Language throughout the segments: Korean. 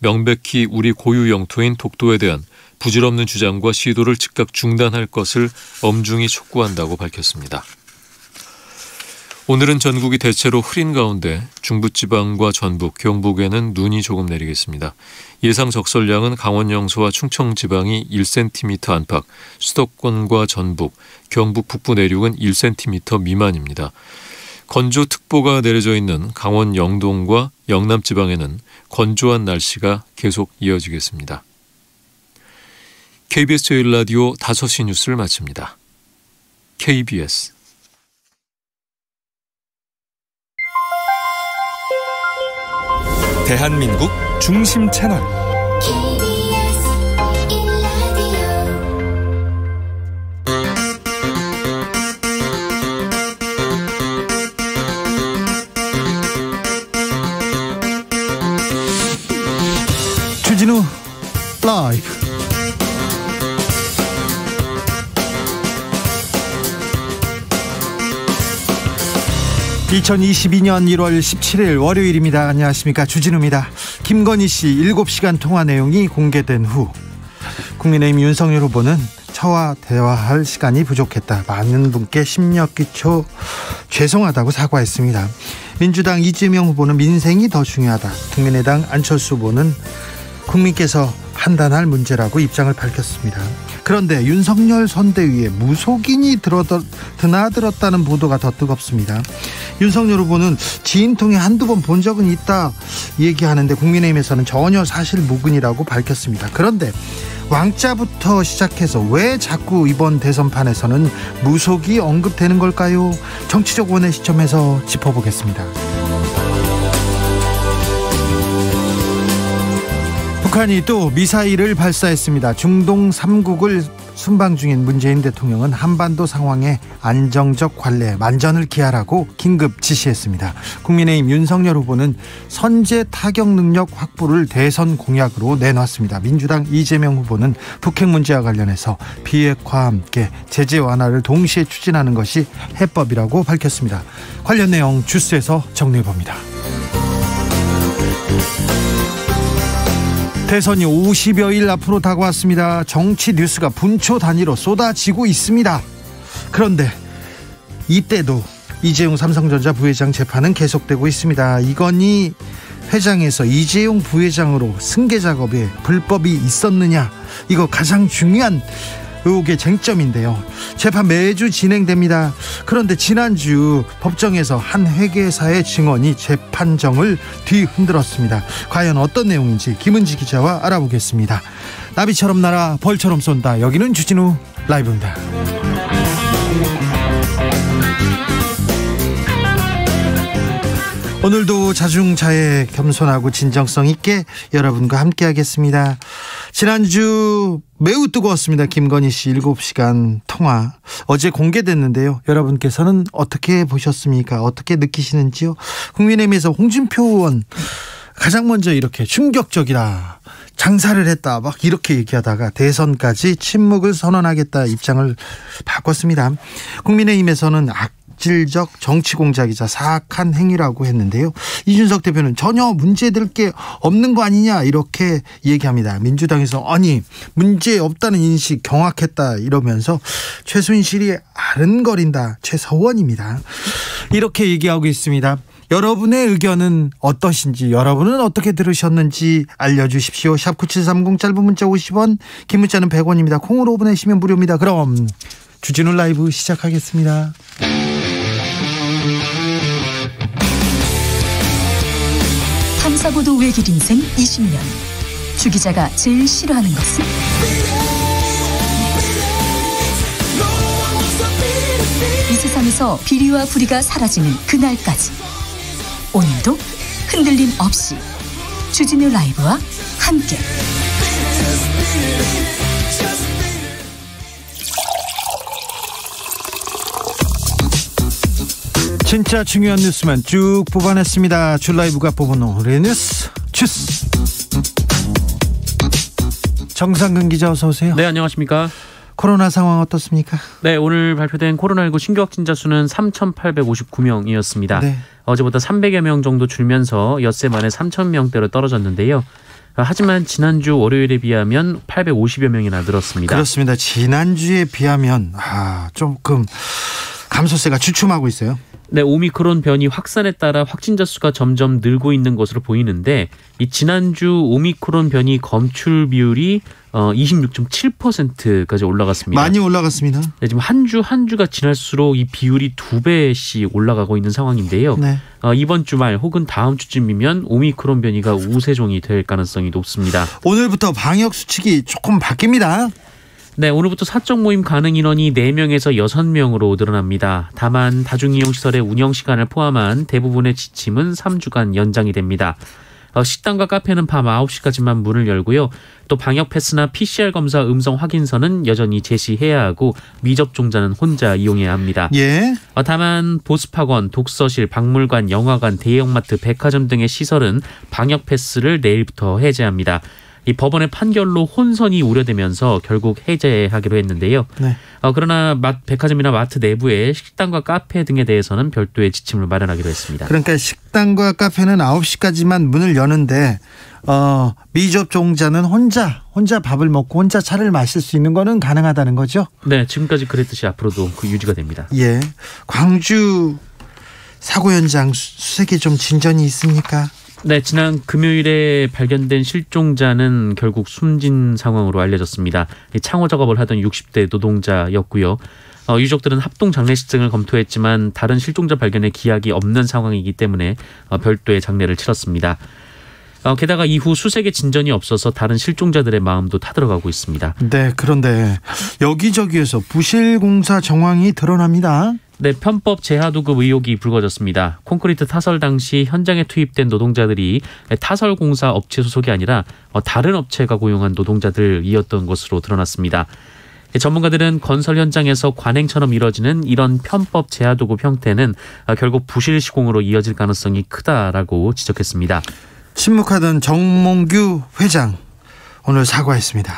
명백히 우리 고유 영토인 독도에 대한 부질없는 주장과 시도를 즉각 중단할 것을 엄중히 촉구한다고 밝혔습니다. 오늘은 전국이 대체로 흐린 가운데 중부지방과 전북, 경북에는 눈이 조금 내리겠습니다. 예상 적설량은 강원 영서와 충청 지방이 1cm 안팎, 수도권과 전북, 경북 북부 내륙은 1cm 미만입니다. 건조특보가 내려져 있는 강원 영동과 영남 지방에는 건조한 날씨가 계속 이어지겠습니다. KBS 제1라디오 5시 뉴스를 마칩니다. KBS 대한민국 중심 채널 주진우 라이브. (2022년 1월 17일) 월요일입니다. 안녕하십니까, 주진우입니다. 김건희 씨 7시간 통화 내용이 공개된 후 국민의힘 윤석열 후보는 저와 대화할 시간이 부족했다, 많은 분께 심력 끼쳐 죄송하다고 사과했습니다. 민주당 이재명 후보는 민생이 더 중요하다, 국민의당 안철수 후보는 국민께서 판단할 문제라고 입장을 밝혔습니다. 그런데 윤석열 선대위에 무속인이 드나들었다는 보도가 더 뜨겁습니다. 윤석열 후보는 지인 통해 한두 번 본 적은 있다 얘기하는데 국민의힘에서는 전혀 사실무근이라고 밝혔습니다. 그런데 왕자부터 시작해서 왜 자꾸 이번 대선판에서는 무속이 언급되는 걸까요? 정치적 원의 시점에서 짚어보겠습니다. 북한이 또 미사일을 발사했습니다. 중동 3국을 순방 중인 문재인 대통령은 한반도 상황의 안정적 관리에 만전을 기하라고 긴급 지시했습니다. 국민의힘 윤석열 후보는 선제 타격 능력 확보를 대선 공약으로 내놨습니다. 민주당 이재명 후보는 북핵 문제와 관련해서 비핵화와 함께 제재 완화를 동시에 추진하는 것이 해법이라고 밝혔습니다. 관련 내용 주스에서 정리해봅니다. 대선이 50여일 앞으로 다가왔습니다. 정치 뉴스가 분초 단위로 쏟아지고 있습니다. 그런데 이때도 이재용 삼성전자 부회장 재판은 계속되고 있습니다. 이건희 회장에서 이재용 부회장으로 승계 작업에 불법이 있었느냐, 이거 가장 중요한 의혹의 쟁점인데요. 재판 매주 진행됩니다. 그런데 지난주 법정에서 한 회계사의 증언이 재판정을 뒤흔들었습니다. 과연 어떤 내용인지 김은지 기자와 알아보겠습니다. 나비처럼 날아 벌처럼 쏜다. 여기는 주진우 라이브입니다. 오늘도 자중자애, 겸손하고 진정성 있게 여러분과 함께 하겠습니다. 지난주 매우 뜨거웠습니다. 김건희 씨 7시간 통화 어제 공개됐는데요. 여러분께서는 어떻게 보셨습니까? 어떻게 느끼시는지요? 국민의힘에서 홍준표 의원 가장 먼저 이렇게 충격적이다, 장사를 했다, 막 이렇게 얘기하다가 대선까지 침묵을 선언하겠다 입장을 바꿨습니다. 국민의힘에서는 악질적 정치 공작이자 사악한 행위라고 했는데요. 이준석 대표는 전혀 문제될 게 없는 거 아니냐 이렇게 얘기합니다. 민주당에서 아니 문제 없다는 인식 경악했다 이러면서 최순실이 아른거린다, 최서원입니다, 이렇게 얘기하고 있습니다. 여러분의 의견은 어떠신지, 여러분은 어떻게 들으셨는지 알려주십시오. 샵9730, 짧은 문자 50원, 긴 문자는 100원입니다. 콩으로 보내시면 무료입니다. 그럼 주진우 라이브 시작하겠습니다. 탐사보도 외길 인생 20년. 주 기자가 제일 싫어하는 것은? 이 세상에서 비리와 부리가 사라지는 그날까지, 오늘도 흔들림 없이 주진우 라이브와 함께 진짜 중요한 뉴스만 쭉 뽑아냈습니다. 주 라이브가 뽑은 오늘의 뉴스 주스. 정상근 기자 어서 오세요. 네, 안녕하십니까. 코로나 상황 어떻습니까? 네, 오늘 발표된 코로나19 신규 확진자 수는 3,859명이었습니다. 네. 어제보다 300여 명 정도 줄면서 엿새 만에 3,000명대로 떨어졌는데요. 하지만 지난주 월요일에 비하면 850여 명이나 늘었습니다. 그렇습니다. 지난주에 비하면 조금 감소세가 주춤하고 있어요. 네, 오미크론 변이 확산에 따라 확진자 수가 점점 늘고 있는 것으로 보이는데 이 지난주 오미크론 변이 검출 비율이 26.7%까지 올라갔습니다. 많이 올라갔습니다. 네, 지금 한 주가 지날수록 이 비율이 2배씩 올라가고 있는 상황인데요. 네. 이번 주말 혹은 다음 주쯤이면 오미크론 변이가 우세종이 될 가능성이 높습니다. 오늘부터 방역 수칙이 조금 바뀝니다. 네, 오늘부터 사적 모임 가능 인원이 4명에서 6명으로 늘어납니다. 다만 다중이용시설의 운영시간을 포함한 대부분의 지침은 3주간 연장이 됩니다. 식당과 카페는 밤 9시까지만 문을 열고요. 또 방역 패스나 PCR 검사 음성 확인서는 여전히 제시해야 하고 미접종자는 혼자 이용해야 합니다. 예. 다만 보습학원, 독서실, 박물관, 영화관, 대형마트, 백화점 등의 시설은 방역 패스를 내일부터 해제합니다. 이 법원의 판결로 혼선이 우려되면서 결국 해제하기로 했는데요. 네. 그러나 백화점이나 마트 내부의 식당과 카페 등에 대해서는 별도의 지침을 마련하기로 했습니다. 그러니까 식당과 카페는 9시까지만 문을 여는데 미접종자는 혼자 밥을 먹고 혼자 차를 마실 수 있는 거는 가능하다는 거죠? 네, 지금까지 그랬듯이 앞으로도 유지가 됩니다. 예. 광주 사고 현장 수색에 좀 진전이 있습니까? 네, 지난 금요일에 발견된 실종자는 결국 숨진 상황으로 알려졌습니다. 창호 작업을 하던 60대 노동자였고요. 유족들은 합동 장례식장을 검토했지만 다른 실종자 발견에 기약이 없는 상황이기 때문에 별도의 장례를 치렀습니다. 게다가 이후 수색에 진전이 없어서 다른 실종자들의 마음도 타들어가고 있습니다. 네, 그런데 여기저기에서 부실공사 정황이 드러납니다. 네, 편법 재하도급 의혹이 불거졌습니다. 콘크리트 타설 당시 현장에 투입된 노동자들이 타설공사 업체 소속이 아니라 다른 업체가 고용한 노동자들이었던 것으로 드러났습니다. 전문가들은 건설 현장에서 관행처럼 이뤄지는 이런 편법 재하도급 형태는 결국 부실 시공으로 이어질 가능성이 크다라고 지적했습니다. 침묵하던 정몽규 회장 오늘 사과했습니다.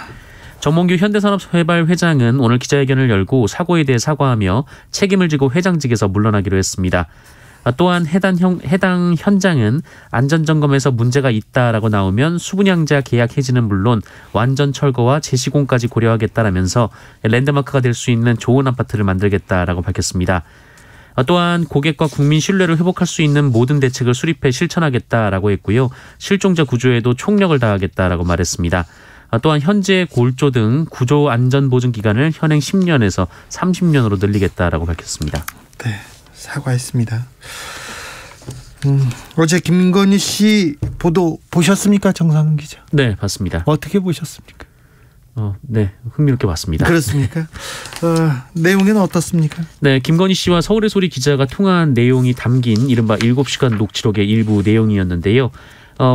정몽규 현대산업회발 회장은 오늘 기자회견을 열고 사고에 대해 사과하며 책임을 지고 회장직에서 물러나기로 했습니다. 또한 해당 현장은 안전점검에서 문제가 있다라고 나오면 수분양자 계약 해지는 물론 완전 철거와 재시공까지 고려하겠다라면서 랜드마크가 될 수 있는 좋은 아파트를 만들겠다라고 밝혔습니다. 또한 고객과 국민 신뢰를 회복할 수 있는 모든 대책을 수립해 실천하겠다라고 했고요. 실종자 구조에도 총력을 다하겠다라고 말했습니다. 또한 현재 골조 등 구조 안전 보증 기간을 현행 10년에서 30년으로 늘리겠다라고 밝혔습니다. 네, 사과했습니다. 어제 김건희 씨 보도 보셨습니까, 정상훈 기자? 네, 봤습니다. 어떻게 보셨습니까? 네, 흥미롭게 봤습니다. 그렇습니까? 내용은 어떻습니까? 네, 김건희 씨와 서울의 소리 기자가 통화한 내용이 담긴 이른바 7시간 녹취록의 일부 내용이었는데요.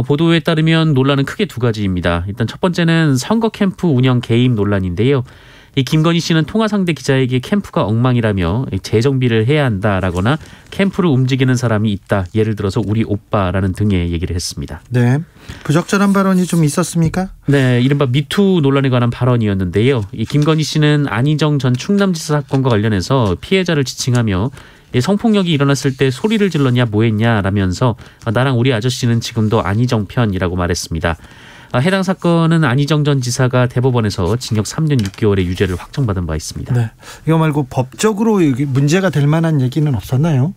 보도에 따르면 논란은 크게 두 가지입니다. 일단 첫 번째는 선거 캠프 운영 개입 논란인데요. 이 김건희 씨는 통화 상대 기자에게 캠프가 엉망이라며 재정비를 해야 한다라거나 캠프를 움직이는 사람이 있다. 예를 들어서 우리 오빠라는 등의 얘기를 했습니다. 네, 부적절한 발언이 좀 있었습니까? 네, 이른바 미투 논란에 관한 발언이었는데요. 이 김건희 씨는 안희정 전 충남지사 사건과 관련해서 피해자를 지칭하며 성폭력이 일어났을 때 소리를 질렀냐 뭐했냐 라면서 나랑 우리 아저씨는 지금도 안희정 편이라고 말했습니다. 해당 사건은 안희정 전 지사가 대법원에서 징역 3년 6개월의 유죄를 확정받은 바 있습니다. 네, 이거 말고 법적으로 문제가 될 만한 얘기는 없었나요?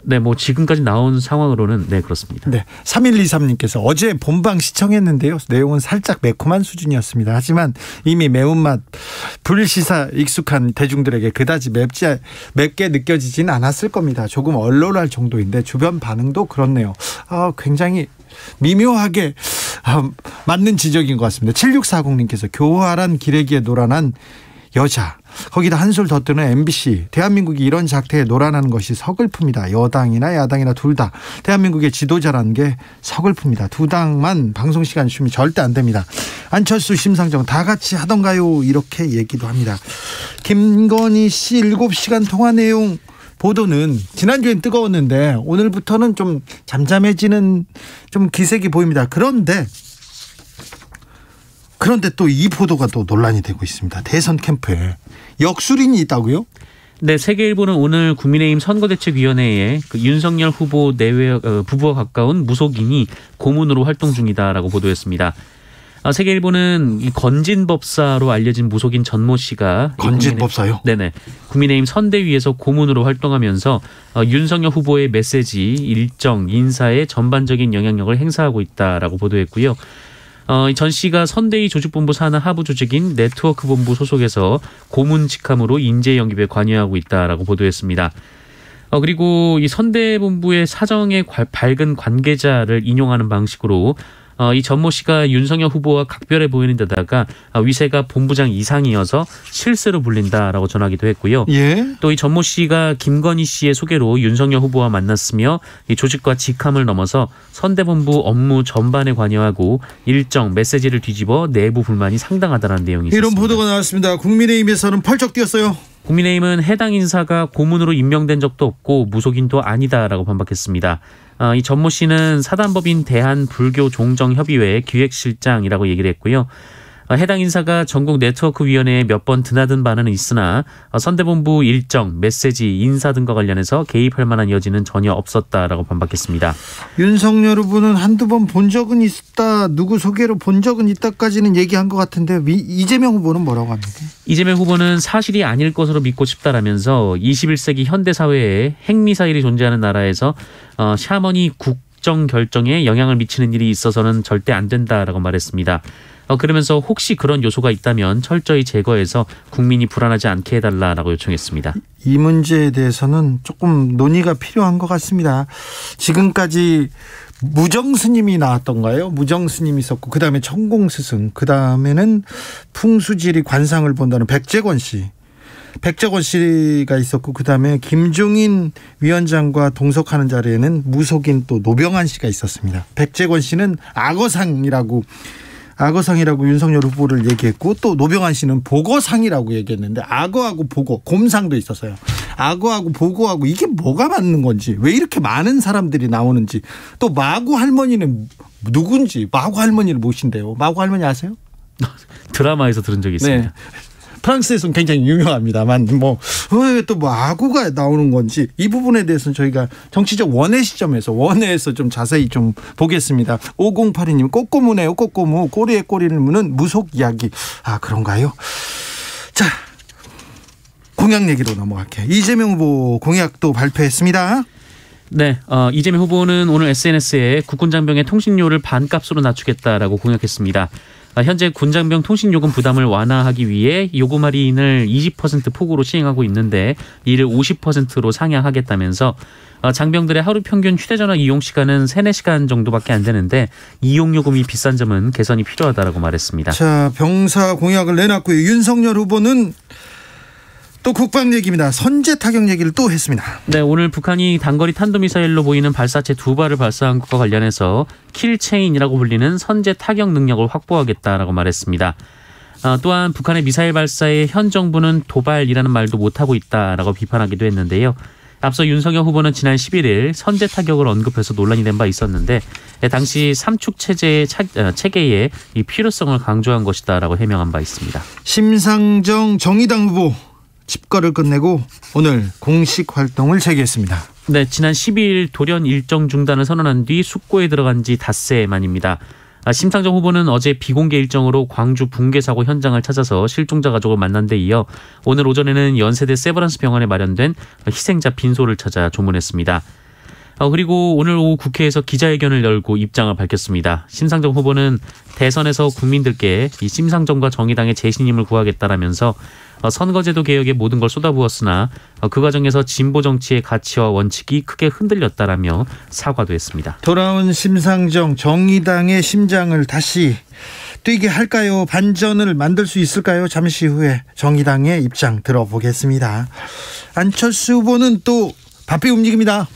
네, 뭐 지금까지 나온 상황으로는 네, 그렇습니다. 네, 3123님께서 어제 본방 시청했는데요. 내용은 살짝 매콤한 수준이었습니다. 하지만 이미 매운맛 불시사 익숙한 대중들에게 그다지 맵게 느껴지지는 않았을 겁니다. 조금 얼얼할 정도인데 주변 반응도 그렇네요. 굉장히 미묘하게 맞는 지적인 것 같습니다. 7640님께서 교활한 기레기에 노란한 여자, 거기다 한술 더 뜨는 MBC, 대한민국이 이런 작태에 노란하는 것이 서글픕니다. 여당이나 야당이나 둘 다 대한민국의 지도자라는 게 서글픕니다. 두 당만 방송시간 주면 절대 안 됩니다. 안철수, 심상정 다 같이 하던가요? 이렇게 얘기도 합니다. 김건희 씨 7시간 통화 내용 보도는 지난주엔 뜨거웠는데 오늘부터는 좀 잠잠해지는 좀 기색이 보입니다. 그런데 또 이 보도가 또 논란이 되고 있습니다. 대선 캠프에 역술인이 있다고요? 네, 세계일보는 오늘 국민의힘 선거대책위원회에 윤석열 후보 내외 부부와 가까운 무속인이 고문으로 활동 중이다라고 보도했습니다. 세계일보는 이 건진법사로 알려진 무속인 전모 씨가 건진법사요? 네네. 국민의힘 선대위에서 고문으로 활동하면서 윤석열 후보의 메시지, 일정, 인사에 전반적인 영향력을 행사하고 있다라고 보도했고요. 전 씨가 선대위 조직본부 산하 하부 조직인 네트워크본부 소속에서 고문 직함으로 인재 영입에 관여하고 있다라고 보도했습니다. 그리고 이 선대본부의 사정에 밝은 관계자를 인용하는 방식으로 이 전모 씨가 윤석열 후보와 각별해 보이는 데다가 위세가 본부장 이상이어서 실세로 불린다라고 전하기도 했고요. 예. 또 이 전모 씨가 김건희 씨의 소개로 윤석열 후보와 만났으며 이 조직과 직함을 넘어서 선대본부 업무 전반에 관여하고 일정 메시지를 뒤집어 내부 불만이 상당하다는 내용이 있습니다. 이런 보도가 나왔습니다. 국민의힘에서는 펄쩍 뛰었어요. 국민의힘은 해당 인사가 고문으로 임명된 적도 없고 무속인도 아니다라고 반박했습니다. 이 전모 씨는 사단법인 대한불교종정협의회 기획실장이라고 얘기를 했고요. 해당 인사가 전국 네트워크위원회에 몇 번 드나든 바는 있으나 선대본부 일정, 메시지, 인사 등과 관련해서 개입할 만한 여지는 전혀 없었다라고 반박했습니다. 윤석열 후보는 한두 번 본 적은 있다, 누구 소개로 본 적은 있다까지는 얘기한 것 같은데 이재명 후보는 뭐라고 합니까? 이재명 후보는 사실이 아닐 것으로 믿고 싶다라면서 21세기 현대사회에 핵미사일이 존재하는 나라에서 샤머니 국정 결정에 영향을 미치는 일이 있어서는 절대 안 된다라고 말했습니다. 그러면서 혹시 그런 요소가 있다면 철저히 제거해서 국민이 불안하지 않게 해달라라고 요청했습니다. 이 문제에 대해서는 조금 논의가 필요한 것 같습니다. 지금까지 무정스님이 나왔던가요? 무정스님이 있었고 그다음에 천공스승, 그다음에는 풍수지리 관상을 본다는 백재권 씨가 있었고 그다음에 김종인 위원장과 동석하는 자리에는 무속인 또 노병한 씨가 있었습니다. 백재권 씨는 악어상이라고 윤석열 후보를 얘기했고 또 노병한 씨는 복어상이라고 얘기했는데 악어하고 복어, 곰상도 있었어요. 악어하고 복어하고 이게 뭐가 맞는 건지, 왜 이렇게 많은 사람들이 나오는지, 또 마구 할머니는 누군지, 마구 할머니를 모신대요. 마구 할머니 아세요? 드라마에서 들은 적이 있습니다. 네. 프랑스에서는 굉장히 유명합니다만 왜 또 아구가 나오는 건지 이 부분에 대해서는 저희가 정치적 원의 시점에서 원회에서 좀 자세히 좀 보겠습니다. 5082님 꼬꼬무네요. 꼬꼬무, 꼬리에 꼬리를 무는 무속 이야기. 아, 그런가요? 자, 공약 얘기로 넘어갈게요. 이재명 후보 공약도 발표했습니다. 네, 이재명 후보는 오늘 SNS에 국군장병의 통신료를 반값으로 낮추겠다라고 공약했습니다. 현재 군장병 통신요금 부담을 완화하기 위해 요금 할인을 20% 폭으로 시행하고 있는데 이를 50%로 상향하겠다면서 장병들의 하루 평균 휴대전화 이용 시간은 3-4시간 정도밖에 안 되는데 이용요금이 비싼 점은 개선이 필요하다라고 말했습니다. 자, 병사 공약을 내놨고요. 윤석열 후보는 또 국방 얘기입니다. 선제 타격 얘기를 또 했습니다. 네, 오늘 북한이 단거리 탄도미사일로 보이는 발사체 2발을 발사한 것과 관련해서 킬체인이라고 불리는 선제 타격 능력을 확보하겠다라고 말했습니다. 또한 북한의 미사일 발사에 현 정부는 도발이라는 말도 못하고 있다라고 비판하기도 했는데요. 앞서 윤석열 후보는 지난 11일 선제 타격을 언급해서 논란이 된 바 있었는데 당시 삼축 체계의 이 필요성을 강조한 것이다라고 해명한 바 있습니다. 심상정 정의당 후보 집거를 끝내고 오늘 공식 활동을 재개했습니다. 네, 지난 12일 돌연 일정 중단을 선언한 뒤 숙고에 들어간 지 닷새 만입니다. 심상정 후보는 어제 비공개 일정으로 광주 붕괴 사고 현장을 찾아서 실종자 가족을 만난 데 이어 오늘 오전에는 연세대 세브란스 병원에 마련된 희생자 빈소를 찾아 조문했습니다. 그리고 오늘 오후 국회에서 기자회견을 열고 입장을 밝혔습니다. 심상정 후보는 대선에서 국민들께 이 심상정과 정의당의 재신임을 구하겠다라면서 선거제도 개혁에 모든 걸 쏟아부었으나 그 과정에서 진보 정치의 가치와 원칙이 크게 흔들렸다라며 사과도 했습니다. 돌아온 심상정, 정의당의 심장을 다시 뛰게 할까요? 반전을 만들 수 있을까요? 잠시 후에 정의당의 입장 들어보겠습니다. 안철수 후보는 또 바삐 움직입니다.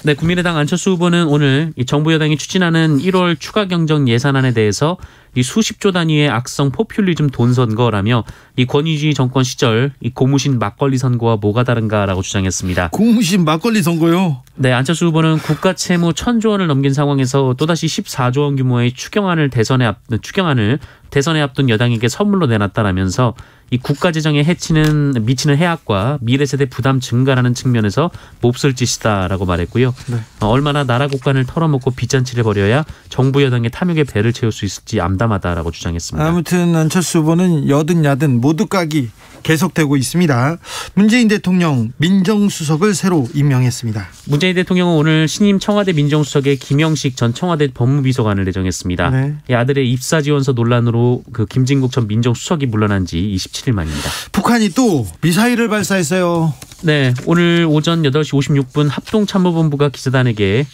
네, 국민의당 안철수 후보는 오늘 이 정부 여당이 추진하는 1월 추가 경정 예산안에 대해서 이 수십조 단위의 악성 포퓰리즘 돈 선거라며 이 권위주의 정권 시절 이 고무신 막걸리 선거와 뭐가 다른가라고 주장했습니다. 고무신 막걸리 선거요? 네, 안철수 후보는 국가 채무 1,000조 원을 넘긴 상황에서 또다시 14조 원 규모의 추경안을 대선에 앞둔 여당에게 선물로 내놨다라면서 이 국가 재정에 미치는 해악과 미래 세대 부담 증가라는 측면에서 몹쓸 짓이다라고 말했고요. 네. 얼마나 나라 국간을 털어먹고 빚잔치를 벌여야 정부 여당의 탐욕의 배를 채울 수 있을지 암담하다라고 주장했습니다. 아무튼 안철수 후보는 여든 야든 모두 까기 계속되고 있습니다. 문재인 대통령 민정수석을 새로 임명했습니다. 문재인 대통령은 오늘 신임 청와대 민정수석에 김영식 전 청와대 법무비서관을 내정했습니다. 네. 이 아들의 입사 지원서 논란으로 그 김진국 전 민정수석이 물러난 지 27일 만입니다. 북한이 또 미사일을 발사했어요. 네, 오늘 오전 8시 56분 합동참모본부가 기자단에게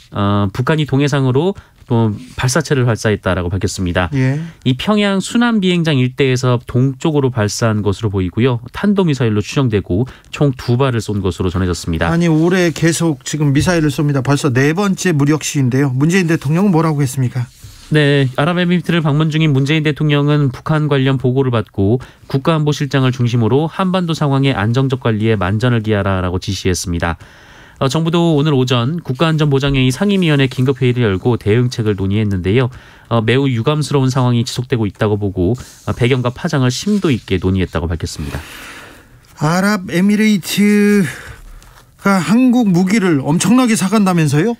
북한이 동해상으로 또 발사체를 발사했다라고 밝혔습니다. 예. 이 평양 순안 비행장 일대에서 동쪽으로 발사한 것으로 보이고요. 탄도미사일로 추정되고 총 2발을 쏜 것으로 전해졌습니다. 아니 올해 계속 지금 미사일을 쏩니다. 벌써 4번째 무력 시인데요. 문재인 대통령은 뭐라고 했습니까? 네, 아랍에미리트를 방문 중인 문재인 대통령은 북한 관련 보고를 받고 국가안보실장을 중심으로 한반도 상황의 안정적 관리에 만전을 기하라라고 지시했습니다. 정부도 오늘 오전 국가안전보장회의 상임위원회 긴급회의를 열고 대응책을 논의했는데요. 매우 유감스러운 상황이 지속되고 있다고 보고 배경과 파장을 심도 있게 논의했다고 밝혔습니다. 아랍에미리트가 한국 무기를 엄청나게 사간다면서요?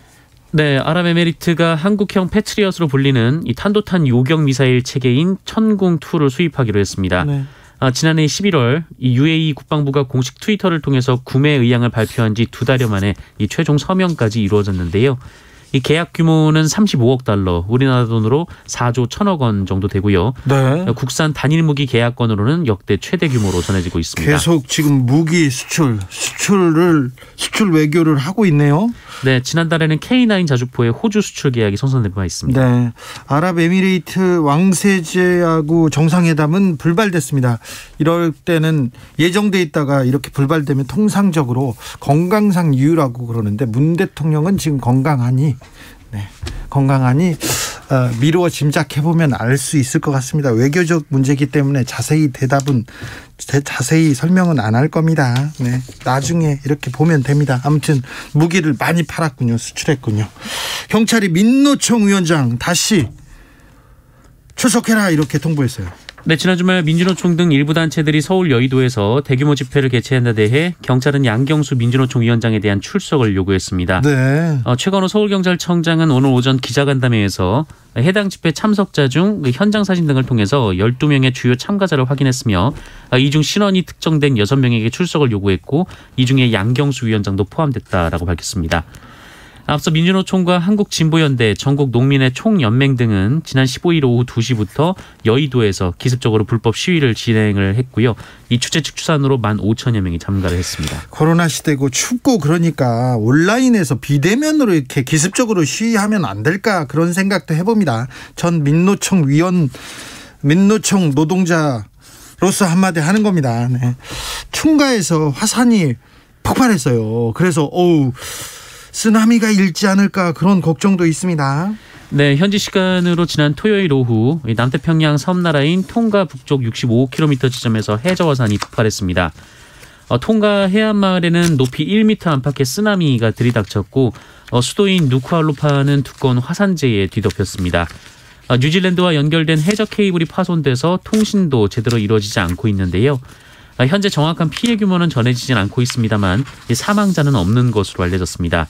네, 아랍에미리트가 한국형 패트리엇으로 불리는 이 탄도탄 요격 미사일 체계인 천궁2를 수입하기로 했습니다. 네. 지난해 11월 이 UAE 국방부가 공식 트위터를 통해서 구매 의향을 발표한 지 2달여 만에 이 최종 서명까지 이루어졌는데요. 이 계약 규모는 35억 달러, 우리나라 돈으로 4조 1천억 원 정도 되고요. 네. 국산 단일 무기 계약건으로는 역대 최대 규모로 전해지고 있습니다. 계속 지금 무기 수출 외교를 하고 있네요. 네, 지난달에는 K9 자주포의 호주 수출 계약이 성사된 바 있습니다. 네, 아랍에미리트 왕세제하고 정상회담은 불발됐습니다. 이럴 때는 예정돼 있다가 이렇게 불발되면 통상적으로 건강상 이유라고 그러는데 문 대통령은 지금 건강하니 미루어 짐작해보면 알 수 있을 것 같습니다. 외교적 문제이기 때문에 자세히 설명은 안 할 겁니다. 네, 나중에 이렇게 보면 됩니다. 아무튼 무기를 많이 팔았군요. 수출했군요. 경찰이 민노총 위원장 다시 출석해라 이렇게 통보했어요. 네, 지난 주말 민주노총 등 일부 단체들이 서울 여의도에서 대규모 집회를 개최한 데 대해 경찰은 양경수 민주노총 위원장에 대한 출석을 요구했습니다. 네. 최건호 서울경찰청장은 오늘 오전 기자간담회에서 해당 집회 참석자 중 현장 사진 등을 통해서 12명의 주요 참가자를 확인했으며 이 중 신원이 특정된 6명에게 출석을 요구했고 이 중에 양경수 위원장도 포함됐다라고 밝혔습니다. 앞서 민주노총과 한국진보연대, 전국농민의 총연맹 등은 지난 15일 오후 2시부터 여의도에서 기습적으로 불법 시위를 진행을 했고요. 이 주최 측 추산으로 15,000여 명이 참가를 했습니다. 코로나 시대고 춥고 그러니까 온라인에서 비대면으로 이렇게 기습적으로 시위하면 안 될까 그런 생각도 해봅니다. 전 민노총 노동자로서 한마디 하는 겁니다. 네. 충가에서 화산이 폭발했어요. 그래서 쓰나미가 일지 않을까 그런 걱정도 있습니다. 네, 현지 시간으로 지난 토요일 오후 남태평양 섬나라인 통가 북쪽 65km 지점에서 해저화산이 폭발했습니다. 통가 해안마을에는 높이 1m 안팎의 쓰나미가 들이닥쳤고 수도인 누쿠알로파는 두꺼운 화산재에 뒤덮였습니다. 뉴질랜드와 연결된 해저 케이블이 파손돼서 통신도 제대로 이루어지지 않고 있는데요. 현재 정확한 피해 규모는 전해지진 않고 있습니다만 사망자는 없는 것으로 알려졌습니다.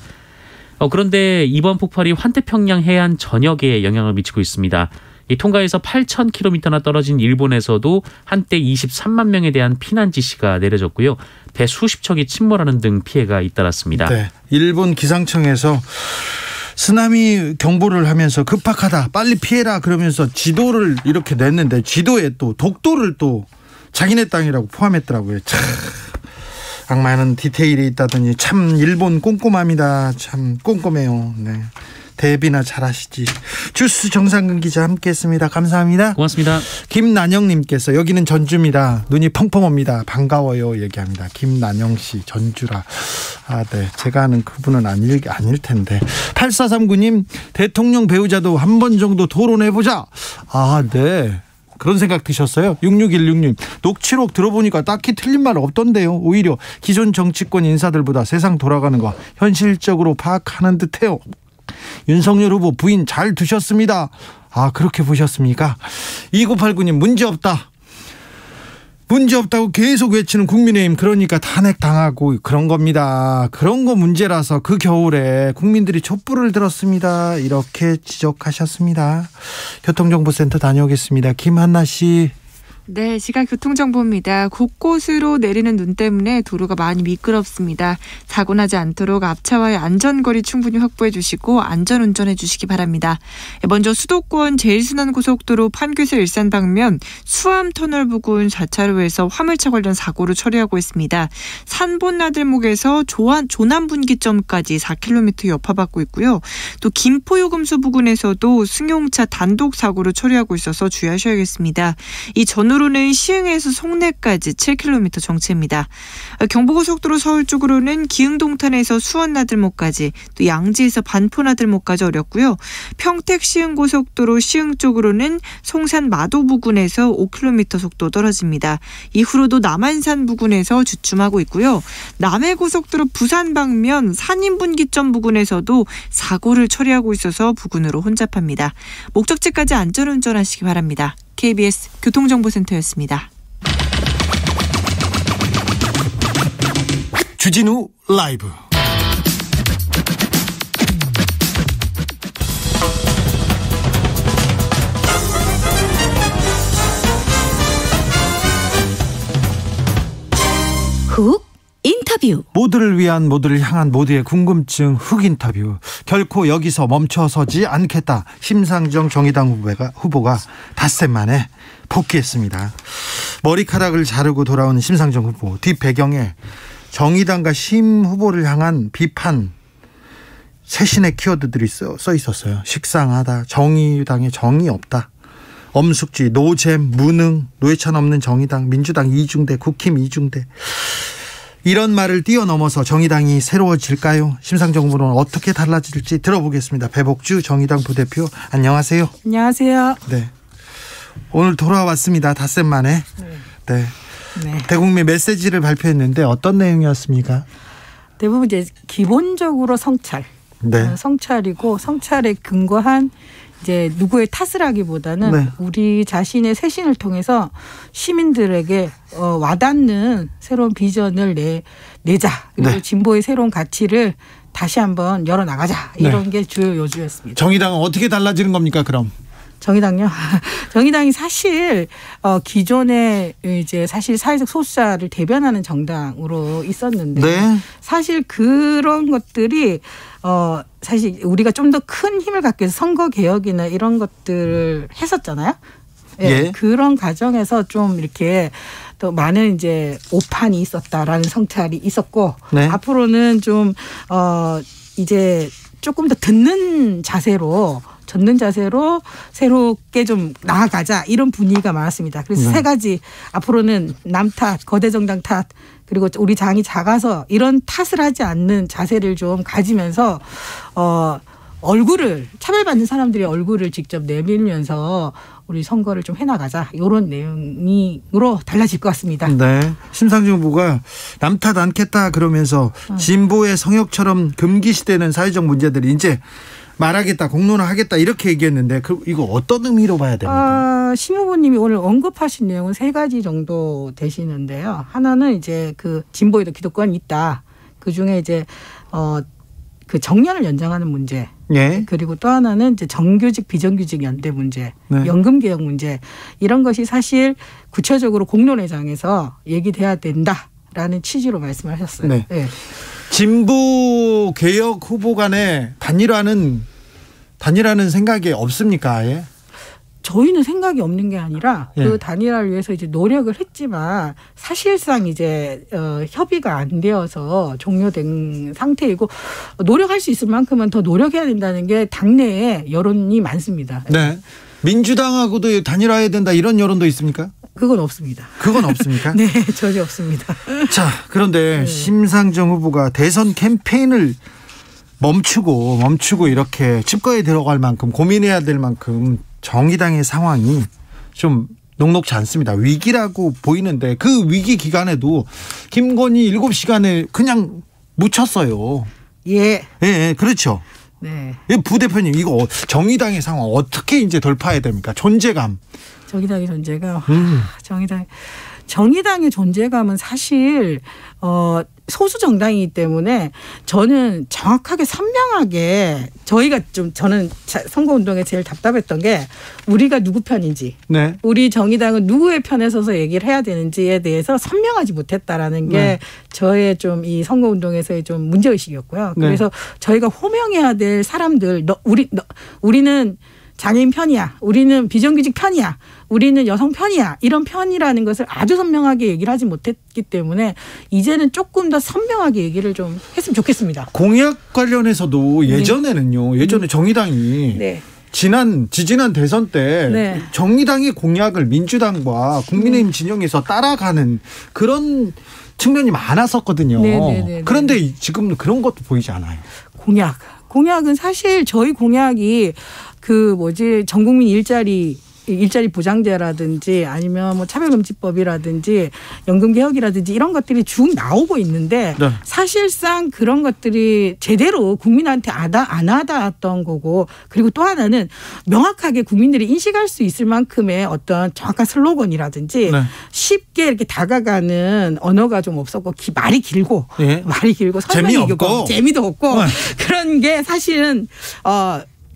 그런데 이번 폭발이 환태평양 해안 전역에 영향을 미치고 있습니다. 이 통가에서 8,000km나 떨어진 일본에서도 한때 23만 명에 대한 피난 지시가 내려졌고요. 배 수십 척이 침몰하는 등 피해가 잇따랐습니다. 네, 일본 기상청에서 쓰나미 경보를 하면서 급박하다, 빨리 피해라 그러면서 지도를 이렇게 냈는데 지도에 또 독도를 또 자기네 땅이라고 포함했더라고요. 참 악마는 디테일이 있다더니 참 일본 꼼꼼합니다. 참 꼼꼼해요. 네. 대비나 잘하시지. 주스 정상근 기자 함께했습니다. 감사합니다. 고맙습니다. 김난영님께서 여기는 전주입니다. 눈이 펑펑 옵니다. 반가워요 얘기합니다. 김난영 씨 전주라. 네, 제가 아는 그분은 아닐 텐데. 8439님 대통령 배우자도 한 번 정도 토론해보자. 네. 그런 생각 드셨어요? 6616님 녹취록 들어보니까 딱히 틀린 말 없던데요. 오히려 기존 정치권 인사들보다 세상 돌아가는 거 현실적으로 파악하는 듯해요. 윤석열 후보 부인 잘 두셨습니다. 그렇게 보셨습니까? 2989님 문제없다고 계속 외치는 국민의힘, 그러니까 탄핵당하고 그런 겁니다. 그런 거 문제라서 그 겨울에 국민들이 촛불을 들었습니다. 이렇게 지적하셨습니다. 교통정보센터 다녀오겠습니다. 김한나 씨. 네, 시각 교통정보입니다. 곳곳으로 내리는 눈 때문에 도로가 많이 미끄럽습니다. 사고 나지 않도록 앞차와의 안전거리 충분히 확보해 주시고 안전운전해 주시기 바랍니다. 먼저 수도권 제일순환고속도로 판교에서 일산 방면 수암터널 부근 4차로에서 화물차 관련 사고를 처리하고 있습니다. 산본나들목에서 조남분기점까지 4km 여파받고 있고요. 또 김포요금소 부근에서도 승용차 단독 사고를 처리하고 있어서 주의하셔야겠습니다. 이 전후로는 시흥에서 송내까지 7km 정체입니다. 경부고속도로 서울 쪽으로는 기흥동탄에서 수원나들목까지, 또 양지에서 반포나들목까지 어렵고요. 평택시흥고속도로 시흥 쪽으로는 송산 마도 부근에서 5km 속도 떨어집니다. 이후로도 남한산 부근에서 주춤하고 있고요. 남해고속도로 부산 방면 산인분기점 부근에서도 사고를 처리하고 있어서 부근으로 혼잡합니다. 목적지까지 안전운전하시기 바랍니다. KBS 교통정보센터였습니다. 주진우 라이브. 훅 인터뷰. 모두를 위한, 모두를 향한, 모두의 궁금증 훅 인터뷰. 결코 여기서 멈춰서지 않겠다. 심상정 정의당 후보가 닷새 만에 복귀했습니다. 머리카락을 자르고 돌아온 심상정 후보. 뒷배경에 정의당과 심 후보를 향한 비판, 새신의 키워드들이 써 있었어요. 식상하다, 정의당에 정의 없다, 엄숙주의, 노잼, 무능, 노회찬 없는 정의당, 민주당 이중대, 국힘 이중대. 이런 말을 뛰어넘어서 정의당이 새로워질까요? 심상정 후보는 어떻게 달라질지 들어보겠습니다. 배복주 정의당 부대표, 안녕하세요. 안녕하세요. 네, 오늘 돌아왔습니다. 닷새 만에. 네. 대국민 메시지를 발표했는데 어떤 내용이었습니까? 대부분 이제 기본적으로 성찰. 네. 성찰이고, 성찰에 근거한 이제 누구의 탓을 하기보다는 네. 우리 자신의 쇄신을 통해서 시민들에게 와닿는 새로운 비전을 내자. 그리고 네. 진보의 새로운 가치를 다시 한번 열어나가자. 이런 게 주요 요지였습니다. 정의당은 어떻게 달라지는 겁니까, 그럼? 정의당요? 정의당이 사실 기존에 이제 사실 사회적 소수자를 대변하는 정당으로 있었는데, 네. 사실 그런 것들이 사실 우리가 좀 더 큰 힘을 갖기 위해서 선거 개혁이나 이런 것들을 했었잖아요. 예. 그런 과정에서 좀 이렇게 또 많은 이제 오판이 있었다라는 성찰이 있었고, 네. 앞으로는 좀 이제 조금 더 듣는 자세로 새롭게 좀 나아가자, 이런 분위기가 많았습니다. 그래서 세 가지, 앞으로는 남 탓, 거대 정당 탓, 그리고 우리 당이 작아서 이런 탓을 하지 않는 자세를 좀 가지면서 얼굴을, 차별받는 사람들의 얼굴을 직접 내밀면서 우리 선거를 좀 해나가자, 이런 내용으로 달라질 것 같습니다. 네. 심상정 후보가 남 탓 않겠다 그러면서 진보의 성역처럼 금기시되는 사회적 문제들이 이제 말하겠다, 공론화하겠다, 이렇게 얘기했는데 이거 어떤 의미로 봐야 됩니까? 심 후보님이 오늘 언급하신 내용은 세 가지 정도 되시는데요. 하나는 이제 그 진보에도 기득권이 있다. 그 중에 이제 그 정년을 연장하는 문제. 예. 그리고 또 하나는 이제 정규직 비정규직 연대 문제, 네. 연금 연금 개혁 문제, 이런 것이 사실 구체적으로 공론회장에서 얘기돼야 된다라는 취지로 말씀하셨어요. 네. 네. 진보 개혁 후보 간에 단일화는 생각이 없습니까, 아예? 저희는 생각이 없는 게 아니라 예. 그 단일화를 위해서 이제 노력을 했지만 사실상 이제 협의가 안 되어서 종료된 상태이고 노력할 수 있을 만큼은 더 노력해야 된다는 게 당내에 여론이 많습니다. 네. 민주당하고도 단일화해야 된다 이런 여론도 있습니까? 그건 없습니다. 그건 없습니까? 네, 전혀 없습니다. 자, 그런데 심상정 후보가 대선 캠페인을 멈추고 이렇게 칩거에 들어갈 만큼 고민해야 될 만큼 정의당의 상황이 좀 녹록지 않습니다. 위기라고 보이는데 그 위기 기간에도 김건희 7시간에 그냥 묻혔어요. 예. 예, 그렇죠. 네. 부대표님, 이거 정의당의 상황 어떻게 이제 돌파해야 됩니까? 존재감. 정의당의 존재감. 정의당의 존재감은 사실 소수 정당이기 때문에 저는 정확하게 선명하게 저는 선거운동에 제일 답답했던 게 우리가 누구 편인지, 네. 우리 정의당은 누구의 편에 서서 얘기를 해야 되는지에 대해서 선명하지 못했다라는 게 네. 저의 좀 이 선거운동에서의 좀 문제의식이었고요. 네. 그래서 저희가 호명해야 될 사람들, 우리는 장애인 편이야, 우리는 비정규직 편이야, 우리는 여성 편이야, 이런 편이라는 것을 아주 선명하게 얘기를 하지 못했기 때문에 이제는 조금 더 선명하게 얘기를 좀 했으면 좋겠습니다. 공약 관련해서도 예전에는요. 예전에 정의당이 네. 지지난 대선 때 네. 정의당의 공약을 민주당과 국민의힘 진영에서 따라가는 그런 측면이 많았었거든요. 네. 그런데 지금은 그런 것도 보이지 않아요. 공약은 사실 저희 공약이 전 국민 일자리 보장제라든지 아니면 뭐 차별금지법이라든지 연금개혁이라든지 이런 것들이 쭉 나오고 있는데 네. 사실상 그런 것들이 제대로 국민한테 안 와닿았던 거고, 그리고 또 하나는 명확하게 국민들이 인식할 수 있을 만큼의 어떤 정확한 슬로건이라든지 네. 쉽게 이렇게 다가가는 언어가 좀 없었고 말이 길고 설명이 재미없고 재미도 없고 네. 그런 게 사실은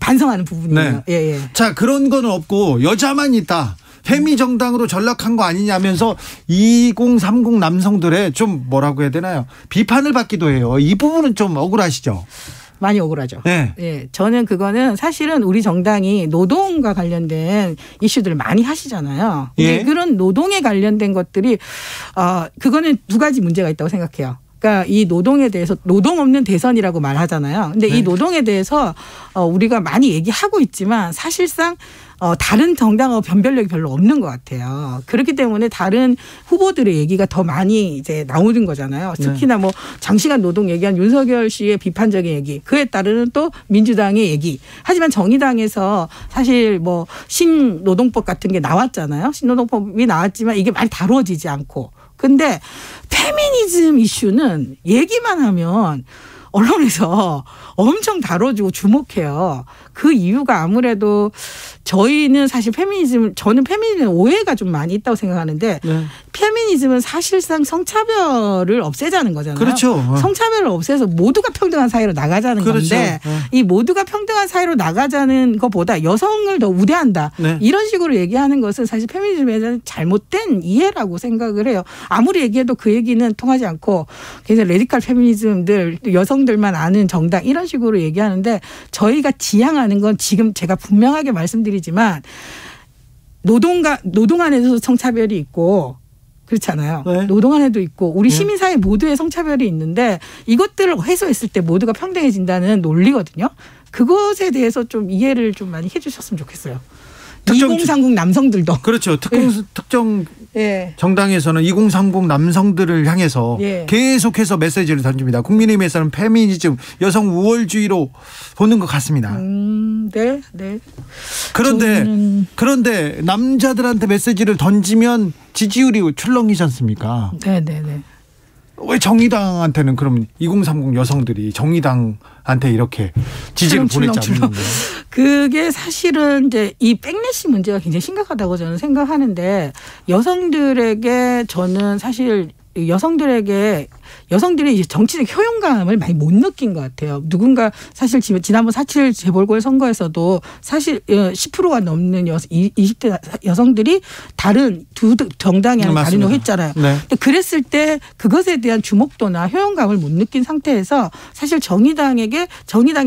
반성하는 부분이에요. 네. 예. 자, 그런 건 없고 여자만 있다. 페미 정당으로 전락한 거 아니냐면서 2030 남성들의 좀 뭐라고 해야 되나요? 비판을 받기도 해요. 이 부분은 좀 억울하시죠? 많이 억울하죠. 네. 예. 저는 그거는 사실은 우리 정당이 노동과 관련된 이슈들을 많이 하시잖아요. 근데 예. 그런 노동에 관련된 것들이 그거는 두 가지 문제가 있다고 생각해요. 그러니까 이 노동에 대해서 노동 없는 대선이라고 말하잖아요. 근데 이 노동에 대해서 우리가 많이 얘기하고 있지만 사실상 다른 정당하고 변별력이 별로 없는 것 같아요. 그렇기 때문에 다른 후보들의 얘기가 더 많이 이제 나오는 거잖아요. 특히나 뭐 장시간 노동 얘기한 윤석열 씨의 비판적인 얘기, 그에 따르는 또 민주당의 얘기. 하지만 정의당에서 사실 뭐 신노동법 같은 게 나왔잖아요. 신노동법이 나왔지만 이게 많이 다루어지지 않고. 근데 페미니즘 이슈는 얘기만 하면 언론에서 엄청 다뤄주고 주목해요. 그 이유가 아무래도 저는 페미니즘 오해가 좀 많이 있다고 생각하는데 네. 페미니즘은 사실상 성차별을 없애자는 거잖아요. 그렇죠. 성차별을 없애서 모두가 평등한 사회로 나가자는 그렇죠. 건데 네. 이 모두가 평등한 사회로 나가자는 것보다 여성을 더 우대한다. 네. 이런 식으로 얘기하는 것은 사실 페미니즘에 대한 잘못된 이해라고 생각을 해요. 아무리 얘기해도 그 얘기는 통하지 않고 굉장히 레디컬 페미니즘들, 여성들만 아는 정당 이런 식으로 얘기하는데 저희가 지향하는 건 지금 제가 분명하게 말씀드리지만 노동 안에서 성차별이 있고 그렇잖아요. 네. 노동 안에도 있고 우리 시민사회 모두의 성차별이 있는데 이것들을 해소했을 때 모두가 평등해진다는 논리거든요. 그것에 대해서 좀 이해를 좀 많이 해 주셨으면 좋겠어요. 2030 남성들도. 그렇죠. 특정 예. 정당에서는 2030 남성들을 향해서 예. 계속해서 메시지를 던집니다. 국민의힘에서는 페미니즘, 여성 우월주의로 보는 것 같습니다. 네. 그런데 남자들한테 메시지를 던지면 지지율이 출렁이지 않습니까? 네. 왜 정의당한테는 그럼 2030 여성들이 정의당한테 이렇게 지지를 보내지 않는 건가요? 그게 사실은 이제 이 백래시 문제가 굉장히 심각하다고 저는 생각하는데 여성들에게 저는 사실 여성들이 이제 정치적 효용감을 많이 못 느낀 것 같아요. 누군가 사실 지난번 4.7 재보궐 선거에서도 사실 10%가 넘는 20대 여성들이 다른 두 정당이 하는 다른 거 했잖아요. 네. 근데 그랬을 때 그것에 대한 주목도나 효용감을 못 느낀 상태에서 사실 정의당의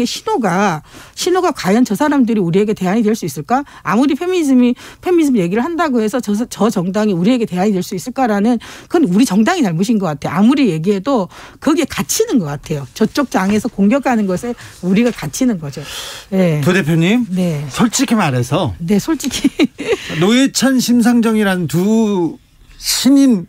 신호가 과연 저 사람들이 우리에게 대안이 될 수 있을까? 아무리 페미니즘 얘기를 한다고 해서 저 정당이 우리에게 대안이 될 수 있을까라는 그건 우리 정당이 잘못인 것 같아요. 아무리 얘기해도 거기에 갇히는 것 같아요. 저쪽 장에서 공격하는 것에 우리가 갇히는 거죠. 네. 부대표님, 네. 솔직히 말해서, 네, 솔직히 노회찬, 심상정이라는 두 신인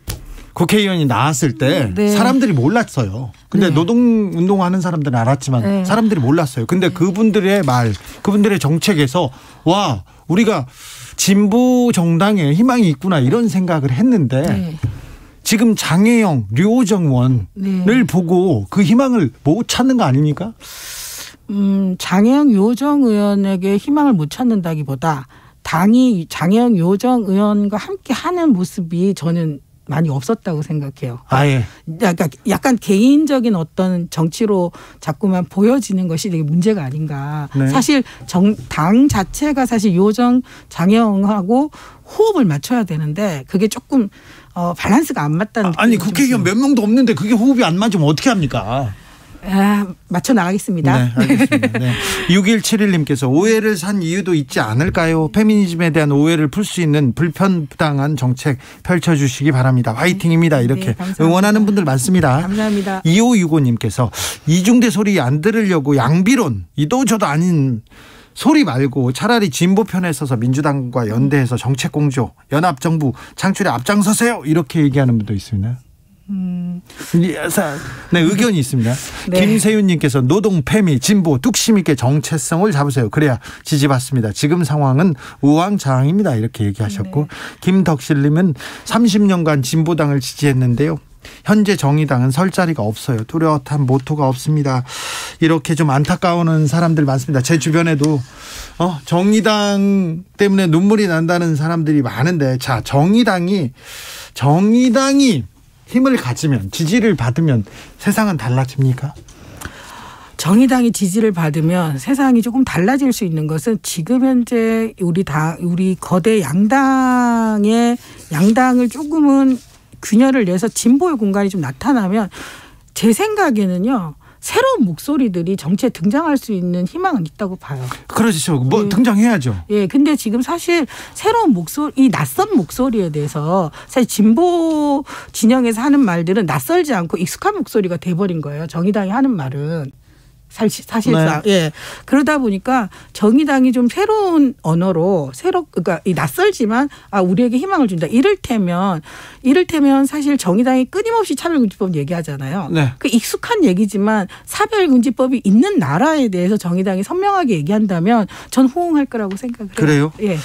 국회의원이 나왔을 때 네. 사람들이 몰랐어요. 근데 네. 노동운동하는 사람들은 알았지만 네. 사람들이 몰랐어요. 근데 그분들의 말, 그분들의 정책에서 와, 우리가 진보 정당에 희망이 있구나 이런 생각을 했는데 네. 지금 장혜영, 류호정원을 네. 보고 그 희망을 못 찾는 거 아닙니까? 장혜영, 류호정 의원에게 희망을 못 찾는다기보다 당이 장혜영, 류호정 의원과 함께 하는 모습이 저는 많이 없었다고 생각해요. 아예. 약간 개인적인 어떤 정치로 자꾸만 보여지는 것이 되게 문제가 아닌가. 네. 사실 당 자체가 사실 류호정, 장혜영하고 호흡을 맞춰야 되는데 그게 조금 밸런스가 안 맞다는. 아니 국회의원 몇 명도 없는데 그게 호흡이 안 맞으면 어떻게 합니까? 맞춰 나가겠습니다. 네, 알겠습니다. 네. 6171님께서 오해를 산 이유도 있지 않을까요? 페미니즘에 대한 오해를 풀 수 있는 불편부당한 정책 펼쳐주시기 바랍니다. 화이팅입니다. 이렇게 네, 응원하는 분들 많습니다. 감사합니다. 2565님께서 이중대 소리 안 들으려고 양비론 이도 저도 아닌 소리 말고 차라리 진보 편에 서서 민주당과 연대해서 정책 공조, 연합정부 창출에 앞장서세요. 이렇게 얘기하는 분도 있습니다. 네, 의견이 있습니다. 네. 김세윤님께서 노동, 페미, 진보 뚝심 있게 정체성을 잡으세요. 그래야 지지받습니다. 지금 상황은 우왕좌왕입니다. 이렇게 얘기하셨고 네. 김덕실님은 30년간 진보당을 지지했는데요. 현재 정의당은 설 자리가 없어요. 뚜렷한 모토가 없습니다. 이렇게 좀 안타까워하는 사람들 많습니다. 제 주변에도 정의당 때문에 눈물이 난다는 사람들이 많은데 자 정의당이 힘을 가지면 지지를 받으면 세상은 달라집니까? 정의당이 지지를 받으면 세상이 조금 달라질 수 있는 것은 지금 현재 우리 거대 양당을 조금은 균열을 내서 진보의 공간이 좀 나타나면 제 생각에는요. 새로운 목소리들이 정치에 등장할 수 있는 희망은 있다고 봐요. 그렇죠. 예. 등장해야죠. 예. 근데 지금 사실 새로운 이 낯선 목소리에 대해서 사실 진보 진영에서 하는 말들은 낯설지 않고 익숙한 목소리가 돼버린 거예요. 정의당이 하는 말은. 사실상. 네. 예. 그러다 보니까 정의당이 좀 새로운 언어로 그러니까 낯설지만 우리에게 희망을 준다. 이를테면 사실 정의당이 끊임없이 차별금지법 얘기하잖아요. 네. 그 익숙한 얘기지만 차별금지법이 있는 나라에 대해서 정의당이 선명하게 얘기한다면 전 호응할 거라고 생각을 해요. 그래요? 예.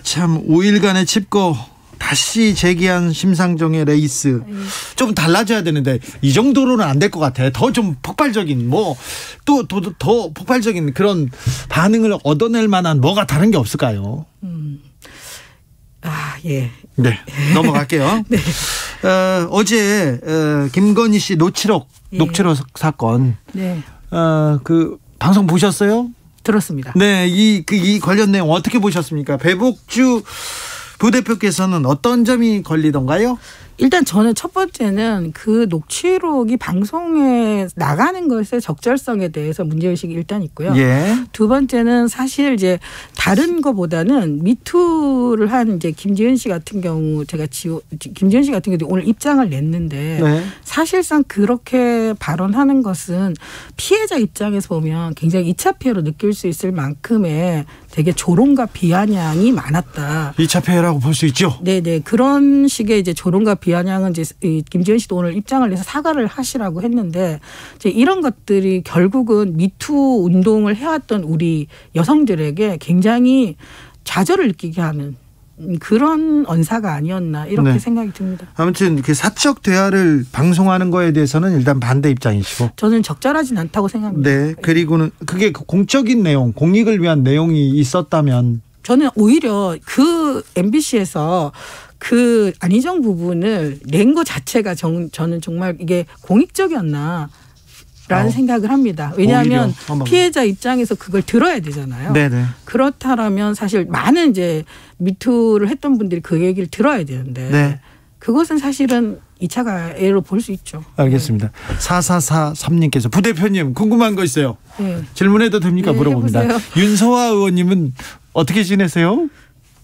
참 5일간의 칩거 다시 재기한 심상정의 레이스 좀 달라져야 되는데 이 정도로는 안 될 것 같아. 더 좀 폭발적인 더 폭발적인 그런 반응을 얻어낼 만한 뭐가 다른 게 없을까요? 예. 네, 넘어갈게요. 네. 어제 김건희 씨 녹취록 사건. 네. 그 방송 보셨어요? 들었습니다. 네, 이 관련 내용 어떻게 보셨습니까? 배복주 부대표께서는 어떤 점이 걸리던가요? 일단 저는 첫 번째는 그 녹취록이 방송에 나가는 것의 적절성에 대해서 문제의식이 일단 있고요. 예. 두 번째는 사실 이제 다른 거보다는 미투를 한 이제 김지은 씨 같은 경우 김지은 씨 같은 경우도 오늘 입장을 냈는데 네. 사실상 그렇게 발언하는 것은 피해자 입장에서 보면 굉장히 2차 피해로 느낄 수 있을 만큼의 되게 조롱과 비아냥이 많았다. 2차 피해라고 볼 수 있죠. 네네. 그런 식의 이제 조롱과 비아냥은 이제 김지은 씨도 오늘 입장을 내서 사과를 하시라고 했는데 이제 이런 것들이 결국은 미투 운동을 해왔던 우리 여성들에게 굉장히 좌절을 느끼게 하는 그런 언사가 아니었나 이렇게 네. 생각이 듭니다. 아무튼 그 사적 대화를 방송하는 거에 대해서는 일단 반대 입장이시고 저는 적절하진 않다고 생각합니다. 네. 그리고는 그게 공적인 내용, 공익을 위한 내용이 있었다면 저는 오히려 그 MBC에서 그 안희정 부분을 낸 것 자체가 저는 정말 이게 공익적이었나. 라는 생각을 합니다. 왜냐하면 피해자 입장에서 그걸 들어야 되잖아요. 네네. 그렇다면 사실 많은 이제 미투를 했던 분들이 그 얘기를 들어야 되는데 네. 그것은 사실은 2차 가해로 볼 수 있죠. 알겠습니다. 4443님께서 부대표님 궁금한 거 있어요. 네. 질문해도 됩니까? 네, 물어봅니다. 해보세요. 윤서화 의원님은 어떻게 지내세요?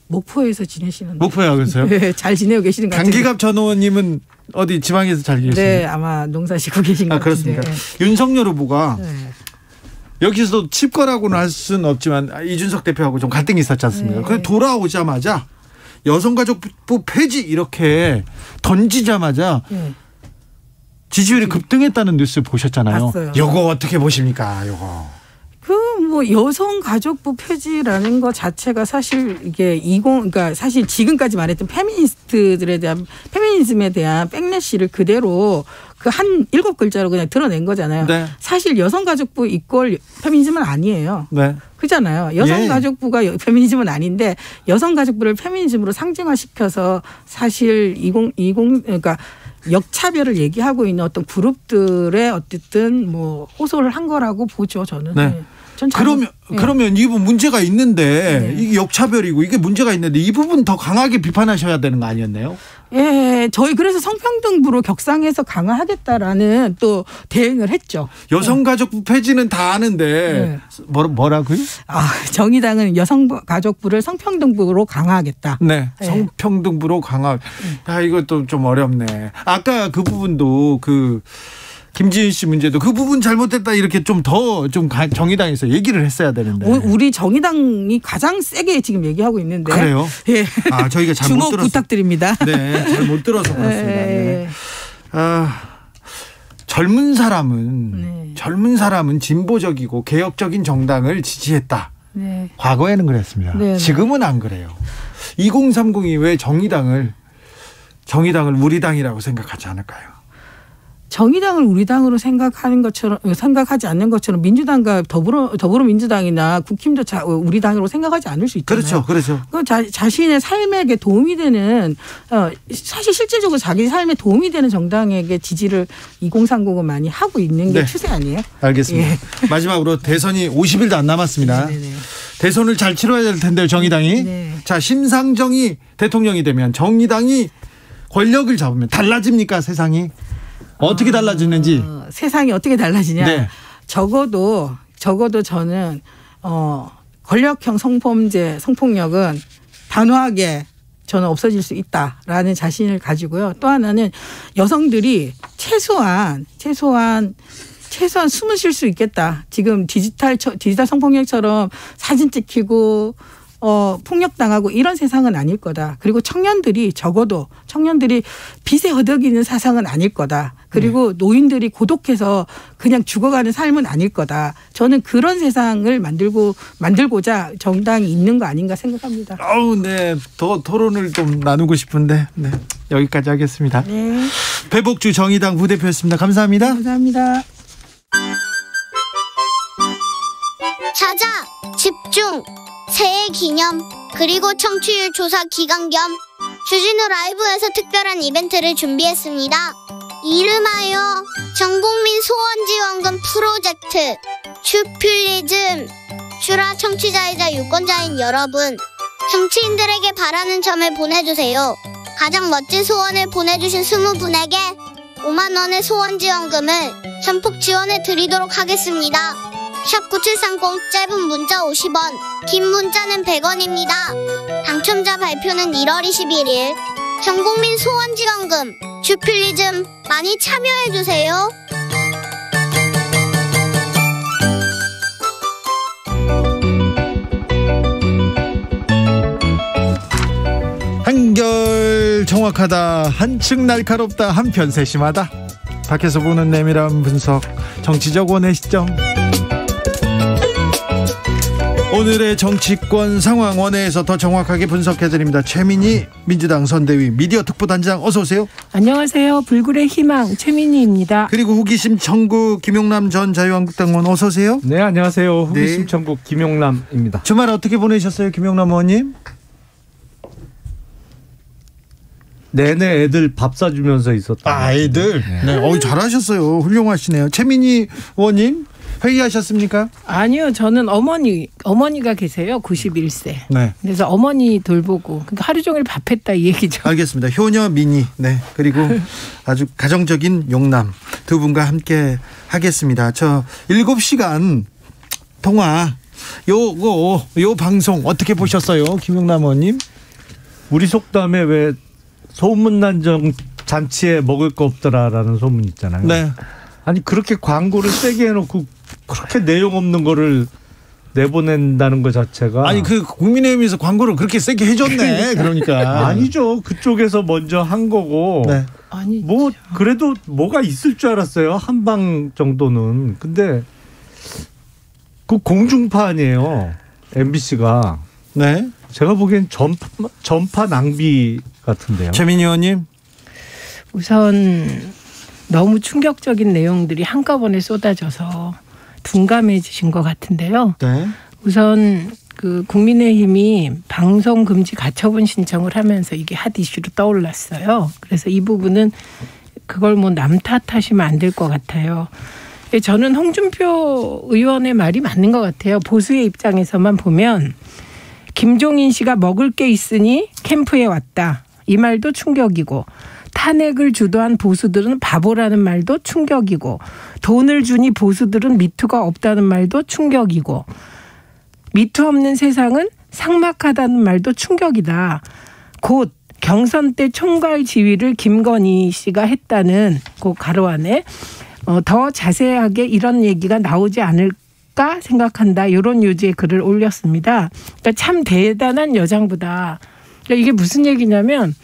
목포에서 지내시는데. 목포에 계세요? 네, 잘 지내고 계시는 것 같아요. 강기갑 전 의원님은 어디 지방에서 잘 계시나요? 네, 아마 농사시고 계신 것 같은데. 그렇습니까? 윤석열 후보가 네. 여기서도 칩거라고는 할 수는 없지만 이준석 대표하고 좀 갈등이 있었지 않습니까? 네. 그래 돌아오자마자 여성가족부 폐지 이렇게 던지자마자 네. 지지율이 급등했다는 뉴스 보셨잖아요. 봤어요. 요거 어떻게 보십니까? 요거. 뭐 여성가족부 폐지라는 것 자체가 사실 이게 그러니까 사실 지금까지 말했던 페미니스트들에 대한 페미니즘에 대한 백래시를 그대로 그 한 7글자로 그냥 드러낸 거잖아요. 네. 사실 여성가족부 이꼴 페미니즘은 아니에요. 네. 그잖아요. 여성가족부가 페미니즘은 아닌데 여성가족부를 페미니즘으로 상징화시켜서 사실 그러니까 역차별을 얘기하고 있는 어떤 그룹들의 어쨌든 뭐 호소를 한 거라고 보죠. 저는. 네. 그러면 이 부분 문제가 있는데 이게 역차별이고 이게 문제가 있는데 이 부분 더 강하게 비판하셔야 되는 거 아니었나요? 예, 저희 그래서 성평등부로 격상해서 강화하겠다라는 또 대응을 했죠. 여성가족부 폐지는 다 아는데 뭐라고요? 정의당은 여성가족부를 성평등부로 강화하겠다. 네, 성평등부로 강화. 이것도 좀 어렵네. 아까 그 부분도 김지은 씨 문제도 그 부분 잘못됐다 이렇게 좀 정의당에서 얘기를 했어야 되는데. 우리 정의당이 가장 세게 지금 얘기하고 있는데. 그래요? 예. 저희가 잘 못 들었어요. 주목 부탁드립니다. 네, 잘 못 들어서 그렇습니다. 네. 젊은 사람은 진보적이고 개혁적인 정당을 지지했다. 네. 과거에는 그랬습니다. 네. 지금은 안 그래요. 2030이 왜 정의당을 우리 당이라고 생각하지 않을까요? 정의당을 우리 당으로 생각하지 않는 것처럼 민주당과 더불어민주당이나 국힘도 우리 당으로 생각하지 않을 수 있잖아요. 그렇죠. 자신의 삶에게 도움이 되는 사실 실질적으로 자기 삶에 도움이 되는 정당에게 지지를 2030은 많이 하고 있는 게 추세 아니에요? 알겠습니다. 예. 마지막으로 대선이 50일도 안 남았습니다. 네네. 대선을 잘 치러야 될 텐데요, 정의당이. 네. 자, 심상정이 대통령이 되면 정의당이 권력을 잡으면 달라집니까, 세상이? 어떻게 달라지는지. 세상이 어떻게 달라지냐. 네. 적어도 저는 권력형 성범죄, 성폭력은 단호하게 저는 없어질 수 있다라는 자신을 가지고요. 또 하나는 여성들이 최소한 숨을 쉴 수 있겠다. 지금 디지털 성폭력처럼 사진 찍히고 폭력당하고 이런 세상은 아닐 거다. 그리고 청년들이 빚에 허덕이는 세상은 아닐 거다. 그리고 노인들이 고독해서 그냥 죽어가는 삶은 아닐 거다. 저는 그런 세상을 만들고자 정당이 있는 거 아닌가 생각합니다. 네. 더 토론을 좀 나누고 싶은데 여기까지 하겠습니다. 네. 배복주 정의당 부대표였습니다. 감사합니다. 감사합니다. 찾아 집중 새해 기념 그리고 청취율 조사 기간 겸 주진우 라이브에서 특별한 이벤트를 준비했습니다. 이름하여 전국민 소원지원금 프로젝트 슈퓰리즘. 슈라 청취자이자 유권자인 여러분, 정치인들에게 바라는 점을 보내주세요. 가장 멋진 소원을 보내주신 20분에게 5만 원의 소원지원금을 전폭 지원해 드리도록 하겠습니다. 샵 9730, 짧은 문자 50원, 긴 문자는 100원입니다. 당첨자 발표는 1월 21일. 전국민 소원지원금 슈퓰리즘 많이 참여해주세요. 한결 정확하다, 한층 날카롭다, 한편 세심하다. 밖에서 보는 내밀한 분석, 정치적 원의 시점. 오늘의 정치권 상황 원회에서 더 정확하게 분석해드립니다. 최민희 민주당 선대위 미디어 특보단장, 어서 오세요. 안녕하세요. 불굴의 희망 최민희입니다. 그리고 호기심 천국 김용남 전 자유한국당 의원, 어서 오세요. 네, 안녕하세요. 호기심 천국 김용남입니다. 주말 어떻게 보내셨어요, 김용남 의원님? 내내 애들 밥 사주면서 있었다. 애들. 네. 잘하셨어요. 훌륭하시네요. 최민희 의원님 회의하셨습니까? 아니요, 저는 어머니가 계세요. 91세. 네. 그래서 어머니 돌보고 그러니까 하루 종일 밥했다 이 얘기죠. 알겠습니다. 효녀 미니. 네. 그리고 아주 가정적인 용남 두 분과 함께 하겠습니다. 저 7시간 통화 요 방송 어떻게 보셨어요, 김용남 의원님? 우리 속담에 왜 소문난 잔치에 먹을 거 없더라라는 소문 있잖아요. 네. 아니 그렇게 광고를 세게 해놓고 그렇게 내용 없는 거를 내보낸다는 것 자체가 아니 그 국민의힘에서 광고를 그렇게 세게 해줬네. 그러니까 아니죠. 그쪽에서 먼저 한 거고. 네. 아니 뭐 그래도 뭐가 있을 줄 알았어요. 한방 정도는. 근데 그 공중파 아니에요. MBC가. 네. 제가 보기엔 전파 낭비 같은데요. 최민희 의원님. 우선 너무 충격적인 내용들이 한꺼번에 쏟아져서 둔감해지신 것 같은데요. 네. 우선 그 국민의힘이 방송 금지 가처분 신청을 하면서 이게 핫 이슈로 떠올랐어요. 그래서 이 부분은 그걸 뭐 남 탓하시면 안 될 것 같아요. 저는 홍준표 의원의 말이 맞는 것 같아요. 보수의 입장에서만 보면 김종인 씨가 먹을 게 있으니 캠프에 왔다. 이 말도 충격이고 탄핵을 주도한 보수들은 바보라는 말도 충격이고 돈을 주니 보수들은 미투가 없다는 말도 충격이고 미투 없는 세상은 삭막하다는 말도 충격이다. 곧 경선 때 총괄 지휘를 김건희 씨가 했다는 그 가로 안에 더 자세하게 이런 얘기가 나오지 않을까 생각한다. 이런 요지의 글을 올렸습니다. 그러니까 참 대단한 여장부다. 그러니까 이게 무슨 얘기냐면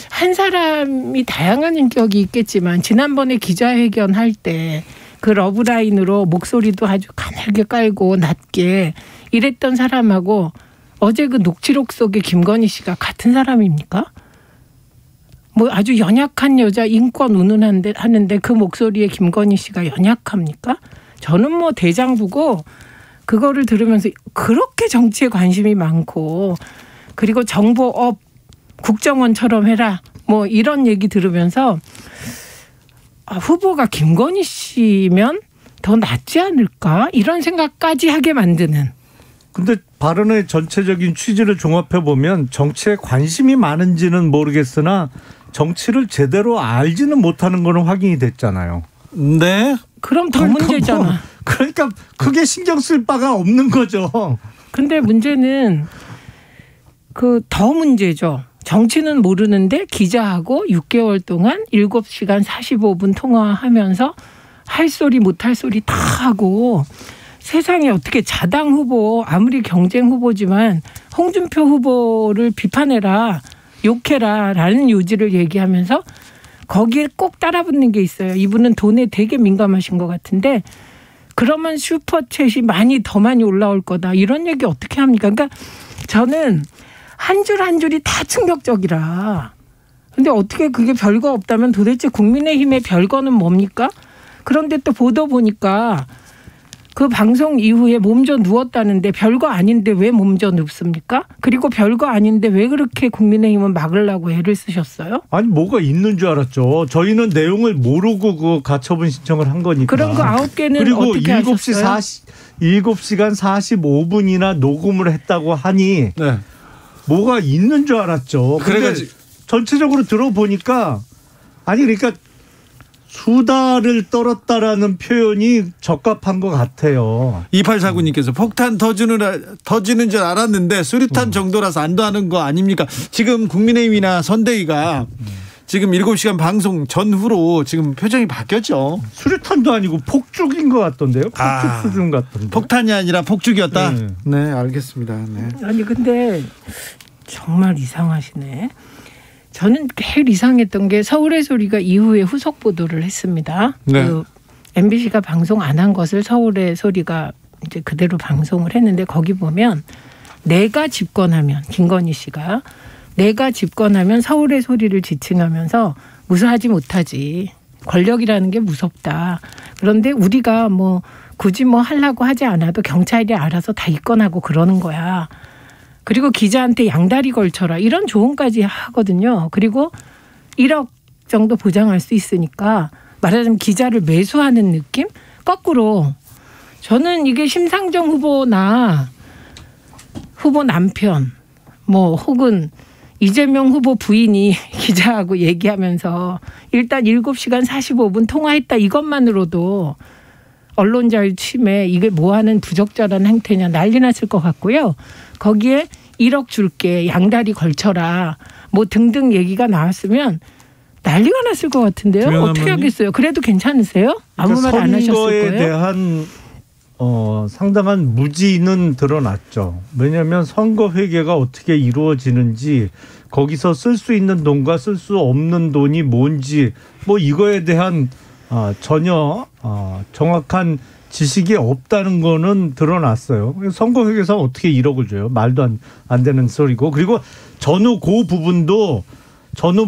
한 사람이 다양한 인격이 있겠지만 지난번에 기자회견 할 때 그 러브라인으로 목소리도 아주 가늘게 깔고 낮게 이랬던 사람하고 어제 그 녹취록 속의 김건희 씨가 같은 사람입니까? 뭐 아주 연약한 여자 인권 운운한데 하는데 그 목소리에 김건희 씨가 연약합니까? 저는 뭐 대장부고 그거를 들으면서 그렇게 정치에 관심이 많고 그리고 정보업 국정원처럼 해라 뭐 이런 얘기 들으면서 후보가 김건희 씨면 더 낫지 않을까 이런 생각까지 하게 만드는. 근데 발언의 전체적인 취지를 종합해 보면 정치에 관심이 많은지는 모르겠으나 정치를 제대로 알지는 못하는 거는 확인이 됐잖아요. 네. 그럼 더 문제잖아. 그러니까 크게 신경 쓸 바가 없는 거죠. 근데 문제는 그 더 문제죠. 정치는 모르는데 기자하고 6개월 동안 7시간 45분 통화하면서 할 소리 못할 소리 다 하고 세상에 어떻게 자당 후보 아무리 경쟁 후보지만 홍준표 후보를 비판해라 욕해라 라는 요지를 얘기하면서 거기에 꼭 따라붙는 게 있어요. 이분은 돈에 되게 민감하신 것 같은데 그러면 슈퍼챗이 더 많이 올라올 거다. 이런 얘기 어떻게 합니까? 그러니까 저는 한 줄 한 줄이 다 충격적이라. 근데 어떻게 그게 별거 없다면 도대체 국민의힘의 별거는 뭡니까? 그런데 또 보도 보니까 그 방송 이후에 몸져 누웠다는데 별거 아닌데 왜 몸져 눕습니까? 그리고 별거 아닌데 왜 그렇게 국민의힘은 막으려고 애를 쓰셨어요? 아니 뭐가 있는 줄 알았죠. 저희는 내용을 모르고 그 가처분 신청을 한 거니까. 그럼 그 9개는 그리고 어떻게 하셨어요? 7시간 45분이나 녹음을 했다고 하니 네. 뭐가 있는 줄 알았죠. 그래가지고 전체적으로 들어보니까 아니 그러니까 수다를 떨었다라는 표현이 적합한 것 같아요. 2849님께서 폭탄 터지는 줄 알았는데 수류탄 정도라서 안도하는 거 아닙니까? 지금 국민의힘이나 선대위가 지금 7시간 방송 전후로 지금 표정이 바뀌었죠. 수류탄도 아니고 폭죽인 것 같던데요. 폭죽 수준 같던데. 폭탄이 아니라 폭죽이었다. 네, 알겠습니다. 네. 아니 근데 정말 이상하시네. 저는 제일 이상했던 게 서울의 소리가 이후에 후속 보도를 했습니다. 네. 그 MBC가 방송 안 한 것을 서울의 소리가 이제 그대로 방송을 했는데 거기 보면 내가 집권하면 김건희 씨가 내가 집권하면 서울의 소리를 지칭하면서 무사하지 못하지. 권력이라는 게 무섭다. 그런데 우리가 뭐 굳이 뭐 하려고 하지 않아도 경찰이 알아서 다 입건하고 그러는 거야. 그리고 기자한테 양다리 걸쳐라 이런 조언까지 하거든요. 그리고 1억 정도 보장할 수 있으니까 말하자면 기자를 매수하는 느낌? 거꾸로 저는 이게 심상정 후보나 후보 남편 뭐 혹은 이재명 후보 부인이 기자하고 얘기하면서 일단 7시간 45분 통화했다 이것만으로도 언론 자유 침해 이게 뭐하는 부적절한 행태냐 난리 났을 것 같고요. 거기에 1억 줄게 양다리 걸쳐라 뭐 등등 얘기가 나왔으면 난리가 났을 것 같은데요. 어떻게 하겠어요? 그래도 괜찮으세요? 아무 말 안 하셨을 거예요? 선거에 대한 상당한 무지는 드러났죠. 왜냐하면 선거 회계가 어떻게 이루어지는지 거기서 쓸 수 있는 돈과 쓸 수 없는 돈이 뭔지 뭐 이거에 대한 전혀 정확한 지식이 없다는 거는 드러났어요. 선거 회계상 어떻게 1억을 줘요? 말도 안 되는 소리고. 그리고 전후 그 부분도 전후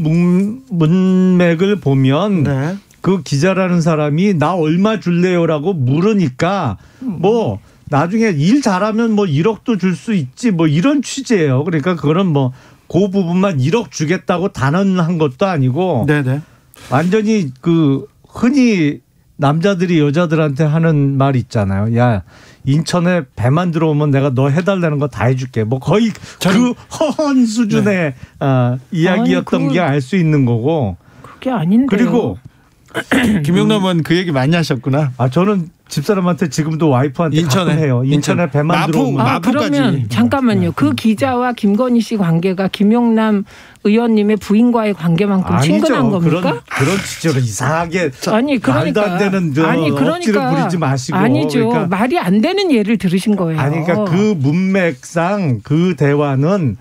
문맥을 보면 네. 그 기자라는 사람이 나 얼마 줄래요라고 물으니까 뭐 나중에 일 잘하면 뭐 1억도 줄 수 있지 뭐 이런 취지예요. 그러니까 그거는 뭐 그 부분만 1억 주겠다고 단언한 것도 아니고 네네. 완전히 그 흔히 남자들이 여자들한테 하는 말 있잖아요. 야 인천에 배만 들어오면 내가 너 해달라는 거 다 해줄게. 뭐 거의 그 허언 수준의 이야기였던 게 알 수 있는 거고. 그게 아닌데요. 그리고 김용남 의원 그 얘기 많이 하셨구나. 저는 집사람한테 지금도 와이프한테 인천에 가끔 해요. 인천에 배만 들어오면. 그러면 잠깐만요. 그 기자와 김건희 씨 관계가 김용남 의원님의 부인과의 관계만큼 친근한 겁니까? 그런 취지로 이상하게 아니 그러니까 말도 안 되는 억지를 부리지 마시고. 아니죠. 그러니까, 말이 안 되는 예를 들으신 거예요. 아니 그러니까 그 문맥상 그 대화는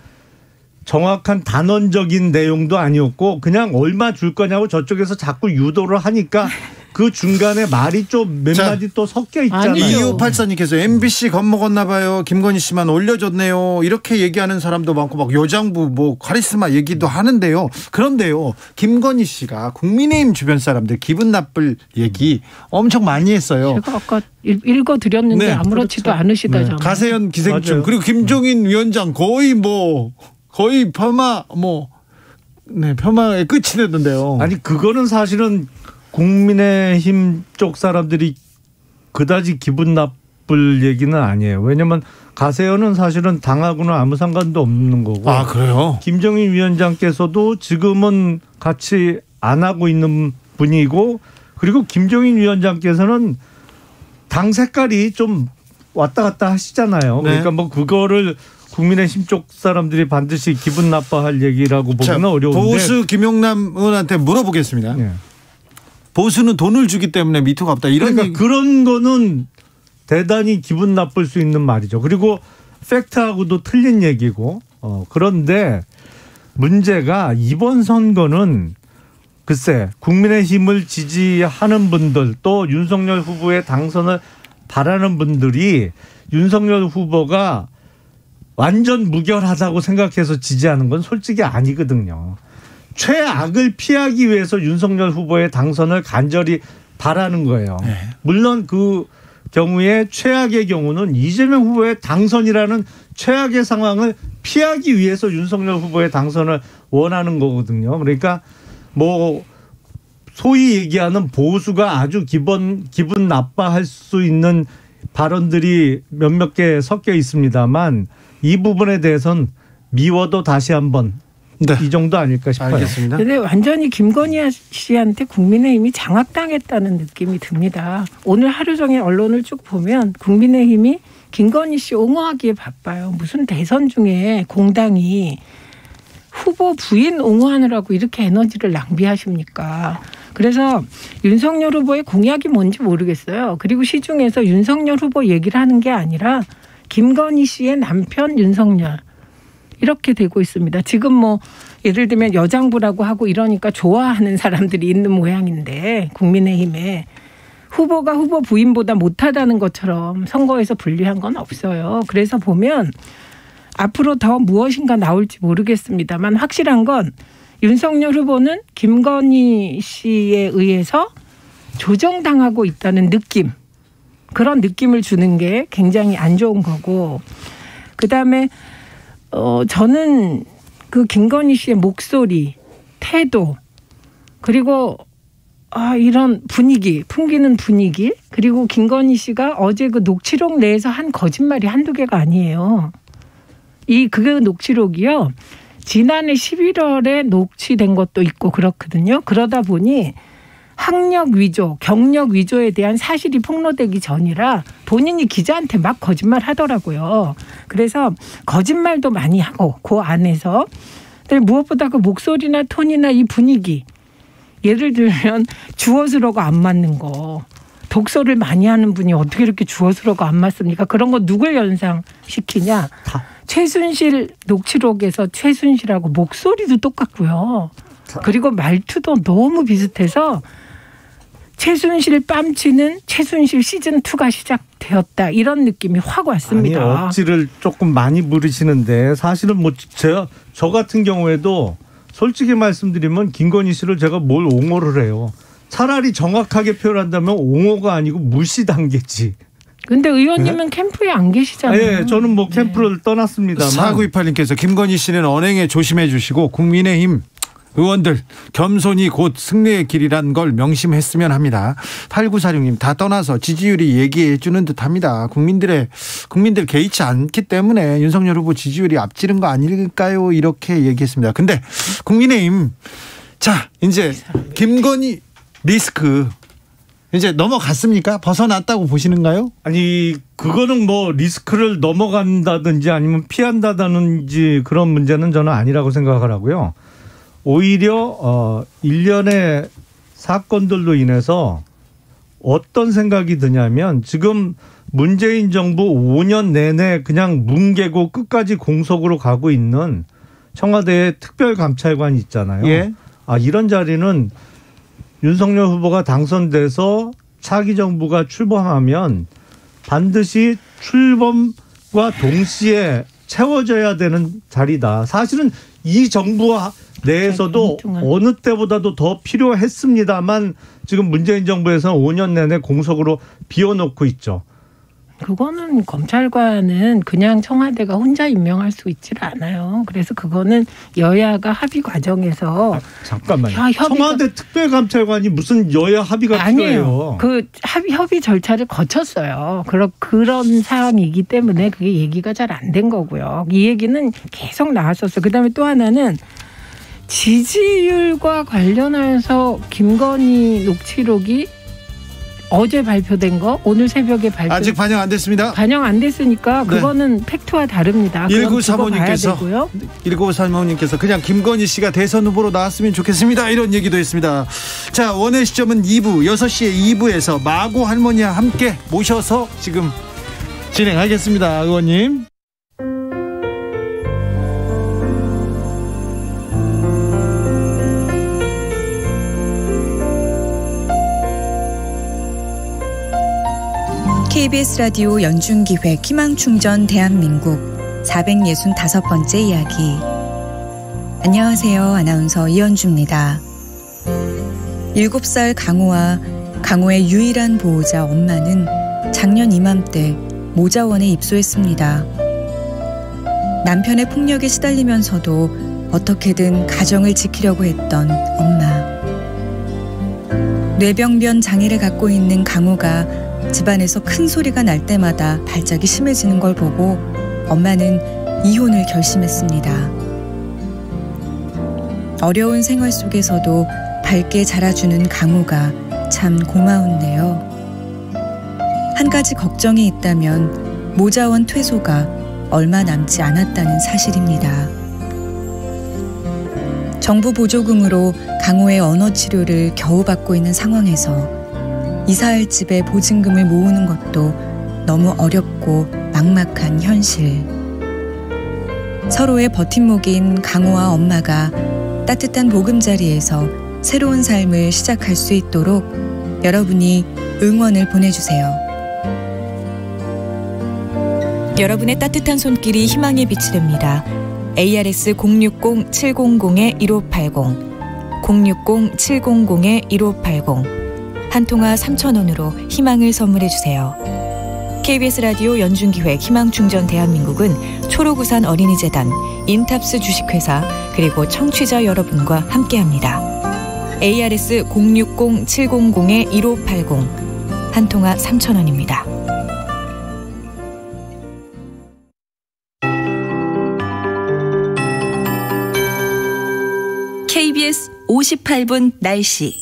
정확한 단언적인 내용도 아니었고 그냥 얼마 줄 거냐고 저쪽에서 자꾸 유도를 하니까 그 중간에 말이 좀 몇 마디 또 섞여 있잖아요. 2584님께서 MBC 겁먹었나 봐요. 김건희 씨만 올려줬네요. 이렇게 얘기하는 사람도 많고 막 여장부 뭐 카리스마 얘기도 하는데요. 그런데요. 김건희 씨가 국민의힘 주변 사람들 기분 나쁠 얘기 엄청 많이 했어요. 제가 아까 읽어드렸는데 네, 아무렇지도 그렇죠. 않으시다잖아요. 가세현 기생충 맞아요. 그리고 김종인 위원장 거의 폄하 폄하의 끝이 됐는데요. 아니 그거는 사실은 국민의힘 쪽 사람들이 그다지 기분 나쁠 얘기는 아니에요. 왜냐하면 가세현은 사실은 당하고는 아무 상관도 없는 거고. 아 그래요? 김종인 위원장께서도 지금은 같이 안 하고 있는 분이고 그리고 김종인 위원장께서는 당 색깔이 좀 왔다 갔다 하시잖아요. 네. 그러니까 뭐 그거를 국민의힘 쪽 사람들이 반드시 기분 나빠할 얘기라고 보기는 어려운데. 보수 김용남 의원한테 물어보겠습니다. 네. 보수는 돈을 주기 때문에 미투가 없다. 이런 그러니까 그런 거는 대단히 기분 나쁠 수 있는 말이죠. 그리고 팩트하고도 틀린 얘기고. 그런데 문제가 이번 선거는 글쎄 국민의힘을 지지하는 분들 또 윤석열 후보의 당선을 바라는 분들이 윤석열 후보가 완전 무결하다고 생각해서 지지하는 건 솔직히 아니거든요. 최악을 피하기 위해서 윤석열 후보의 당선을 간절히 바라는 거예요. 네. 물론 그 경우에 최악의 경우는 이재명 후보의 당선이라는 최악의 상황을 피하기 위해서 윤석열 후보의 당선을 원하는 거거든요. 그러니까 뭐 소위 얘기하는 보수가 아주 기분 나빠할 수 있는 발언들이 몇몇 개 섞여 있습니다만 이 부분에 대해서는 미워도 다시 한번 이 정도 아닐까 싶어요. 알겠습니다. 근데 완전히 김건희 씨한테 국민의힘이 장악당했다는 느낌이 듭니다. 오늘 하루 종일 언론을 쭉 보면 국민의힘이 김건희 씨 옹호하기에 바빠요. 무슨 대선 중에 공당이 후보 부인 옹호하느라고 이렇게 에너지를 낭비하십니까? 그래서 윤석열 후보의 공약이 뭔지 모르겠어요. 그리고 시중에서 윤석열 후보 얘기를 하는 게 아니라 김건희 씨의 남편 윤석열 이렇게 되고 있습니다. 지금 뭐 예를 들면 여장부라고 하고 이러니까 좋아하는 사람들이 있는 모양인데 국민의힘에 후보가 후보 부인보다 못하다는 것처럼 선거에서 불리한 건 없어요. 그래서 보면 앞으로 더 무엇인가 나올지 모르겠습니다만 확실한 건 윤석열 후보는 김건희 씨에 의해서 조정당하고 있다는 느낌, 그런 느낌을 주는 게 굉장히 안 좋은 거고, 그다음에 저는 그 김건희 씨의 목소리, 태도, 그리고 이런 분위기, 풍기는 분위기, 그리고 김건희 씨가 어제 그 녹취록 내에서 한 거짓말이 한두 개가 아니에요. 그 녹취록이요. 지난해 11월에 녹취된 것도 있고 그렇거든요. 그러다 보니 학력 위조, 경력 위조에 대한 사실이 폭로되기 전이라 본인이 기자한테 막 거짓말 하더라고요. 그래서 거짓말도 많이 하고 그 안에서 무엇보다 그 목소리나 톤이나 이 분위기, 예를 들면 주어스러고 안 맞는 거, 독서를 많이 하는 분이 어떻게 이렇게 주어스러고 안 맞습니까? 그런 거 누굴 연상시키냐. 최순실 녹취록에서 최순실하고 목소리도 똑같고요. 그리고 말투도 너무 비슷해서 최순실 뺨치는 최순실 시즌2가 시작되었다. 이런 느낌이 확 왔습니다. 아니, 억지를 조금 많이 부리시는데 사실은 뭐 저 같은 경우에도 솔직히 말씀드리면 김건희 씨를 제가 뭘 옹호를 해요. 차라리 정확하게 표현한다면 옹호가 아니고 무시 단계지. 근데 의원님은 캠프에 안 계시잖아요. 네, 저는 뭐 캠프를 떠났습니다만. 4928님께서 김건희 씨는 언행에 조심해 주시고 국민의힘 의원들 겸손이 곧 승리의 길이란 걸 명심했으면 합니다. 8946님 다 떠나서 지지율이 얘기해 주는 듯합니다. 국민들 개의치 않기 때문에 윤석열 후보 지지율이 앞지른 거 아닐까요? 이렇게 얘기했습니다. 근데 국민의힘 자 이제 김건희 리스크 이제 넘어갔습니까? 벗어났다고 보시는가요? 아니 그거는 뭐 리스크를 넘어간다든지 아니면 피한다든지 그런 문제는 저는 아니라고 생각을 하고요. 오히려 일련의 사건들로 인해서 어떤 생각이 드냐면 지금 문재인 정부 5년 내내 그냥 뭉개고 끝까지 공석으로 가고 있는 청와대의 특별감찰관이 있잖아요. 예. 이런 자리는 윤석열 후보가 당선돼서 차기 정부가 출범하면 반드시 출범과 동시에 채워져야 되는 자리다. 사실은 이 정부와 내에서도 어느 때보다도 더 필요했습니다만 지금 문재인 정부에서는 5년 내내 공석으로 비워놓고 있죠. 그거는 검찰관은 그냥 청와대가 혼자 임명할 수 있질 않아요. 그래서 그거는 여야가 합의 과정에서 잠깐만요. 청와대 특별감찰관이 무슨 여야 합의가 아니에요. 필요해요. 그 협의 절차를 거쳤어요. 그런 사항이기 때문에 그게 얘기가 잘 안 된 거고요. 이 얘기는 계속 나왔었어요. 그다음에 또 하나는 지지율과 관련해서 김건희 녹취록이 어제 발표된 거 오늘 새벽에 아직 반영 안 됐습니다. 반영 안 됐으니까 그거는 팩트와 다릅니다. 1935님께서 그냥 김건희 씨가 대선 후보로 나왔으면 좋겠습니다. 이런 얘기도 했습니다. 자, 원의 시점은 2부 6시에 2부에서 마고 할머니와 함께 모셔서 지금 진행하겠습니다. 의원님. KBS 라디오 연중기획 희망충전 대한민국 465번째 이야기. 안녕하세요. 아나운서 이현주입니다. 7살 강호와 강호의 유일한 보호자 엄마는 작년 이맘때 모자원에 입소했습니다. 남편의 폭력에 시달리면서도 어떻게든 가정을 지키려고 했던 엄마. 뇌병변 장애를 갖고 있는 강호가 집안에서 큰 소리가 날 때마다 발작이 심해지는 걸 보고 엄마는 이혼을 결심했습니다. 어려운 생활 속에서도 밝게 자라주는 강호가 참 고마운데요. 한 가지 걱정이 있다면 모자원 퇴소가 얼마 남지 않았다는 사실입니다. 정부 보조금으로 강호의 언어 치료를 겨우 받고 있는 상황에서 이사할 집에 보증금을 모으는 것도 너무 어렵고 막막한 현실. 서로의 버팀목인 강호와 엄마가 따뜻한 보금자리에서 새로운 삶을 시작할 수 있도록 여러분이 응원을 보내주세요. 여러분의 따뜻한 손길이 희망의 빛이 됩니다. ARS 060-700-1580 060-700-1580 한 통화 3,000원으로 희망을 선물해 주세요. KBS 라디오 연중기획 희망충전 대한민국은 초록우산 어린이재단, 인탑스 주식회사 그리고 청취자 여러분과 함께합니다. ARS 060-700-1580 한 통화 3,000원입니다. KBS 58분 날씨.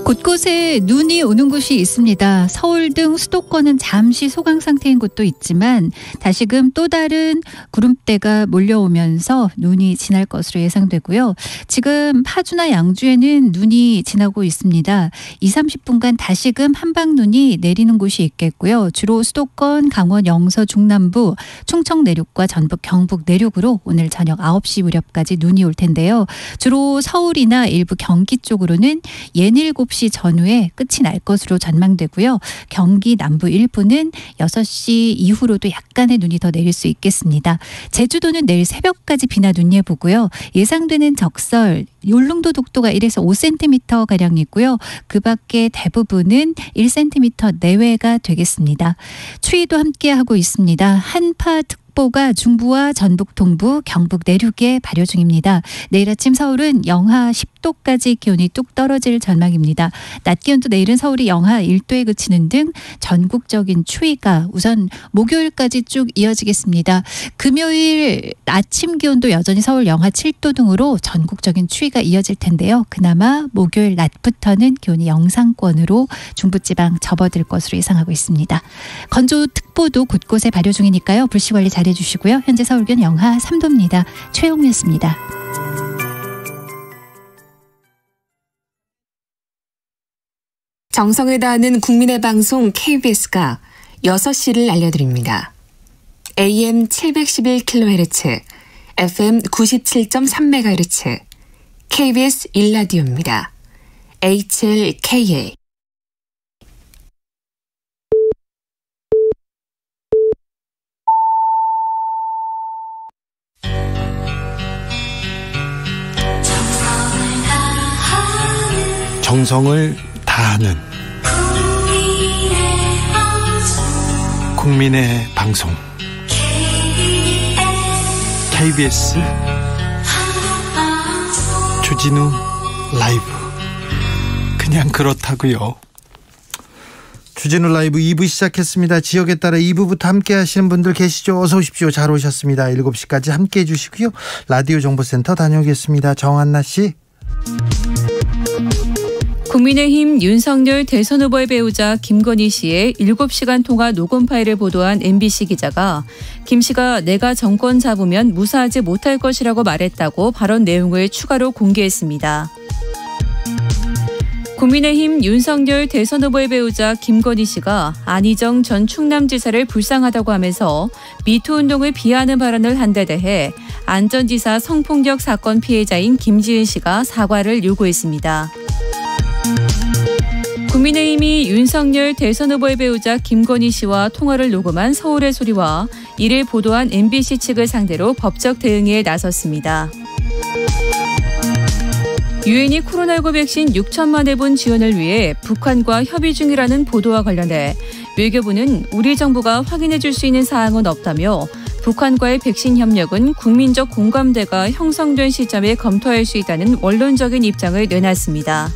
곳곳에 눈이 오는 곳이 있습니다. 서울 등 수도권은 잠시 소강 상태인 곳도 있지만 다시금 또 다른 구름대가 몰려오면서 눈이 지날 것으로 예상되고요. 지금 파주나 양주에는 눈이 지나고 있습니다. 20-30분간 다시금 한방눈이 내리는 곳이 있겠고요. 주로 수도권, 강원, 영서, 중남부, 충청 내륙과 전북, 경북 내륙으로 오늘 저녁 9시 무렵까지 눈이 올 텐데요. 주로 서울이나 일부 경기 쪽으로는 7시 전후에 끝이 날 것으로 전망되고요. 경기 남부 일부는 6시 이후로도 약간의 눈이 더 내릴 수 있겠습니다. 제주도는 내일 새벽까지 비나 눈 예보고요. 예상되는 적설 울릉도 독도가 1에서 5cm가량이고요. 그 밖에 대부분은 1cm 내외가 되겠습니다. 추위도 함께하고 있습니다. 한파특보가 중부와 전북 동부, 경북 내륙에 발효 중입니다. 내일 아침 서울은 영하 10도까지 기온이 뚝 떨어질 전망입니다. 낮 기온도 내일은 서울이 영하 1도에 그치는 등 전국적인 추위가 우선 목요일까지 쭉 이어지겠습니다. 금요일 아침 기온도 여전히 서울 영하 7도 등으로 전국적인 추위가 이어질 텐데요. 그나마 목요일 낮부터는 기온이 영상권으로 중부지방 접어들 것으로 예상하고 있습니다. 건조특보도 곳곳에 발효 중이니까요. 불씨관리 잘해주시고요. 현재 서울 기온 영하 3도입니다. 최영미였습니다. 정성을 다하는 국민의 방송 KBS가 6시를 알려드립니다. AM 711kHz, FM 97.3MHz, KBS 1라디오입니다. HLKA. 정성을 다하는 국민의 방송 KBS 주진우 라이브. 그냥 그렇다고요. 주진우 라이브 2부 시작했습니다. 지역에 따라 2부부터 함께 하시는 분들 계시죠? 어서 오십시오. 잘 오셨습니다. 7시까지 함께 해주시고요. 라디오 정보센터 다녀오겠습니다. 정한나 씨. 국민의힘 윤석열 대선 후보의 배우자 김건희 씨의 7시간 통화 녹음 파일을 보도한 MBC 기자가 김 씨가 내가 정권 잡으면 무사하지 못할 것이라고 말했다고 발언 내용을 추가로 공개했습니다. 국민의힘 윤석열 대선 후보의 배우자 김건희 씨가 안희정 전 충남지사를 불쌍하다고 하면서 미투 운동을 비하하는 발언을 한 데 대해 안 전 지사 성폭력 사건 피해자인 김지은 씨가 사과를 요구했습니다. 국민의힘이 윤석열 대선 후보의 배우자 김건희 씨와 통화를 녹음한 서울의 소리와 이를 보도한 MBC 측을 상대로 법적 대응에 나섰습니다. 유엔이 코로나19 백신 6천만 회분 지원을 위해 북한과 협의 중이라는 보도와 관련해 외교부는 우리 정부가 확인해 줄 수 있는 사항은 없다며 북한과의 백신 협력은 국민적 공감대가 형성된 시점에 검토할 수 있다는 원론적인 입장을 내놨습니다.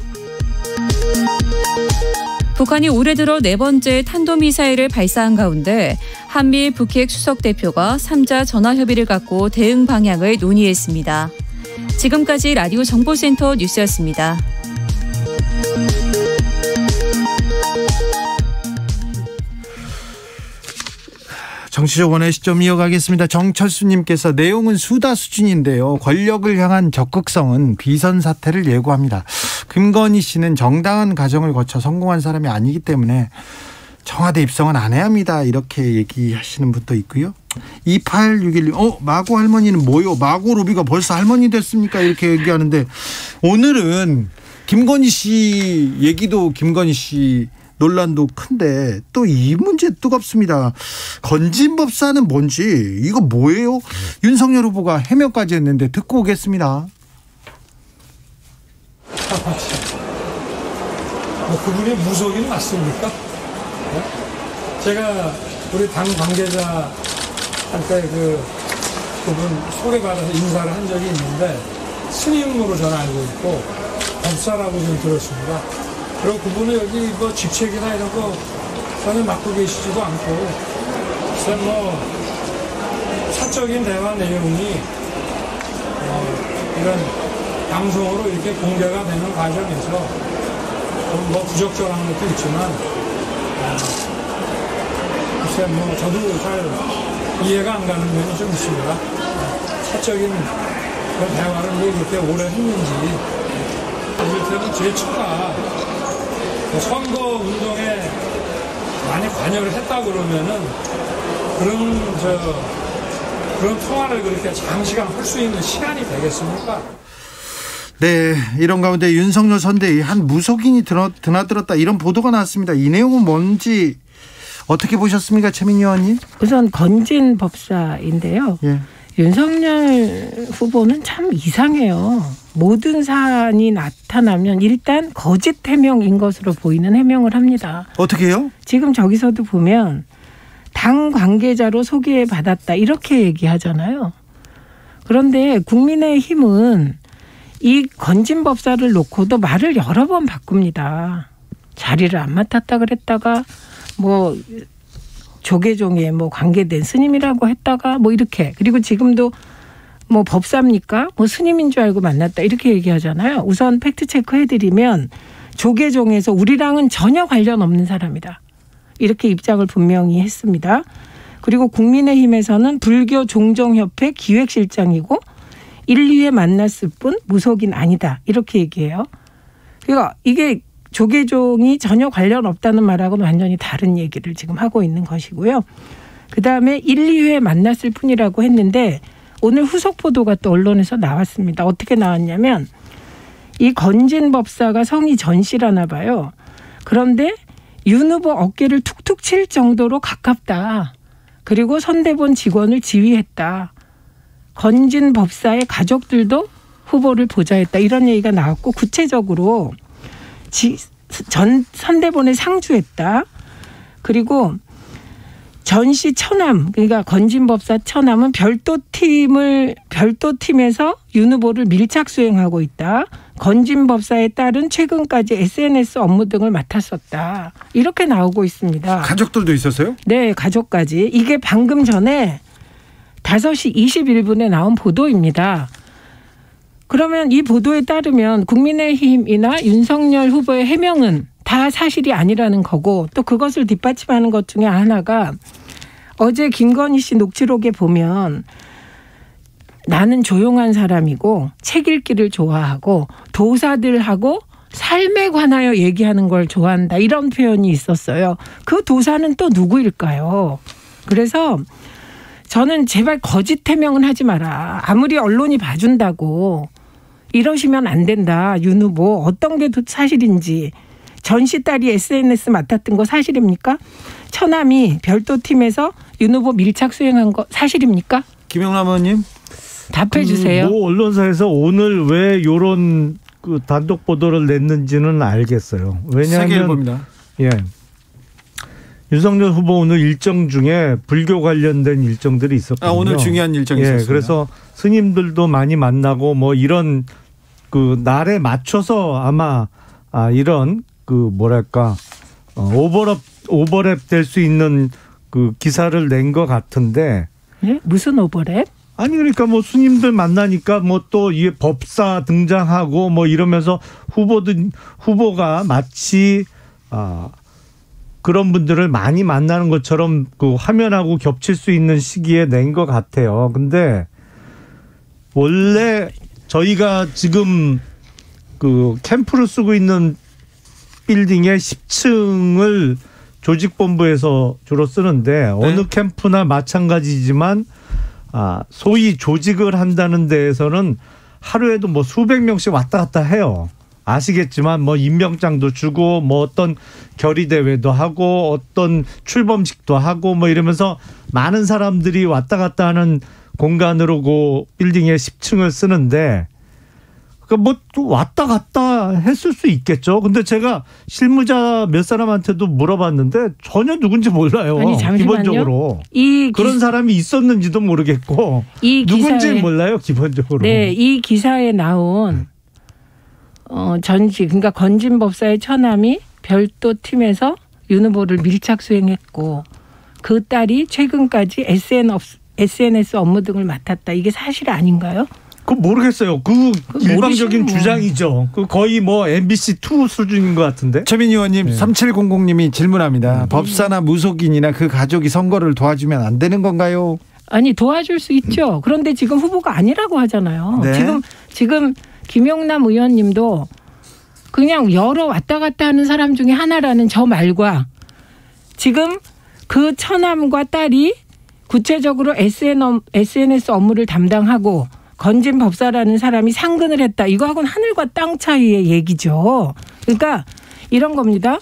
북한이 올해 들어 4번째 탄도미사일을 발사한 가운데 한미일 북핵 수석대표가 3자 전화협의를 갖고 대응 방향을 논의했습니다. 지금까지 라디오 정보센터 뉴스였습니다. 정치적 원의 시점 이어가겠습니다. 정철수님께서 내용은 수다 수준인데요. 권력을 향한 적극성은 비선사태를 예고합니다. 김건희 씨는 정당한 과정을 거쳐 성공한 사람이 아니기 때문에 청와대 입성은 안 해야 합니다. 이렇게 얘기하시는 분도 있고요. 2861님, 마고 할머니는 뭐요? 마고 로비가 벌써 할머니 됐습니까? 이렇게 얘기하는데 오늘은 김건희 씨 얘기도 김건희 씨 논란도 큰데 또 이 문제 뜨겁습니다. 건진법사는 뭔지 이거 뭐예요? 윤석열 후보가 해명까지 했는데 듣고 오겠습니다. 그분이 무속인 맞습니까? 제가 우리 당 관계자한테 그분 소개받아서 인사를 한 적이 있는데 스님으로 저는 알고 있고 법사라고 좀 들었습니다. 그리고 그분은 여기 뭐 직책이나 이런 거 전혀 맡고 계시지도 않고 글쎄 뭐 사적인 대화 내용이 이런 방송으로 이렇게 공개가 되는 과정에서 뭐 부적절한 것도 있지만 글쎄 뭐 저도 잘 이해가 안 가는 면이 좀 있습니다. 사적인 그 대화를 왜 그렇게 오래 했는지. 이를테면 제 처가 선거 운동에 많이 관여를 했다 그러면은 그런 통화를 그렇게 장시간 할 수 있는 시간이 되겠습니까? 네, 이런 가운데 윤석열 선대위 한 무속인이 드나들었다 이런 보도가 나왔습니다. 이 내용은 뭔지 어떻게 보셨습니까, 최민희 의원님? 우선 건진 법사인데요. 예. 윤석열 후보는 참 이상해요. 모든 사안이 나타나면 일단 거짓 해명인 것으로 보이는 해명을 합니다. 어떻게 해요? 지금 저기서도 보면 당 관계자로 소개받았다 이렇게 얘기하잖아요. 그런데 국민의힘은 이 건진 법사를 놓고도 말을 여러 번 바꿉니다. 자리를 안 맡았다 그랬다가 뭐 조계종에 뭐 관계된 스님이라고 했다가 뭐 이렇게, 그리고 지금도 뭐 법사입니까? 뭐 스님인 줄 알고 만났다 이렇게 얘기하잖아요. 우선 팩트 체크 해드리면 조계종에서 우리랑은 전혀 관련 없는 사람이다. 이렇게 입장을 분명히 했습니다. 그리고 국민의힘에서는 불교 종정협회 기획실장이고 1, 2회 만났을 뿐 무속인 아니다. 이렇게 얘기해요. 그러니까 이게 조계종이 전혀 관련 없다는 말하고는 완전히 다른 얘기를 지금 하고 있는 것이고요. 그다음에 1, 2회 만났을 뿐이라고 했는데 오늘 후속 보도가 또 언론에서 나왔습니다. 어떻게 나왔냐면 이 건진 법사가 성이 전 씨라나 봐요. 그런데 윤 후보 어깨를 툭툭 칠 정도로 가깝다. 그리고 선대본 직원을 지휘했다. 건진 법사의 가족들도 후보를 보좌했다. 이런 얘기가 나왔고 구체적으로 전 선대본에 상주했다. 그리고 전시 처남, 그러니까 건진법사 처남은 별도 팀에서 윤 후보를 밀착 수행하고 있다. 건진법사의 딸은 최근까지 SNS 업무 등을 맡았었다. 이렇게 나오고 있습니다. 가족들도 있었어요? 네, 가족까지. 이게 방금 전에 5시 21분에 나온 보도입니다. 그러면 이 보도에 따르면 국민의힘이나 윤석열 후보의 해명은 다 사실이 아니라는 거고, 또 그것을 뒷받침하는 것 중에 하나가 어제 김건희 씨 녹취록에 보면 나는 조용한 사람이고 책 읽기를 좋아하고 도사들하고 삶에 관하여 얘기하는 걸 좋아한다. 이런 표현이 있었어요. 그 도사는 또 누구일까요? 그래서 저는 제발 거짓 해명은 하지 마라. 아무리 언론이 봐준다고 이러시면 안 된다. 윤 후보 어떤 게 사실인지. 전 씨 딸이 SNS 맡았던 거 사실입니까? 처남이 별도 팀에서 윤 후보 밀착 수행한 거 사실입니까? 김영남 의원님 답해 주세요. 모 언론사에서 오늘 왜 이런 그 단독 보도를 냈는지는 알겠어요. 왜냐하면 세계일보입니다. 예. 윤석열 후보 오늘 일정 중에 불교 관련된 일정들이 있었거든요. 오늘 중요한 일정이 있었습니다. 그래서 스님들도 많이 만나고 뭐 이런 그 날에 맞춰서 아마 이런 그 뭐랄까 오버랩 될 수 있는 그 기사를 낸 것 같은데. 예? 무슨 오버랩? 아니 그러니까 뭐 스님들 만나니까 뭐 또 이 법사 등장하고 뭐 이러면서 후보가 마치 그런 분들을 많이 만나는 것처럼 그 화면하고 겹칠 수 있는 시기에 낸 것 같아요. 근데 원래 저희가 지금 그 캠프를 쓰고 있는 빌딩의 10층을 조직본부에서 주로 쓰는데 어느 캠프나 마찬가지지만 소위 조직을 한다는 데에서는 하루에도 뭐 수백 명씩 왔다 갔다 해요. 아시겠지만 뭐 임명장도 주고 뭐 어떤 결의대회도 하고 어떤 출범식도 하고 뭐 이러면서 많은 사람들이 왔다 갔다 하는 공간으로 그 빌딩의 10층을 쓰는데 그러니까 뭐 또 왔다 갔다 했을 수 있겠죠. 근데 제가 실무자 몇 사람한테도 물어봤는데 전혀 누군지 몰라요. 아니, 잠시만요. 기본적으로. 그런 사람이 있었는지도 모르겠고 누군지 몰라요. 기본적으로. 네, 이 기사에 나온 전직 그러니까 건진법사의 처남이 별도 팀에서 윤 후보를 밀착 수행했고 그 딸이 최근까지 SNS 업무 등을 맡았다. 이게 사실 아닌가요? 그거 모르겠어요. 그 일방적인 주장이죠. 그 거의 뭐 MBC2 수준인 것 같은데. 최민희 의원님, 3700님이 질문합니다. 법사나 무속인이나 그 가족이 선거를 도와주면 안 되는 건가요? 아니, 도와줄 수 있죠. 그런데 지금 후보가 아니라고 하잖아요. 네. 지금 김용남 의원님도 그냥 여러 왔다 갔다 하는 사람 중에 하나라는 저 말과 지금 그 처남과 딸이 구체적으로 SNS 업무를 담당하고 건진 법사라는 사람이 상근을 했다. 이거하고는 하늘과 땅 차이의 얘기죠. 그러니까 이런 겁니다.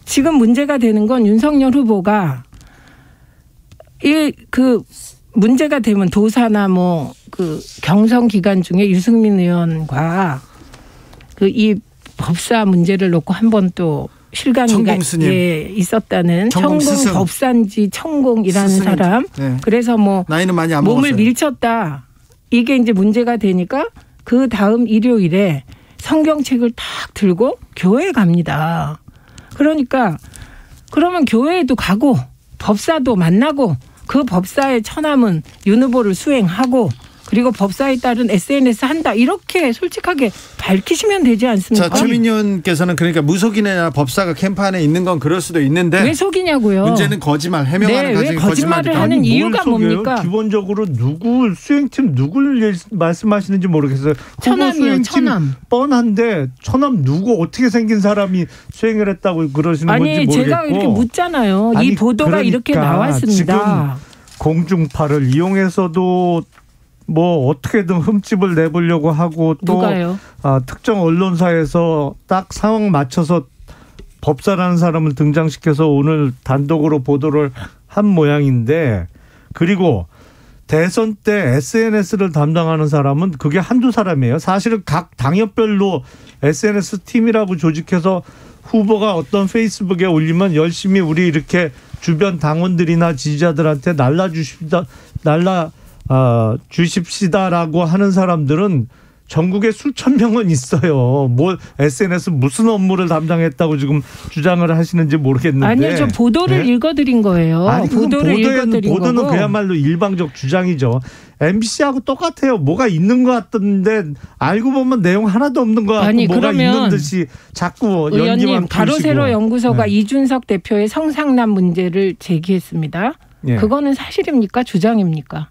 지금 문제가 되는 건 윤석열 후보가 그 문제가 되면 도사나 뭐 그 경선 기간 중에 유승민 의원과 그 이 법사 문제를 놓고 한 번 또 실강이가 있었다는 천공 법사인지 천공이라는 스승. 사람. 네. 그래서 뭐 나이는 많이 안 몸을 먹었어요. 밀쳤다. 이게 이제 문제가 되니까 그 다음 일요일에 성경책을 탁 들고 교회에 갑니다. 그러니까 그러면 교회에도 가고 법사도 만나고 그 법사의 처남은 윤 후보를 수행하고 그리고 법사에 따른 SNS 한다. 이렇게 솔직하게 밝히시면 되지 않습니까? 자, 최민희 의원께서는 그러니까 무속인이나 법사가 캠프 안에 있는 건 그럴 수도 있는데 왜 속이냐고요? 문제는 거짓말, 해명하는 왜 거짓말을 하는 이유가 뭡니까? 기본적으로 누구 수행팀 누구를 말씀하시는지 모르겠어요. 처남이요. 처남. 뻔한데 처남 누구 어떻게 생긴 사람이 수행을 했다고 그러시는 건지 모르겠고. 제가 이렇게 묻잖아요. 이 보도가 그러니까 이렇게 나왔습니다. 지금 공중파를 이용해서도 뭐 어떻게든 흠집을 내보려고 하고 또 특정 언론사에서 딱 상황 맞춰서 법사라는 사람을 등장시켜서 오늘 단독으로 보도를 한 모양인데 그리고 대선 때 SNS를 담당하는 사람은 그게 한두 사람이에요. 사실은 각 당협별로 SNS 팀이라고 조직해서 후보가 어떤 페이스북에 올리면 열심히 우리 이렇게 주변 당원들이나 지지자들한테 주십시다라고 하는 사람들은 전국에 수천 명은 있어요. 뭐 SNS 무슨 업무를 담당했다고 지금 주장을 하시는지 모르겠는데. 아니요, 저 보도를 읽어드린 거예요. 아니, 보도는 거고. 그야말로 일방적 주장이죠. MBC하고 똑같아요. 뭐가 있는 것 같던데 알고 보면 내용 하나도 없는 것 같고 뭐가 있는 듯이 자꾸 연기만 푸시고. 가로세로 연구소가 이준석 대표의 성상납 문제를 제기했습니다. 그거는 사실입니까? 주장입니까?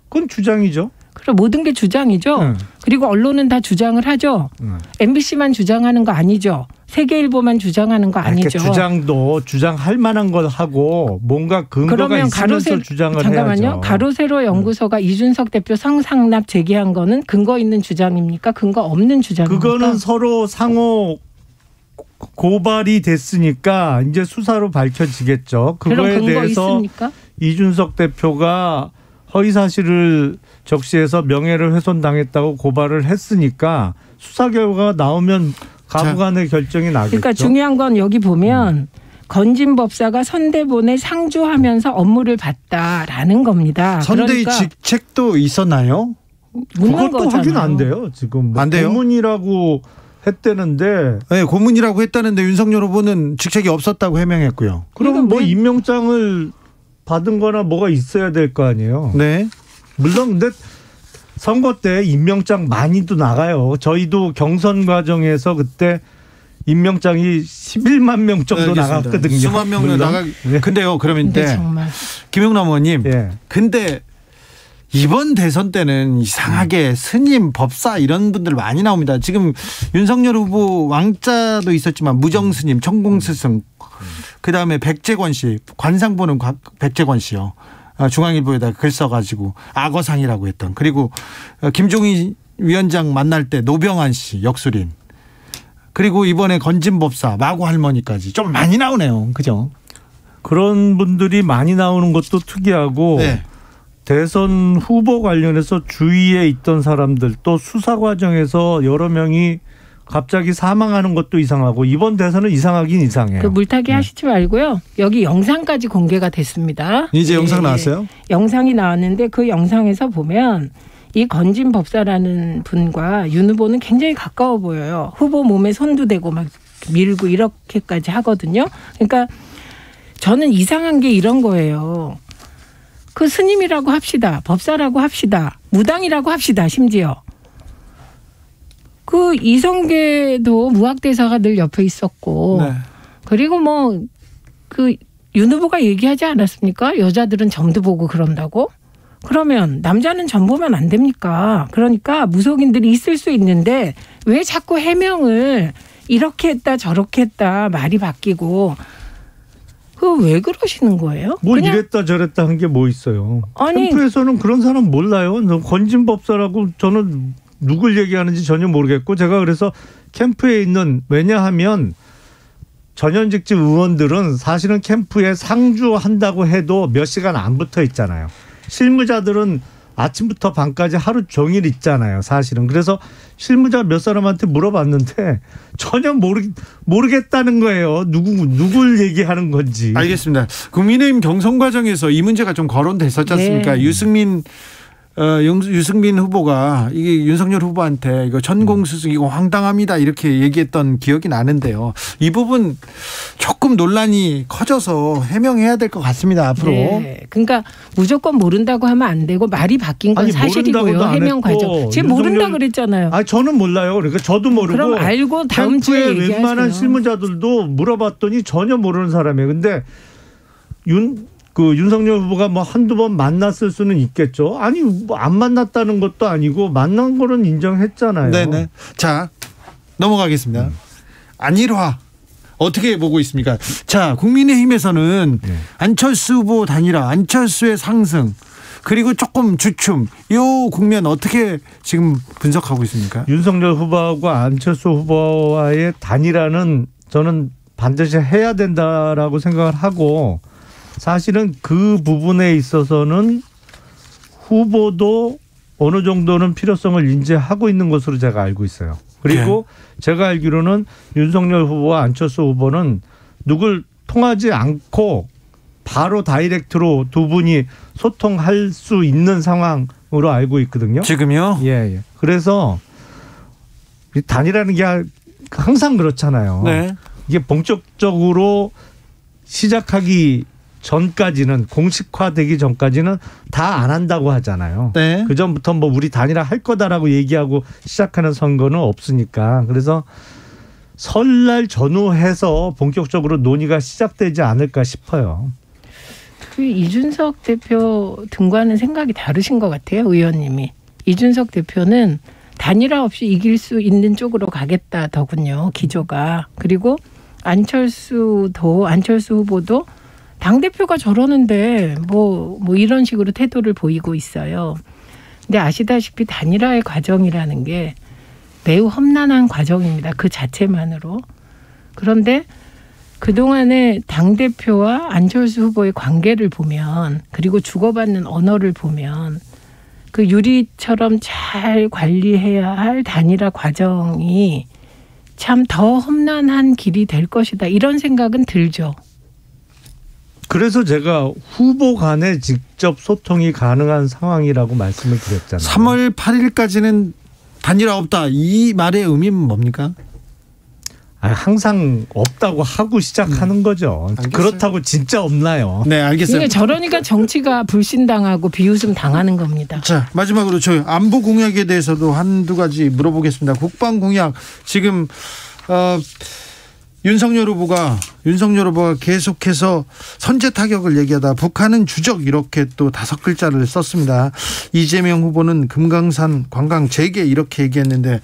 그건 주장이죠. 그럼 모든 게 주장이죠. 그리고 언론은 다 주장을 하죠. MBC만 주장하는 거 아니죠. 세계일보만 주장하는 거 아니죠. 주장도 주장할 만한 걸 하고 뭔가 근거가 있으면서 주장을 잠깐만요. 해야죠. 가로세로 연구소가 이준석 대표 성상납 제기한 거는 근거 있는 주장입니까? 근거 없는 주장입니까? 그거는 서로 상호 고발이 됐으니까 이제 수사로 밝혀지겠죠. 그거에 대해서 있습니까? 이준석 대표가 허위사실을 적시해서 명예를 훼손당했다고 고발을 했으니까 수사 결과가 나오면 가부간의 결정이 나겠죠. 그러니까 중요한 건 여기 보면 건진 법사가 선대본에 상주하면서 업무를 봤다라는 겁니다. 선대위 직책도 있었나요? 그것도 확인 안 돼요. 지금 뭐 안 돼요? 고문이라고 했다는데. 네, 고문이라고 했다는데 윤석열 후보는 직책이 없었다고 해명했고요. 그럼 뭐 임명장을 받은 거나 뭐가 있어야 될 거 아니에요. 네. 물론 근데 선거 때 임명장 많이도 나가요. 저희도 경선 과정에서 그때 임명장이 11만 명 정도 나갔거든요. 수만 명 나가. 근데요, 그러면 김용남 의원님. 근데 이번 대선 때는 이상하게 스님, 법사 이런 분들 많이 나옵니다. 지금 윤석열 후보 왕자도 있었지만 무정스님, 천공스승, 그다음에 백재권 씨, 관상 보는 백재권 씨요. 중앙일보에다 글 써가지고 악어상이라고 했던. 그리고 김종인 위원장 만날 때 노병환 씨, 역술인. 그리고 이번에 건진법사, 마구 할머니까지 좀 많이 나오네요. 그죠? 그런 분들이 많이 나오는 것도 특이하고 대선 후보 관련해서 주위에 있던 사람들 또 수사 과정에서 여러 명이 갑자기 사망하는 것도 이상하고 이번 대선은 이상하긴 이상해요. 그 물타기 하시지 말고요. 여기 영상까지 공개가 됐습니다. 이제 영상 나왔어요? 영상이 나왔는데 그 영상에서 보면 이 건진 법사라는 분과 윤 후보는 굉장히 가까워 보여요. 후보 몸에 손도 대고 막 밀고 이렇게까지 하거든요. 그러니까 저는 이상한 게 이런 거예요. 그 스님이라고 합시다. 법사라고 합시다. 무당이라고 합시다. 심지어. 그 이성계도 무학대사가 늘 옆에 있었고 네. 그리고 뭐 그 윤 후보가 얘기하지 않았습니까? 여자들은 점도 보고 그런다고? 그러면 남자는 점 보면 안 됩니까? 그러니까 무속인들이 있을 수 있는데 왜 자꾸 해명을 이렇게 했다 저렇게 했다 말이 바뀌고 그 왜 그러시는 거예요? 뭐 이랬다 저랬다 한 게 뭐 있어요. 아니, 캠프에서는 그런 사람 몰라요. 건진법사라고 저는 누굴 얘기하는지 전혀 모르겠고 제가 그래서 캠프에 있는 왜냐하면 전현직직 의원들은 사실은 캠프에 상주한다고 해도 몇 시간 안 붙어 있잖아요. 실무자들은 아침부터 밤까지 하루 종일 있잖아요. 사실은. 그래서 실무자 몇 사람한테 물어봤는데 전혀 모르겠다는 거예요. 누굴 얘기하는 건지. 알겠습니다. 국민의힘 경선 과정에서 이 문제가 좀 거론됐었지 않습니까? 네. 유승민 후보가 이게 윤석열 후보한테 이거 전공수승 이거 황당합니다 이렇게 얘기했던 기억이 나는데요. 이 부분 조금 논란이 커져서 해명해야 될 것 같습니다. 앞으로. 네. 그러니까 무조건 모른다고 하면 안 되고 말이 바뀐 건 사실이고요. 해명 과정. 지금 모른다 그랬잖아요. 저는 몰라요. 그러니까 저도 모르고. 그럼 알고 다음 주에 얘기하세요. 웬만한 실무자들도 물어봤더니 전혀 모르는 사람이에요. 근데 윤석열 후보가 뭐 한두 번 만났을 수는 있겠죠. 아니, 뭐 안 만났다는 것도 아니고 만난 거는 인정했잖아요. 네네. 자, 넘어가겠습니다. 안일화. 어떻게 보고 있습니까? 자, 국민의힘에서는 안철수 후보 단일화, 안철수의 상승, 그리고 조금 주춤. 이 국면 어떻게 지금 분석하고 있습니까? 윤석열 후보와 안철수 후보와의 단일화는 저는 반드시 해야 된다라고 생각을 하고 사실은 그 부분에 있어서는 후보도 어느 정도는 필요성을 인지하고 있는 것으로 제가 알고 있어요. 그리고 제가 알기로는 윤석열 후보와 안철수 후보는 누굴 통하지 않고 바로 다이렉트로 두 분이 소통할 수 있는 상황으로 알고 있거든요. 지금요? 예. 그래서 단일화라는 게 항상 그렇잖아요. 네. 이게 본격적으로 시작하기 전까지는 공식화되기 전까지는 다 안 한다고 하잖아요. 네. 그 전부터 뭐 우리 단일화 할 거다라고 얘기하고 시작하는 선거는 없으니까. 그래서 설날 전후해서 본격적으로 논의가 시작되지 않을까 싶어요. 그 이준석 대표 등과는 생각이 다르신 것 같아요. 의원님이. 이준석 대표는 단일화 없이 이길 수 있는 쪽으로 가겠다더군요. 기조가. 그리고 안철수 후보도 당대표가 저러는데 뭐 이런 식으로 태도를 보이고 있어요. 근데 아시다시피 단일화의 과정이라는 게 매우 험난한 과정입니다. 그 자체만으로. 그런데 그동안의 당대표와 안철수 후보의 관계를 보면 그리고 주고받는 언어를 보면 그 유리처럼 잘 관리해야 할 단일화 과정이 참 더 험난한 길이 될 것이다. 이런 생각은 들죠. 그래서 제가 후보 간에 직접 소통이 가능한 상황이라고 말씀을 드렸잖아요. 3월 8일까지는 단일화 없다. 이 말의 의미는 뭡니까? 항상 없다고 하고 시작하는 거죠. 알겠어요. 그렇다고 진짜 없나요? 네, 알겠어요. 그러니까 저러니까 정치가 불신당하고 비웃음 당하는 겁니다. 자, 마지막으로 저희 안보 공약에 대해서도 한두 가지 물어보겠습니다. 국방 공약 지금 윤석열 후보가 계속해서 선제 타격을 얘기하다 북한은 주적 이렇게 또 5글자를 썼습니다. 이재명 후보는 금강산 관광 재개 이렇게 얘기했는데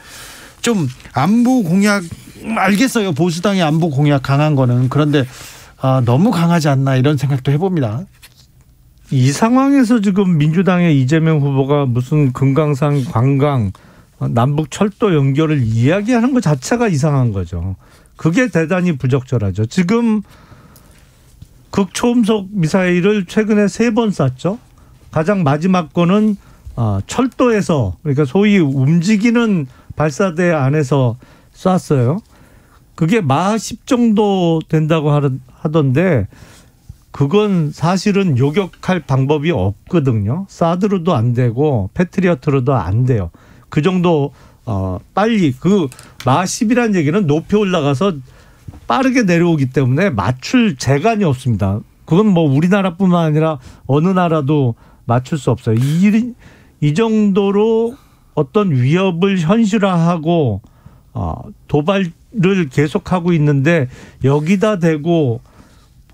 좀 안보 공약 알겠어요. 보수당의 안보 공약 강한 거는. 그런데 너무 강하지 않나 이런 생각도 해봅니다. 이 상황에서 지금 민주당의 이재명 후보가 무슨 금강산 관광 남북 철도 연결을 이야기하는 것 자체가 이상한 거죠. 그게 대단히 부적절하죠. 지금 극초음속 미사일을 최근에 3번 쐈죠. 가장 마지막 거는 철도에서, 그러니까 소위 움직이는 발사대 안에서 쐈어요. 그게 마하 10 정도 된다고 하던데 그건 사실은 요격할 방법이 없거든요. 사드로도 안 되고 패트리어트로도 안 돼요. 그 정도 빨리 그 마하 10이라는 얘기는 높이 올라가서 빠르게 내려오기 때문에 맞출 재간이 없습니다. 그건 뭐 우리나라뿐만 아니라 어느 나라도 맞출 수 없어요. 이 정도로 어떤 위협을 현실화하고 도발을 계속하고 있는데 여기다 대고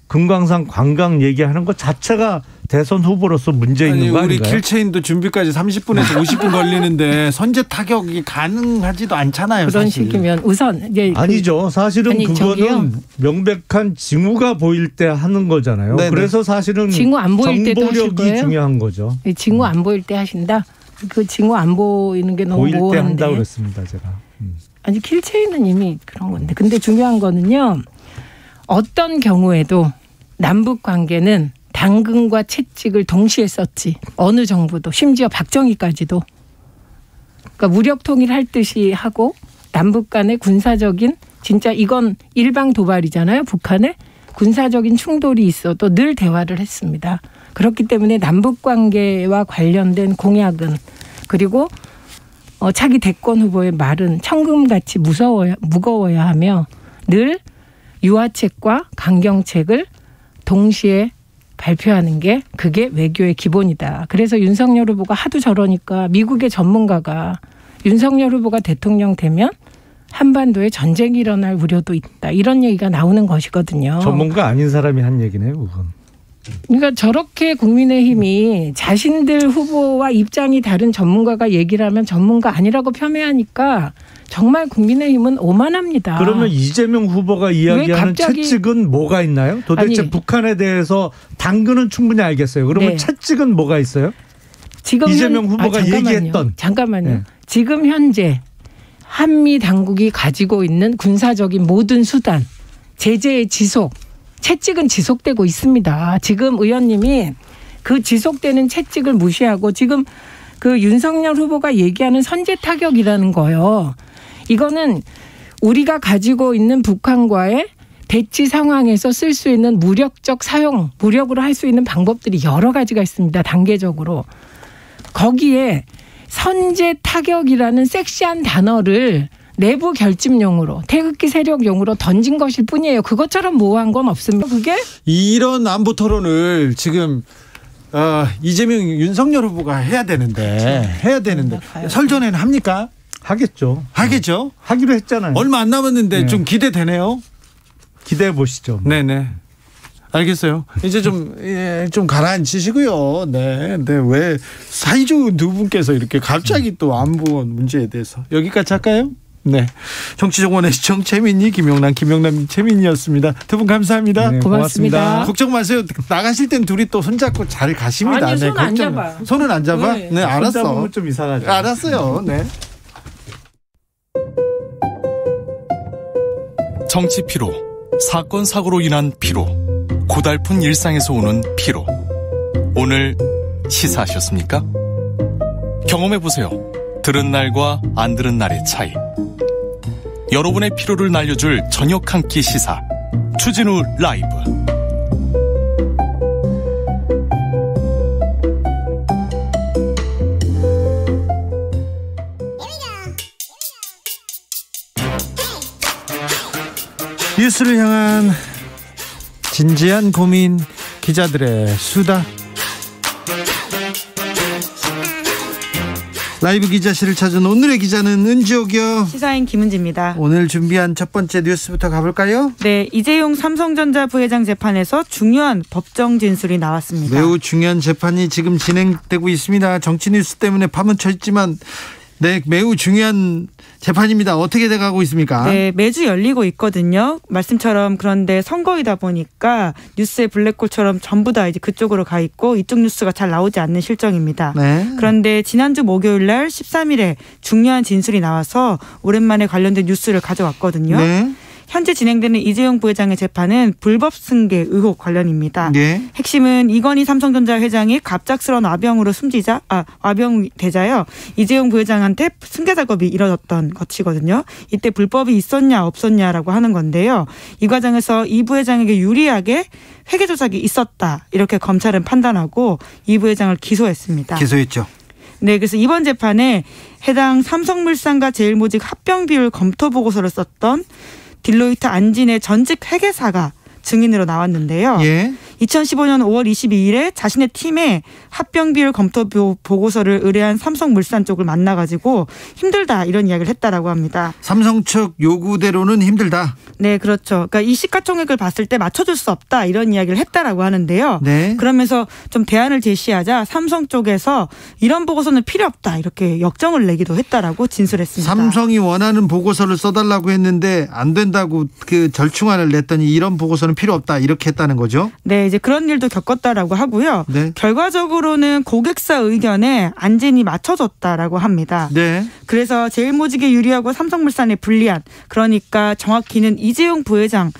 금강산 관광 얘기하는 것 자체가 대선 후보로서 문제 있는 거 아닌가요? 우리 킬체인도 준비까지 30분에서 50분 걸리는데 선제 타격이 가능하지도 않잖아요. 그런 사실. 식이면 우선 이제 아니죠. 사실은 그거는 저기요. 명백한 징후가 보일 때 하는 거잖아요. 네네. 그래서 사실은 징후 안 보일 때도 하실 정보력이 거예요? 중요한 거죠. 징후 안 보일 때 하신다. 그 징후 안 보이는 게 너무 보일 때 모호한데. 한다고 그랬습니다. 제가. 아니 킬체인은 이미 그런 건데. 근데 중요한 거는요. 어떤 경우에도 남북 관계는 당근과 채찍을 동시에 썼지. 어느 정부도 심지어 박정희까지도. 그러니까 무력 통일할 듯이 하고 남북 간의 군사적인 진짜 이건 일방 도발이잖아요. 북한에 군사적인 충돌이 있어도 늘 대화를 했습니다. 그렇기 때문에 남북 관계와 관련된 공약은 그리고 차기 대권 후보의 말은 천금같이 무거워야 하며 늘 유화책과 강경책을 동시에 발표하는 게 그게 외교의 기본이다. 그래서 윤석열 후보가 하도 저러니까 미국의 전문가가 윤석열 후보가 대통령 되면 한반도에 전쟁이 일어날 우려도 있다. 이런 얘기가 나오는 것이거든요. 전문가 아닌 사람이 한 얘기네요. 그건. 그러니까 저렇게 국민의힘이 자신들 후보와 입장이 다른 전문가가 얘기를 하면 전문가 아니라고 폄훼하니까 정말 국민의힘은 오만합니다. 그러면 이재명 후보가 이야기하는 채찍은 뭐가 있나요? 도대체 아니, 북한에 대해서 당근은 충분히 알겠어요. 그러면 네. 채찍은 뭐가 있어요? 지금 이재명 후보가 얘기했던. 잠깐만요. 네. 지금 현재 한미 당국이 가지고 있는 군사적인 모든 수단, 제재의 지속, 채찍은 지속되고 있습니다. 지금 의원님이 그 지속되는 채찍을 무시하고 지금 그 윤석열 후보가 얘기하는 선제 타격이라는 거요. 이거는 우리가 가지고 있는 북한과의 대치 상황에서 쓸 수 있는 무력적 사용, 무력으로 할 수 있는 방법들이 여러 가지가 있습니다. 단계적으로. 거기에 선제 타격이라는 섹시한 단어를 내부 결집용으로 태극기 세력용으로 던진 것일 뿐이에요. 그것처럼 모호한 건 없습니다. 그게 이런 안보 토론을 지금 이재명 윤석열 후보가 해야 되는데 설 전에는 합니까? 하겠죠. 하기로 했잖아요. 얼마 안 남았는데 네. 좀 기대되네요. 기대해 보시죠. 네네. 알겠어요. 이제 좀 가라앉히시고요. 네. 왜 사이좋은 두 분께서 이렇게 갑자기 또 안보 문제에 대해서 여기까지 할까요? 네. 정치정원의 시청 최민희, 김용남 최민희였습니다. 두 분 감사합니다. 네, 고맙습니다. 걱정 마세요. 나가실 땐 둘이 또 손잡고 잘 가십니다. 아니, 네, 손 안 잡아요. 손은 안 잡아? 네, 알았어. 손잡으면 좀 이상하죠. 알았어요. 네. 정치 피로, 사건 사고로 인한 피로, 고달픈 일상에서 오는 피로. 오늘 시사하셨습니까? 경험해보세요. 들은 날과 안 들은 날의 차이. 여러분의 피로를 날려줄 저녁 한 끼 시사 추진우 라이브. 뉴스를 향한 진지한 고민, 기자들의 수다. 라이브 기자실을 찾은 오늘의 기자는 은지옥이요. 시사인 김은지입니다. 오늘 준비한 첫 번째 뉴스부터 가볼까요? 네, 이재용 삼성전자 부회장 재판에서 중요한 법정 진술이 나왔습니다. 매우 중요한 재판이 지금 진행되고 있습니다. 정치 뉴스 때문에 파묻혀 있지만 네, 매우 중요한 재판입니다. 어떻게 돼가고 있습니까? 네, 매주 열리고 있거든요. 말씀처럼 그런데 선거이다 보니까 뉴스의 블랙홀처럼 전부 다 이제 그쪽으로 가 있고 이쪽 뉴스가 잘 나오지 않는 실정입니다. 네. 그런데 지난주 목요일 날 13일에 중요한 진술이 나와서 오랜만에 관련된 뉴스를 가져왔거든요. 네. 현재 진행되는 이재용 부회장의 재판은 불법 승계 의혹 관련입니다. 네. 핵심은 이건희 삼성전자 회장이 갑작스러운 와병으로 와병되자요. 이재용 부회장한테 승계 작업이 이뤄졌던 것이거든요. 이때 불법이 있었냐 없었냐라고 하는 건데요. 이 과정에서 이 부회장에게 유리하게 회계 조작이 있었다. 이렇게 검찰은 판단하고 이 부회장을 기소했습니다. 기소했죠. 네, 그래서 이번 재판에 해당 삼성물산과 제일모직 합병 비율 검토 보고서를 썼던 딜로이트 안진의 전직 회계사가 증인으로 나왔는데요. 예. 2015년 5월 22일에 자신의 팀에 합병 비율 검토 보고서를 의뢰한 삼성물산 쪽을 만나가지고 힘들다 이런 이야기를 했다라고 합니다. 삼성 측 요구대로는 힘들다. 네, 그렇죠. 그러니까 이 시가총액을 봤을 때 맞춰줄 수 없다 이런 이야기를 했다라고 하는데요. 네. 그러면서 좀 대안을 제시하자 삼성 쪽에서 이런 보고서는 필요 없다 이렇게 역정을 내기도 했다라고 진술했습니다. 삼성이 원하는 보고서를 써달라고 했는데 안 된다고 그 절충안을 냈더니 이런 보고서는 필요 없다 이렇게 했다는 거죠. 네, 이제 그런 일도 겪었다라고 하고요. 네. 결과적으로는 고객사 의견에 안진이 맞춰졌다라고 합니다. 네. 그래서 제일모직에 유리하고 삼성물산에 불리한, 그러니까 정확히는 이재용 부회장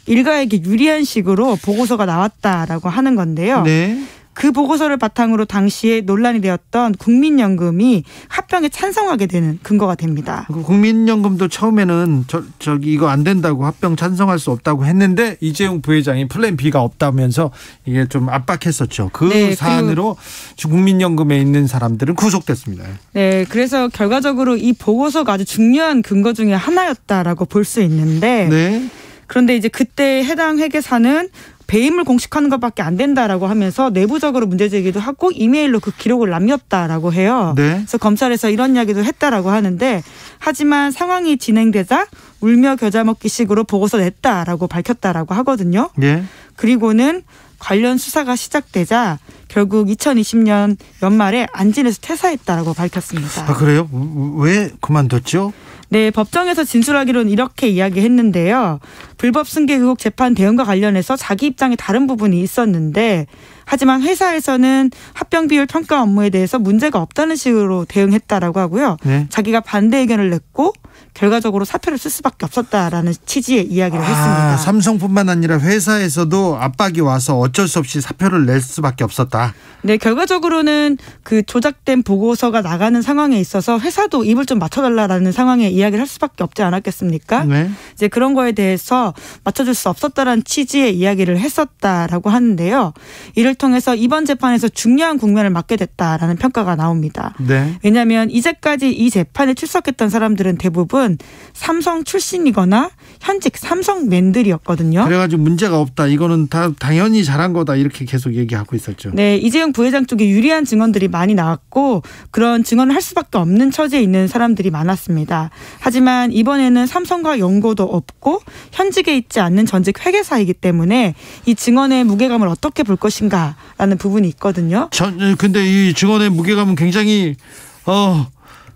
일가에게 유리한 식으로 보고서가 나왔다라고 하는 건데요. 네. 그 보고서를 바탕으로 당시에 논란이 되었던 국민연금이 합병에 찬성하게 되는 근거가 됩니다. 국민연금도 처음에는 저기 이거 안 된다고 합병 찬성할 수 없다고 했는데 이재용 부회장이 플랜 B가 없다면서 이게 좀 압박했었죠. 그 네, 사안으로 국민연금에 있는 사람들은 구속됐습니다. 네, 그래서 결과적으로 이 보고서가 아주 중요한 근거 중에 하나였다라고 볼 수 있는데 네. 그런데 이제 그때 해당 회계사는 배임을 공식하는 것밖에 안 된다라고 하면서 내부적으로 문제 제기도 하고 이메일로 그 기록을 남겼다라고 해요. 네. 그래서 검찰에서 이런 이야기도 했다라고 하는데 하지만 상황이 진행되자 울며 겨자 먹기식으로 보고서 냈다라고 밝혔다라고 하거든요. 네. 그리고는 관련 수사가 시작되자 결국 2020년 연말에 안진에서 퇴사했다라고 밝혔습니다. 아, 그래요? 왜 그만뒀죠? 네, 법정에서 진술하기로는 이렇게 이야기했는데요. 불법 승계 의혹 재판 대응과 관련해서 자기 입장에 다른 부분이 있었는데 하지만 회사에서는 합병 비율 평가 업무에 대해서 문제가 없다는 식으로 대응했다라고 하고요. 네. 자기가 반대 의견을 냈고 결과적으로 사표를 쓸 수밖에 없었다라는 취지의 이야기를 했습니다. 삼성뿐만 아니라 회사에서도 압박이 와서 어쩔 수 없이 사표를 낼 수밖에 없었다. 네, 결과적으로는 그 조작된 보고서가 나가는 상황에 있어서 회사도 입을 좀 맞춰달라라는 상황에 이야기를 할 수밖에 없지 않았겠습니까? 네. 이제 그런 거에 대해서 맞춰줄 수 없었다라는 취지의 이야기를 했었다라고 하는데요. 이를 통해서 이번 재판에서 중요한 국면을 맞게 됐다라는 평가가 나옵니다. 네. 왜냐하면 이제까지 이 재판에 출석했던 사람들은 대부분 삼성 출신이거나 현직 삼성맨들이었거든요. 그래가지고 문제가 없다. 이거는 다 당연히 잘한 거다. 이렇게 계속 얘기하고 있었죠. 네, 이재용 부회장 쪽에 유리한 증언들이 많이 나왔고 그런 증언을 할 수밖에 없는 처지에 있는 사람들이 많았습니다. 하지만 이번에는 삼성과 연고도 없고 현직에 있지 않는 전직 회계사이기 때문에 이 증언의 무게감을 어떻게 볼 것인가라는 부분이 있거든요. 근데 이 증언의 무게감은 굉장히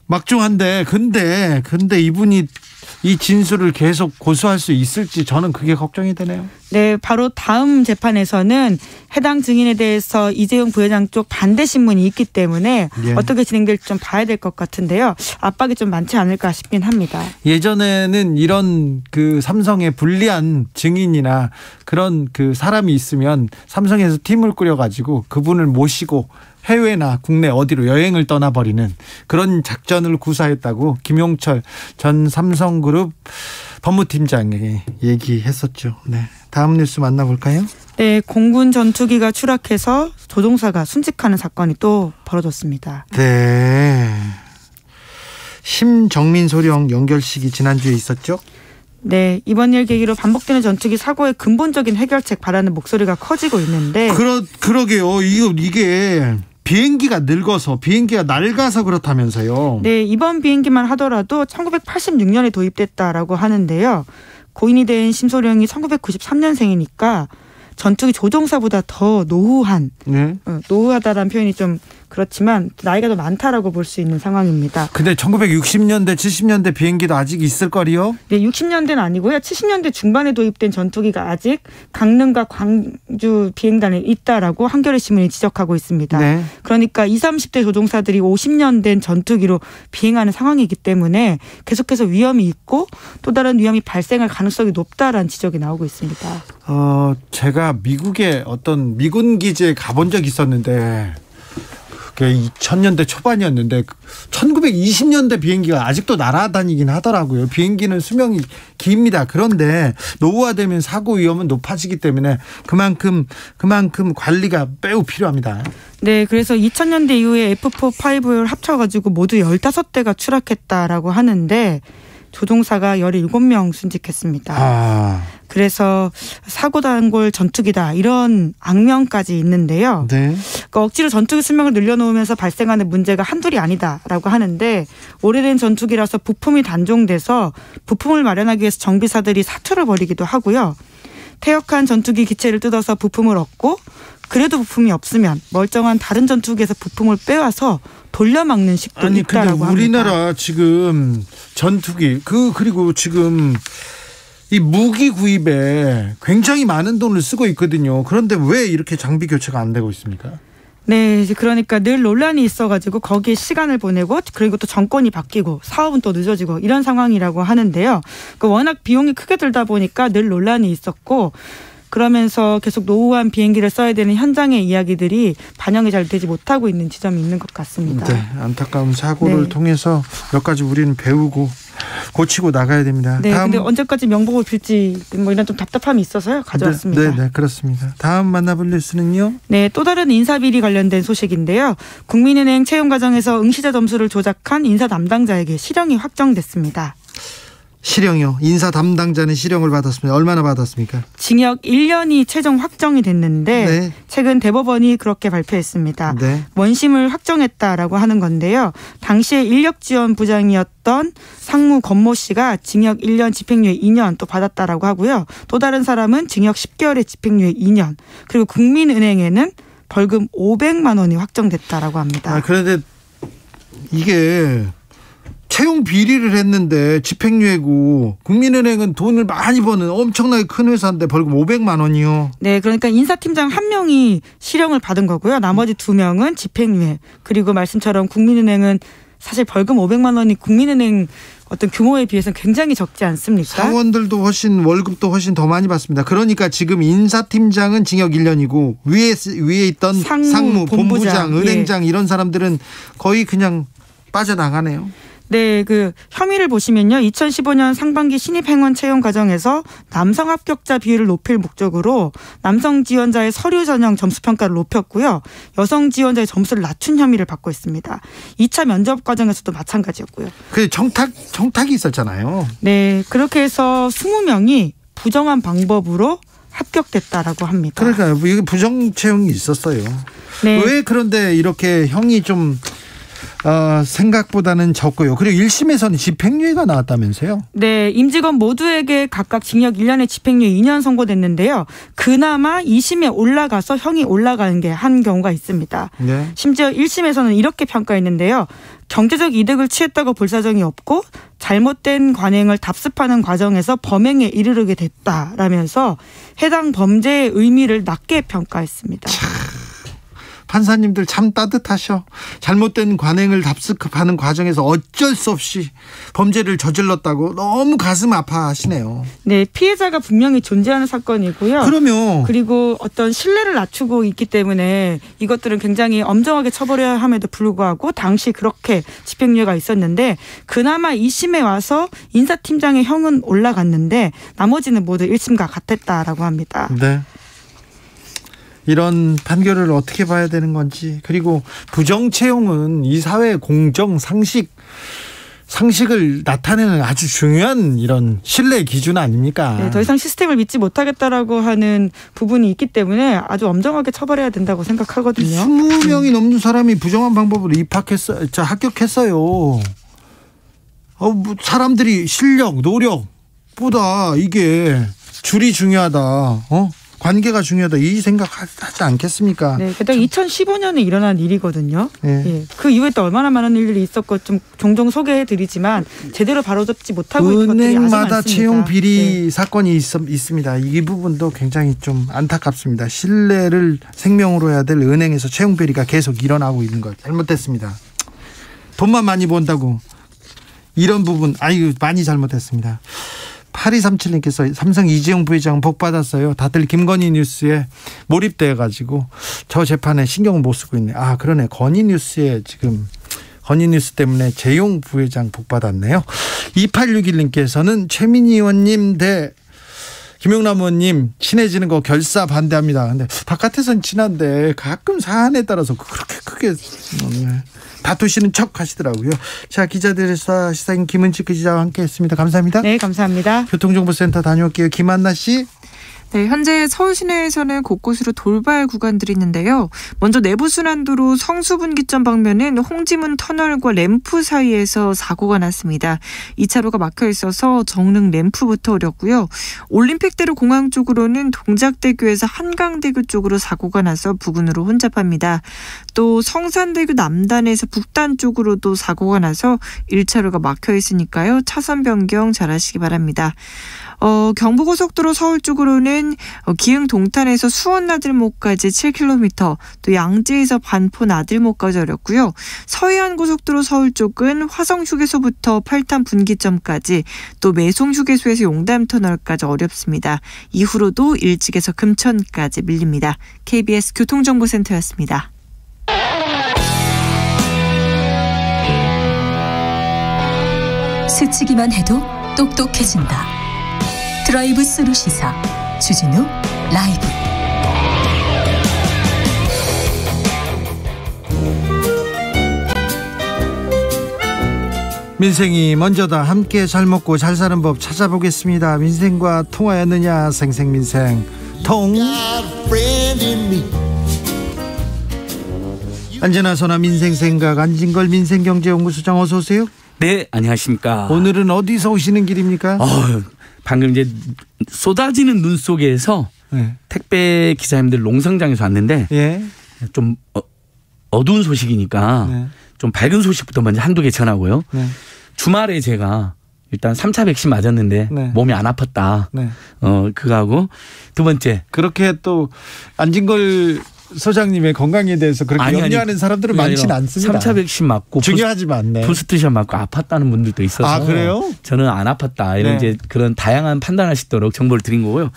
막중한데 근데 이분이 이 진술을 계속 고수할 수 있을지 저는 그게 걱정이 되네요. 네, 바로 다음 재판에서는 해당 증인에 대해서 이재용 부회장 쪽 반대 신문이 있기 때문에 예. 어떻게 진행될지 좀 봐야 될 것 같은데요. 압박이 좀 많지 않을까 싶긴 합니다. 예전에는 이런 그 삼성에 불리한 증인이나 그런 그 사람이 있으면 삼성에서 팀을 꾸려가지고 그분을 모시고 해외나 국내 어디로 여행을 떠나버리는 그런 작전을 구사했다고 김용철 전 삼성그룹 법무팀장이 얘기했었죠. 네, 다음 뉴스 만나볼까요? 네, 공군 전투기가 추락해서 조종사가 순직하는 사건이 또 벌어졌습니다. 네, 심정민 소령 연결식이 지난주에 있었죠? 네, 이번 일 계기로 반복되는 전투기 사고의 근본적인 해결책 바라는 목소리가 커지고 있는데 그러게요. 이게 비행기가 늙어서 비행기가 낡아서 그렇다면서요. 네, 이번 비행기만 하더라도 1986년에 도입됐다라고 하는데요. 고인이 된 심소령이 1993년생이니까 전투기 조종사보다 더 노후한 노후하다라는 표현이 좀 그렇지만 나이가 더 많다라고 볼 수 있는 상황입니다. 근데 1960년대 70년대 비행기도 아직 있을 거리요? 네, 60년대는 아니고요. 70년대 중반에 도입된 전투기가 아직 강릉과 광주 비행단에 있다라고 한겨레 신문이 지적하고 있습니다. 네. 그러니까 20, 30대 조종사들이 50년 된 전투기로 비행하는 상황이기 때문에 계속해서 위험이 있고 또 다른 위험이 발생할 가능성이 높다라는 지적이 나오고 있습니다. 제가 미국의 어떤 미군 기지에 가본 적이 있었는데 그게 2000년대 초반이었는데 1920년대 비행기가 아직도 날아다니긴 하더라고요. 비행기는 수명이 깁니다. 그런데 노후화되면 사고 위험은 높아지기 때문에 그만큼 관리가 매우 필요합니다. 네, 그래서 2000년대 이후에 F4, 5를 합쳐가지고 모두 15대가 추락했다라고 하는데 조종사가 17명 순직했습니다. 그래서 사고 단골 전투기다 이런 악명까지 있는데요. 네. 그러니까 억지로 전투기 수명을 늘려놓으면서 발생하는 문제가 한둘이 아니다라고 하는데 오래된 전투기라서 부품이 단종돼서 부품을 마련하기 위해서 정비사들이 사투를 벌이기도 하고요. 퇴역한 전투기 기체를 뜯어서 부품을 얻고 그래도 부품이 없으면 멀쩡한 다른 전투기에서 부품을 빼와서 돌려막는 식도 있다라고 합니다. 우리나라 지금 전투기 그리고 지금 이 무기 구입에 굉장히 많은 돈을 쓰고 있거든요. 그런데 왜 이렇게 장비 교체가 안 되고 있습니까? 네, 이제 그러니까 늘 논란이 있어가지고 거기에 시간을 보내고 그리고 또 정권이 바뀌고 사업은 또 늦어지고 이런 상황이라고 하는데요. 워낙 비용이 크게 들다 보니까 늘 논란이 있었고 그러면서 계속 노후한 비행기를 써야 되는 현장의 이야기들이 반영이 잘 되지 못하고 있는 지점이 있는 것 같습니다. 네, 안타까운 사고를 통해서 몇 가지 우리는 배우고 고치고 나가야 됩니다. 네, 근데 언제까지 명복을 빌지 뭐 이런 좀 답답함이 있어서요 가져왔습니다. 네, 그렇습니다. 다음 만나볼 뉴스는요? 네, 또 다른 인사비리 관련된 소식인데요. 국민은행 채용 과정에서 응시자 점수를 조작한 인사 담당자에게 실형이 확정됐습니다. 실형이요? 인사 담당자는 실형을 받았습니다. 얼마나 받았습니까? 징역 1년이 최종 확정이 됐는데 최근 대법원이 그렇게 발표했습니다. 원심을 확정했다라고 하는 건데요. 당시에 인력지원부장이었던 상무 권모 씨가 징역 1년 집행유예 2년 또 받았다라고 하고요. 또 다른 사람은 징역 10개월의 집행유예 2년 그리고 국민은행에는 벌금 500만 원이 확정됐다라고 합니다. 그런데 이게 채용 비리를 했는데 집행유예고 국민은행은 돈을 많이 버는 엄청나게 큰 회사인데 벌금 500만 원이요. 네, 그러니까 인사팀장 1명이 실형을 받은 거고요. 나머지 2명은 집행유예. 그리고 말씀처럼 국민은행은 사실 벌금 500만 원이 국민은행 어떤 규모에 비해서는 굉장히 적지 않습니까? 사원들도 월급도 훨씬 더 많이 받습니다. 그러니까 지금 인사팀장은 징역 1년이고 위에 있던 상무, 본부장, 은행장 이런 사람들은 거의 그냥 빠져나가네요. 네, 그 혐의를 보시면요. 2015년 상반기 신입 행원 채용 과정에서 남성 합격자 비율을 높일 목적으로 남성 지원자의 서류 전형 점수 평가를 높였고요. 여성 지원자의 점수를 낮춘 혐의를 받고 있습니다. 2차 면접 과정에서도 마찬가지였고요. 그 청탁이 있었잖아요. 네, 그렇게 해서 20명이 부정한 방법으로 합격됐다라고 합니다. 그러니까 이게 부정 채용이 있었어요. 네. 왜 그런데 이렇게 형이 좀 생각보다는 적고요. 그리고 1심에서는 집행유예가 나왔다면서요? 네, 임직원 모두에게 각각 징역 1년에 집행유예 2년 선고됐는데요. 그나마 2심에 올라가서 형이 올라가는 게 한 경우가 있습니다. 네. 심지어 1심에서는 이렇게 평가했는데요. 경제적 이득을 취했다고 볼 사정이 없고 잘못된 관행을 답습하는 과정에서 범행에 이르게 됐다라면서 해당 범죄의 의미를 낮게 평가했습니다. 판사님들 참 따뜻하셔. 잘못된 관행을 답습하는 과정에서 어쩔 수 없이 범죄를 저질렀다고 너무 가슴 아파하시네요. 네, 피해자가 분명히 존재하는 사건이고요. 그럼요. 그리고 어떤 신뢰를 낮추고 있기 때문에 이것들은 굉장히 엄정하게 처벌해야 함에도 불구하고 당시 그렇게 집행유예가 있었는데 그나마 2심에 와서 인사팀장의 형은 올라갔는데 나머지는 모두 1심과 같았다라고 합니다. 네. 이런 판결을 어떻게 봐야 되는 건지, 그리고 부정 채용은 이 사회의 공정 상식을 나타내는 아주 중요한 이런 신뢰 기준 아닙니까? 네, 더 이상 시스템을 믿지 못하겠다라고 하는 부분이 있기 때문에 아주 엄정하게 처벌해야 된다고 생각하거든요. 20명이 넘는 사람이 부정한 방법으로 합격했어요. 사람들이 실력, 노력보다 이게 줄이 중요하다. 관계가 중요하다 이 생각하지 않겠습니까? 네, 게다가 2015년에 일어난 일이거든요. 네. 예, 그 이후에 또 얼마나 많은 일들이 있었고 좀 종종 소개해드리지만 제대로 바로잡지 못하고 있는 것들이 아주 많습니다. 은행마다 채용 비리 사건이 있습니다. 이 부분도 굉장히 좀 안타깝습니다. 신뢰를 생명으로 해야 될 은행에서 채용 비리가 계속 일어나고 있는 것 잘못됐습니다. 돈만 많이 번다고 이런 부분 많이 잘못했습니다. 8237님께서 삼성 이재용 부회장 복 받았어요. 다들 김건희 뉴스에 몰입돼가지고 저 재판에 신경을 못 쓰고 있네. 그러네. 건희 뉴스 때문에 재용 부회장 복 받았네요. 2861님께서는 최민희 의원님 대 김용남 의원님 친해지는 거 결사 반대합니다. 근데 바깥에서는 친한데 가끔 사안에 따라서 그렇게 크게 다투시는 척 하시더라고요. 자, 기자들의 시사인 김은지 기자와 함께했습니다. 감사합니다. 네, 감사합니다. 교통정보센터 다녀올게요. 김한나 씨. 네, 현재 서울 시내에서는 곳곳으로 돌발 구간들이 있는데요. 먼저 내부순환도로 성수분기점 방면은 홍지문 터널과 램프 사이에서 사고가 났습니다. 2차로가 막혀 있어서 정릉 램프부터 어렵고요. 올림픽대로 공항 쪽으로는 동작대교에서 한강대교 쪽으로 사고가 나서 부근으로 혼잡합니다. 또 성산대교 남단에서 북단 쪽으로도 사고가 나서 1차로가 막혀 있으니까요. 차선 변경 잘하시기 바랍니다. 경부고속도로 서울 쪽으로는 기흥 동탄에서 수원 나들목까지 7km, 또 양재에서 반포 나들목까지 어렵고요. 서해안 고속도로 서울 쪽은 화성 휴게소부터 팔탄 분기점까지, 또 매송 휴게소에서 용담 터널까지 어렵습니다. 이후로도 일찍에서 금천까지 밀립니다. KBS 교통정보센터였습니다. 스치기만 해도 똑똑해진다. 드라이브 스루 시사 주진우 라이브. 민생이 먼저다. 함께 잘 먹고 잘 사는 법 찾아보겠습니다. 민생과 통하였느냐. 생생민생 통. 안전하 소나 민생생각 안진걸 민생경제연구소장 어서 오세요. 네, 안녕하십니까. 오늘은 어디서 오시는 길입니까? 방금 이제 쏟아지는 눈 속에서 택배 기사님들 농성장에서 왔는데 좀 어두운 소식이니까 좀 밝은 소식부터 먼저 한두 개 전하고요. 주말에 제가 일단 3차 백신 맞았는데 몸이 안 아팠다. 그거하고 두 번째. 그렇게 또 안진걸 소장님의 건강에 대해서 그렇게 염려하는 사람들은 많지는 않습니다. 3차 백신 맞고 중요하지만 부스트샷 맞고 아팠다는 분들도 있어서 그래요? 저는 안 아팠다 이런 이제 그런 다양한 판단할 수 있도록 정보를 드린 거고요.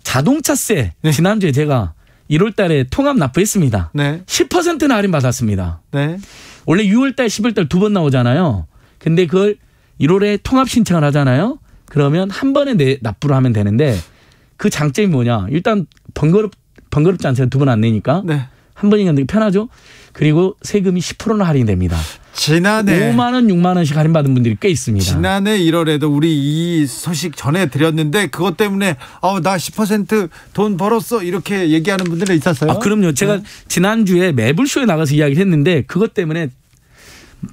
자동차세 지난주에 제가 1월달에 통합 납부했습니다. 10%는 할인 받았습니다. 원래 6월달, 10월달 두 번 나오잖아요. 근데 그걸 1월에 통합 신청을 하잖아요. 그러면 한 번에 납부를 하면 되는데 그 장점이 뭐냐? 일단 번거롭지 않잖아요. 두 번 안 내니까. 한 번이니까 되게 편하죠. 그리고 세금이 10%는 할인이 됩니다. 지난해 5만 원, 6만 원씩 할인받은 분들이 꽤 있습니다. 지난해 1월에도 우리 이 소식 전해드렸는데 그것 때문에 나 10% 돈 벌었어 이렇게 얘기하는 분들이 있었어요. 그럼요. 제가 지난주에 매불쇼에 나가서 이야기를 했는데 그것 때문에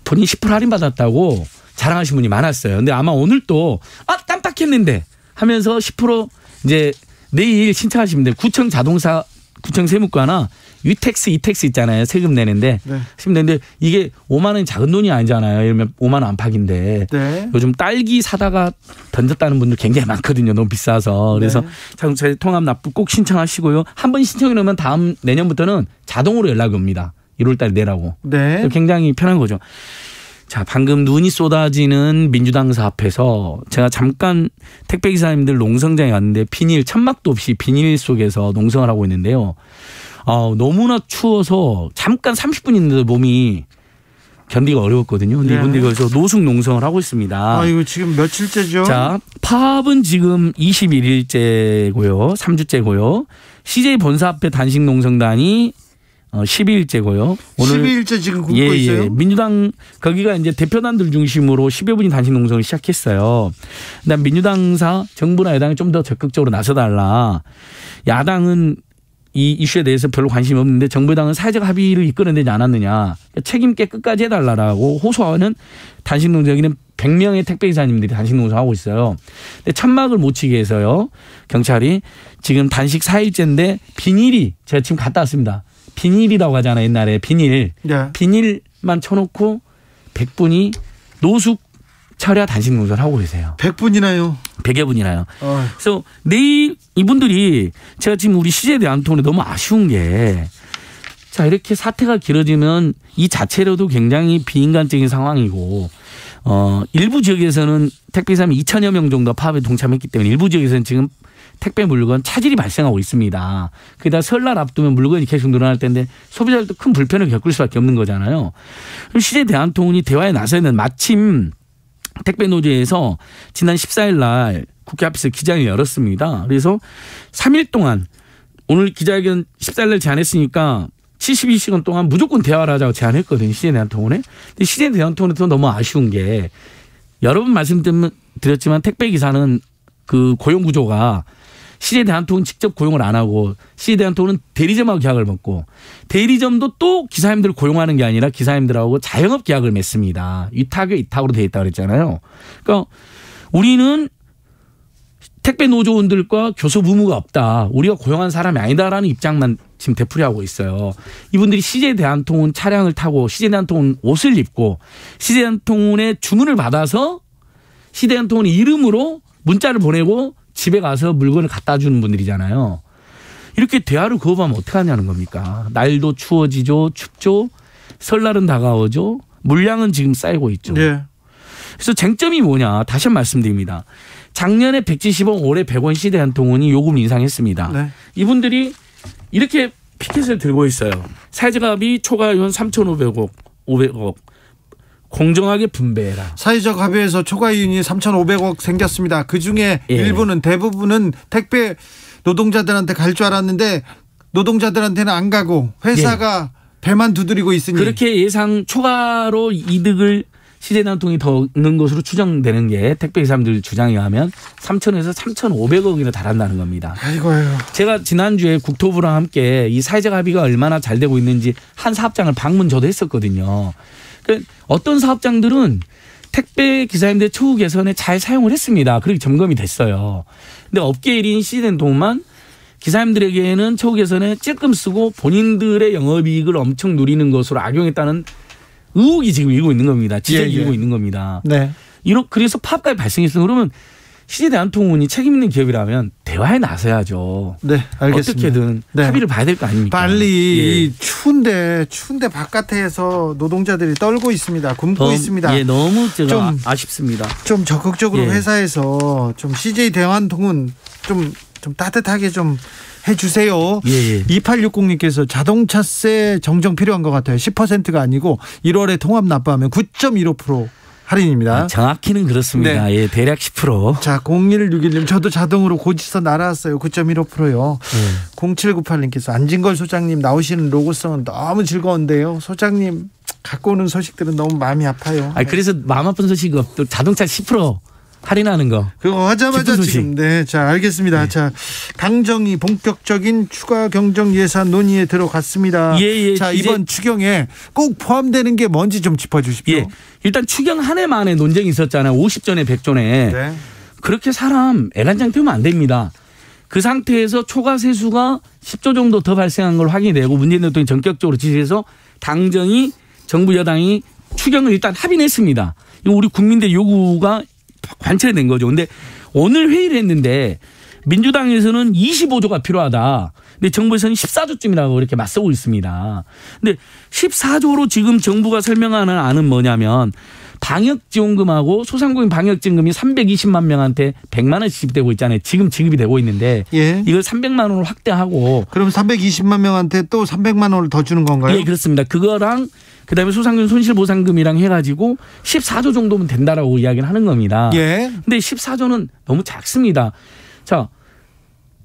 본인이 10% 할인받았다고 자랑하신 분이 많았어요. 근데 아마 오늘 또 깜빡했는데 하면서 10% 이제 내일 신청하시면 돼요. 구청 세무과나 위택스, 이택스 있잖아요. 세금 내는데 하시면 되는데 이게 5만 원이 작은 돈이 아니잖아요. 예를 들면 5만 원 안팎인데 요즘 딸기 사다가 던졌다는 분들 굉장히 많거든요. 너무 비싸서. 그래서 자동차 통합 납부 꼭 신청하시고요. 한 번 신청해 놓으면 내년부터는 자동으로 연락이 옵니다. 1월 달에 내라고. 굉장히 편한 거죠. 자, 방금 눈이 쏟아지는 민주당사 앞에서 제가 잠깐 택배기사님들 농성장에 갔는데 천막도 없이 비닐 속에서 농성을 하고 있는데요. 너무나 추워서 잠깐 30분 있는데 몸이 견디기가 어려웠거든요. 근데 이분들이 거기서 노숙 농성을 하고 있습니다. 이거 지금 며칠째죠? 자, 파업은 지금 21일째고요. 3주째고요. CJ 본사 앞에 단식 농성단이 12일째고요. 오늘 12일째 지금 굶고 있어요? 민주당 거기가 이제 대표단들 중심으로 10여 분이 단식 농성을 시작했어요. 그다음 민주당사 정부나 여당이 좀 더 적극적으로 나서달라. 야당은 이 이슈에 대해서 별로 관심이 없는데 정부당은 사회적 합의를 이끌어내지 않았느냐. 책임 있게 끝까지 해달라고 호소하는 단식 농성에는 100명의 택배기사님들이 단식 농성하고 있어요. 근데 천막을 못 치게 해서요. 경찰이 지금 단식 4일째인데 비닐이 제가 지금 갔다 왔습니다. 비닐이라고 하잖아요. 옛날에 비닐. 네. 비닐만 쳐놓고 100분이 노숙 철야 단식 농사를 하고 계세요. 100분이나요? 100여 분이나요. 그래서 내일 이분들이 제가 지금 우리 CJ 대한통운에 너무 아쉬운 게 자 이렇게 사태가 길어지면 이 자체로도 굉장히 비인간적인 상황이고 일부 지역에서는 택배기사님 2천여 명 정도 파업에 동참했기 때문에 일부 지역에서는 지금 택배 물건 차질이 발생하고 있습니다. 그러다 설날 앞두면 물건이 계속 늘어날 텐데 소비자들도 큰 불편을 겪을 수밖에 없는 거잖아요. 그럼 CJ 대한통운이 대화에 나서는 마침 택배 노조에서 지난 14일 날 국회 앞에서 기자회견을 열었습니다. 그래서 3일 동안 오늘 기자회견 14일 날 제안했으니까 72시간 동안 무조건 대화를 하자고 제안했거든요. CJ 대한통운에. 근데 CJ 대한통운에도 너무 아쉬운 게 여러 번 말씀드렸지만 택배 기사는 그 고용 구조가 CJ 대한통운 직접 고용을 안 하고 CJ 대한통운은 대리점하고 계약을 맺고 대리점도 또 기사님들을 고용하는 게 아니라 기사님들하고 자영업 계약을 맺습니다. 위탁으로 되어 있다고 그랬잖아요. 그러니까 우리는 택배 노조원들과 교섭 의무가 없다. 우리가 고용한 사람이 아니다라는 입장만 지금 되풀이하고 있어요. 이분들이 CJ 대한통운 차량을 타고 CJ 대한통운 옷을 입고 CJ 대한통운의 주문을 받아서 CJ 대한통운의 이름으로 문자를 보내고 집에 가서 물건을 갖다 주는 분들이잖아요. 이렇게 대화를 거부하면 어떡하냐는 겁니까? 날도 추워지죠. 춥죠. 설날은 다가오죠. 물량은 지금 쌓이고 있죠. 네. 그래서 쟁점이 뭐냐. 다시 한번 말씀드립니다. 작년에 170원, 올해 100원 CJ 대한통운이 요금 인상했습니다. 네. 이분들이 이렇게 피켓을 들고 있어요. 사회적 합의 초과이윤 3,500억. 공정하게 분배해라. 사회적 합의에서 초과이윤이 3,500억 생겼습니다. 그중에 일부는 대부분은 택배 노동자들한테 갈 줄 알았는데 노동자들한테는 안 가고 회사가 배만 두드리고 있으니 그렇게 예상 초과로 이득을 CJ 대한통운이 더 넣는 것으로 추정되는 게 택배기사님들 주장에 의하면 3,000에서 3,500억이나 달한다는 겁니다. 아이고요. 제가 지난주에 국토부랑 함께 이 사회적 합의가 얼마나 잘 되고 있는지 한 사업장을 방문 저도 했었거든요. 그러니까 어떤 사업장들은 택배 기사님들 처우 개선에 잘 사용을 했습니다. 그렇게 점검이 됐어요. 근데 업계 1인 CJ 대한통운만 기사님들에게는 처우 개선에 찔끔 쓰고 본인들의 영업이익을 엄청 누리는 것으로 악용했다는 의혹이 지금 일고 있는 겁니다. 지적이 일고 있는 겁니다. 네. 그래서 파업까지 발생했어요. 그러면 CJ 대한통운이 책임 있는 기업이라면 대화에 나서야죠. 네, 알겠습니다. 어떻게든 합의를 봐야 될 거 아닙니까? 빨리 추운데 바깥에서 노동자들이 떨고 있습니다. 굶고 있습니다. 너무 제가 아쉽습니다. 좀 적극적으로 회사에서 좀 CJ 대한통운 좀 따뜻하게 좀 해주세요. 2860님께서 자동차세 정정 필요한 것 같아요. 10%가 아니고 1월에 통합 납부하면 9.15% 할인입니다. 정확히는 그렇습니다. 네. 대략 10%. 자, 0161님 저도 자동으로 고지서 날아왔어요. 9.15%요. 0798님께서 안진걸 소장님 나오시는 로고송은 너무 즐거운데요. 소장님 갖고 오는 소식들은 너무 마음이 아파요. 그래서 마음 아픈 소식이 없도 자동차 10% 할인하는 거. 그거 하자마자 지금. 네, 자 알겠습니다. 네. 자 당정이 본격적인 추가 경정 예산 논의에 들어갔습니다. 자 이번 추경에 꼭 포함되는 게 뭔지 좀 짚어주십시오. 일단 추경 한 해 만에 논쟁이 있었잖아요. 50전에 100전에. 네. 그렇게 사람 애간장 태우면 안 됩니다. 그 상태에서 초과 세수가 10조 정도 더 발생한 걸 확인이 되고 문재인 대통령이 전격적으로 지시해서 당정이 정부 여당이 추경을 일단 합의했습니다. 이거 우리 국민들 요구가 관철이 된 거죠. 근데 오늘 회의를 했는데 민주당에서는 25조가 필요하다. 근데 정부에서는 14조쯤이라고 이렇게 맞서고 있습니다. 근데 14조로 지금 정부가 설명하는 안은 뭐냐면 방역지원금하고 소상공인 방역지원금이 320만 명한테 100만 원씩 지급되고 있잖아요. 지금 지급이 되고 있는데 이걸 300만 원으로 확대하고 그럼 320만 명한테 또 300만 원을 더 주는 건가요? 그렇습니다. 그거랑 그다음에 소상공인 손실보상금이랑 해가지고 14조 정도면 된다라고 이야기를 하는 겁니다. 근데 14조는 너무 작습니다. 자,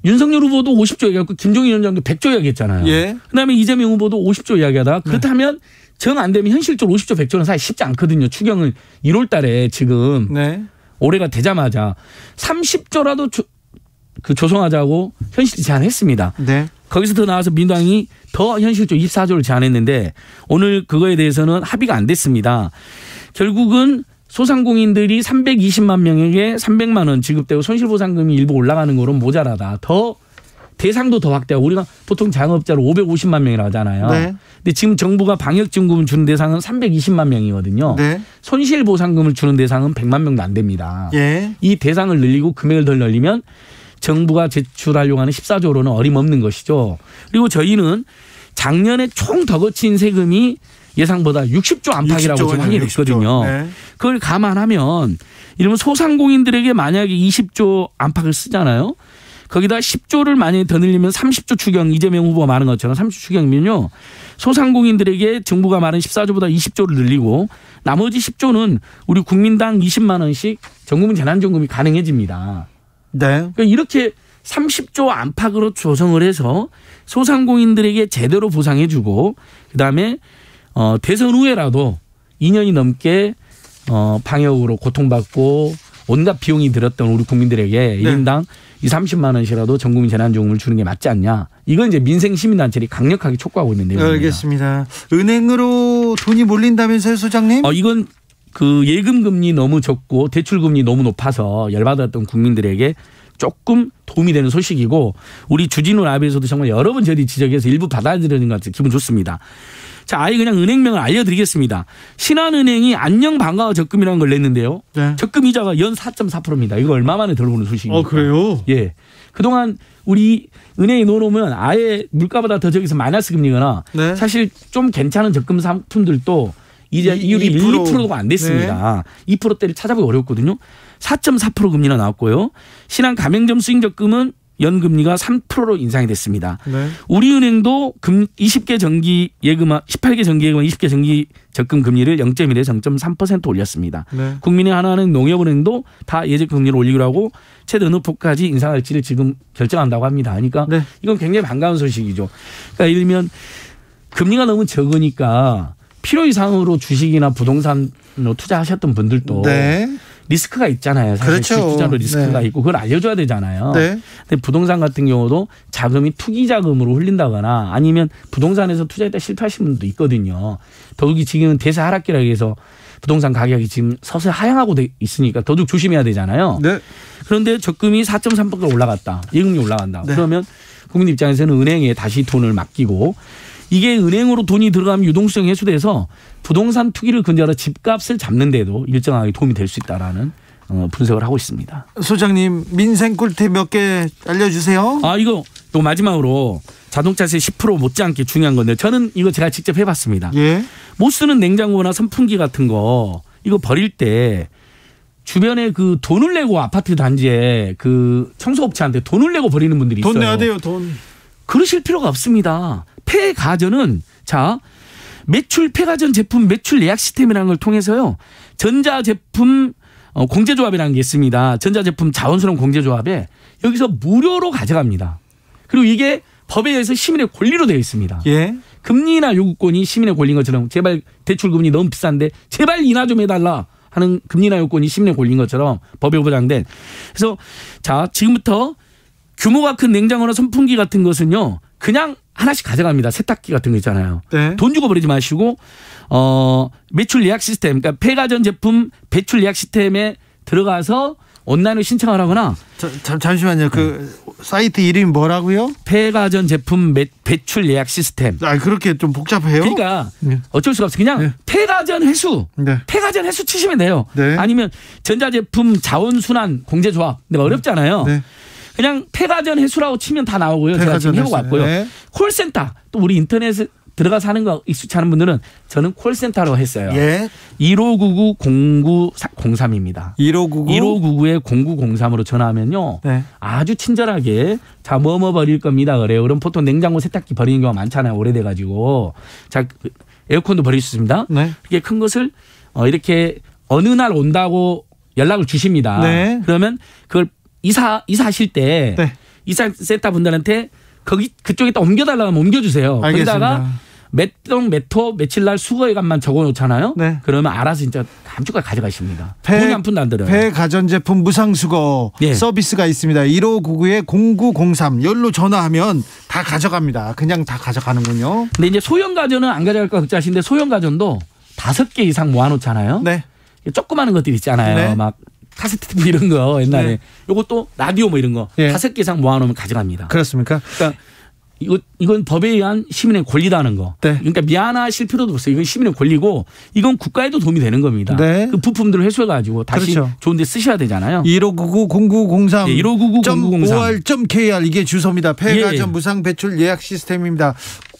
윤석열 후보도 50조 얘기했고 김종인 위원장도 100조 얘기했잖아요. 그다음에 이재명 후보도 50조 이야기하다가 그렇다면 정 안 되면 현실적으로 50조 100조는 사실 쉽지 않거든요. 추경을 1월 달에 지금 올해가 되자마자 30조라도 조성하자고 현실 제안했습니다. 거기서 더 나와서 민주당이 더 현실적으로 24조를 제안했는데 오늘 그거에 대해서는 합의가 안 됐습니다. 결국은 소상공인들이 320만 명에게 300만 원 지급되고 손실보상금이 일부 올라가는 거로 모자라다. 더 대상도 더 확대하고 우리가 보통 자영업자를 550만 명이라고 하잖아요. 네. 근데 지금 정부가 방역지원금을 주는 대상은 320만 명이거든요. 네. 손실보상금을 주는 대상은 100만 명도 안 됩니다. 예. 이 대상을 늘리고 금액을 더 늘리면 정부가 제출하려고 하는 14조로는 어림없는 것이죠. 그리고 저희는 작년에 총 더 거친 세금이 예상보다 60조 안팎이라고 지금 확인이 됐거든요. 네. 그걸 감안하면 이러면 소상공인들에게 만약에 20조 안팎을 쓰잖아요. 거기다 10조를 만약에 더 늘리면 30조 추경, 이재명 후보가 말한 것처럼 30조 추경이면요. 소상공인들에게 정부가 말한 14조보다 20조를 늘리고 나머지 10조는 우리 국민당 20만 원씩 전국민 재난지원금이 가능해집니다. 네. 그러니까 이렇게 30조 안팎으로 조성을 해서 소상공인들에게 제대로 보상해주고 그다음에 대선 후에라도 2년이 넘게 방역으로 고통받고 온갖 비용이 들었던 우리 국민들에게 1인당 30만 원씩이라도 전국민 재난지원금을 주는 게 맞지 않냐. 이건 이제 민생시민단체들이 강력하게 촉구하고 있는 내용입니다. 알겠습니다. 은행으로 돈이 몰린다면서요, 소장님? 이건 그 예금금리 너무 적고 대출금리 너무 높아서 열받았던 국민들에게 조금 도움이 되는 소식이고 우리 주진우 라이브에서도 정말 여러 번 저희 지적해서 일부 받아들이는 것 같아서 기분 좋습니다. 자, 아예 그냥 은행명을 알려드리겠습니다. 신한은행이 안녕 반가워 적금이라는 걸 냈는데요. 네. 적금 이자가 연 4.4%입니다. 이거 얼마 만에 들어보는 소식입니까? 그래요? 예. 그동안 우리 은행에 넣어놓으면 아예 물가보다 더 저기서 마이너스 금리거나 네. 사실 좀 괜찮은 적금 상품들도 이제 이율이 2%가 안 됐습니다. 네. 2%대를 찾아보기 어렵거든요. 4.4% 금리나 나왔고요. 신한 가맹점 수익적금은 연금리가 3%로 인상이 됐습니다. 네. 우리은행도 20개 정기 예금, 18개 정기 예금, 20개 정기 적금 금리를 0.1에서 0.3% 올렸습니다. 네. 국민의 하나는 농협은행도 다 예적 금리를 올리기로 하고 최대 어느 폭까지 인상할지를 지금 결정한다고 합니다. 그러니까 네. 이건 굉장히 반가운 소식이죠. 그러니까 예를 들면 금리가 너무 적으니까 필요 이상으로 주식이나 부동산으로 투자하셨던 분들도 네. 리스크가 있잖아요. 사실 그렇죠. 투자로 리스크가 네. 있고 그걸 알려줘야 되잖아요. 네. 근데 부동산 같은 경우도 자금이 투기 자금으로 흘린다거나 아니면 부동산에서 투자했다 실패하신 분도 있거든요. 더욱이 지금은 대세 하락기라고 해서 부동산 가격이 지금 서서히 하향하고 있으니까 더욱 조심해야 되잖아요. 네. 그런데 적금이 4.3% 올라갔다. 예금이 올라간다. 네. 그러면 국민 입장에서는 은행에 다시 돈을 맡기고 이게 은행으로 돈이 들어가면 유동성이 해소돼서 부동산 투기를 근절하여 집값을 잡는 데도 일정하게 도움이 될 수 있다라는 분석을 하고 있습니다. 소장님 민생 꿀팁 몇 개 알려주세요. 이거 또 마지막으로 자동차세 10% 못지않게 중요한 건데 저는 이거 제가 직접 해봤습니다. 예. 못 쓰는 냉장고나 선풍기 같은 거 이거 버릴 때 주변에 그 돈을 내고 아파트 단지에 그 청소업체한테 돈을 내고 버리는 분들이 있어요. 돈 내야 돼요, 돈. 그러실 필요가 없습니다. 폐가전은 매출 폐가전 제품 매출 예약 시스템이라는 걸 통해서요. 전자제품 공제조합이라는 게 있습니다. 전자제품 자원순환 공제조합에 여기서 무료로 가져갑니다. 그리고 이게 법에 의해서 시민의 권리로 되어 있습니다. 예. 금리나 요구권이 시민의 권리인 것처럼 제발 대출금리 너무 비싼데 제발 인하 좀 해달라 하는 금리나 요구권이 시민의 권리인 것처럼 법에 보장된. 그래서 지금부터 규모가 큰 냉장고나 선풍기 같은 것은요. 그냥 하나씩 가져갑니다. 세탁기 같은 거 있잖아요. 네. 돈 주고 버리지 마시고 매출 예약 시스템, 그러니까 폐가전 제품 배출 예약 시스템에 들어가서 온라인으로 신청을 하거나. 잠시만요. 그 사이트 이름이 뭐라고요? 폐가전 제품 배출 예약 시스템. 그렇게 좀 복잡해요? 그러니까 어쩔 수가 없어요. 그냥 폐가전 회수. 네. 폐가전 회수 치시면 돼요. 네. 아니면 전자제품 자원순환 공제조합. 근데 어렵잖아요. 네. 그냥 폐가전 회수라고 치면 다 나오고요. 제가 지금 해보고 왔고요. 네. 콜센터 또 우리 인터넷에 들어가서 하는 거 익숙치 않은 분들은 저는 콜센터로 했어요. 예. 1599-0903입니다. 1599-0903으로 전화하면요. 네. 아주 친절하게 뭐 버릴 겁니다. 그래요. 그럼 보통 냉장고 세탁기 버리는 경우가 많잖아요. 오래돼가지고. 에어컨도 버릴 수 있습니다. 네. 이렇게 큰 것을 이렇게 어느 날 온다고 연락을 주십니다. 네. 그러면 그걸 이사하실 때 네. 이사센터 분들한테 그쪽에다 옮겨달라고 하면 옮겨주세요. 알겠습니다. 거기다가 몇 호 며칠 날 수거해간만 적어놓잖아요. 네. 그러면 알아서 진짜 감쪽까지 가져가십니다. 돈이 한 푼도 안 들어요. 폐가전제품 무상수거 네. 서비스가 있습니다. 1599-0903 열로 전화하면 다 가져갑니다. 그냥 다 가져가는군요. 근데 이제 소형가전은 안 가져갈까 걱정하시는데 소형가전도 5개 이상 모아놓잖아요. 네. 조그마한 것들 있잖아요. 네. 막 카세트 테이프 이런 거 옛날에 네. 요것도 라디오 뭐 이런 거 예. 5개 이상 모아놓으면 가져갑니다. 그렇습니까? 그러니까 이건 법에 의한 시민의 권리다는 거. 네. 그러니까 미안하실 필요도 없어요. 이건 시민의 권리고 이건 국가에도 도움이 되는 겁니다. 네. 그 부품들을 회수해가지고 다시 그렇죠. 좋은 데 쓰셔야 되잖아요. 1599-0903 네, 1599-0903 5월.kr 이게 주소입니다. 폐가전 예. 무상 배출 예약 시스템입니다.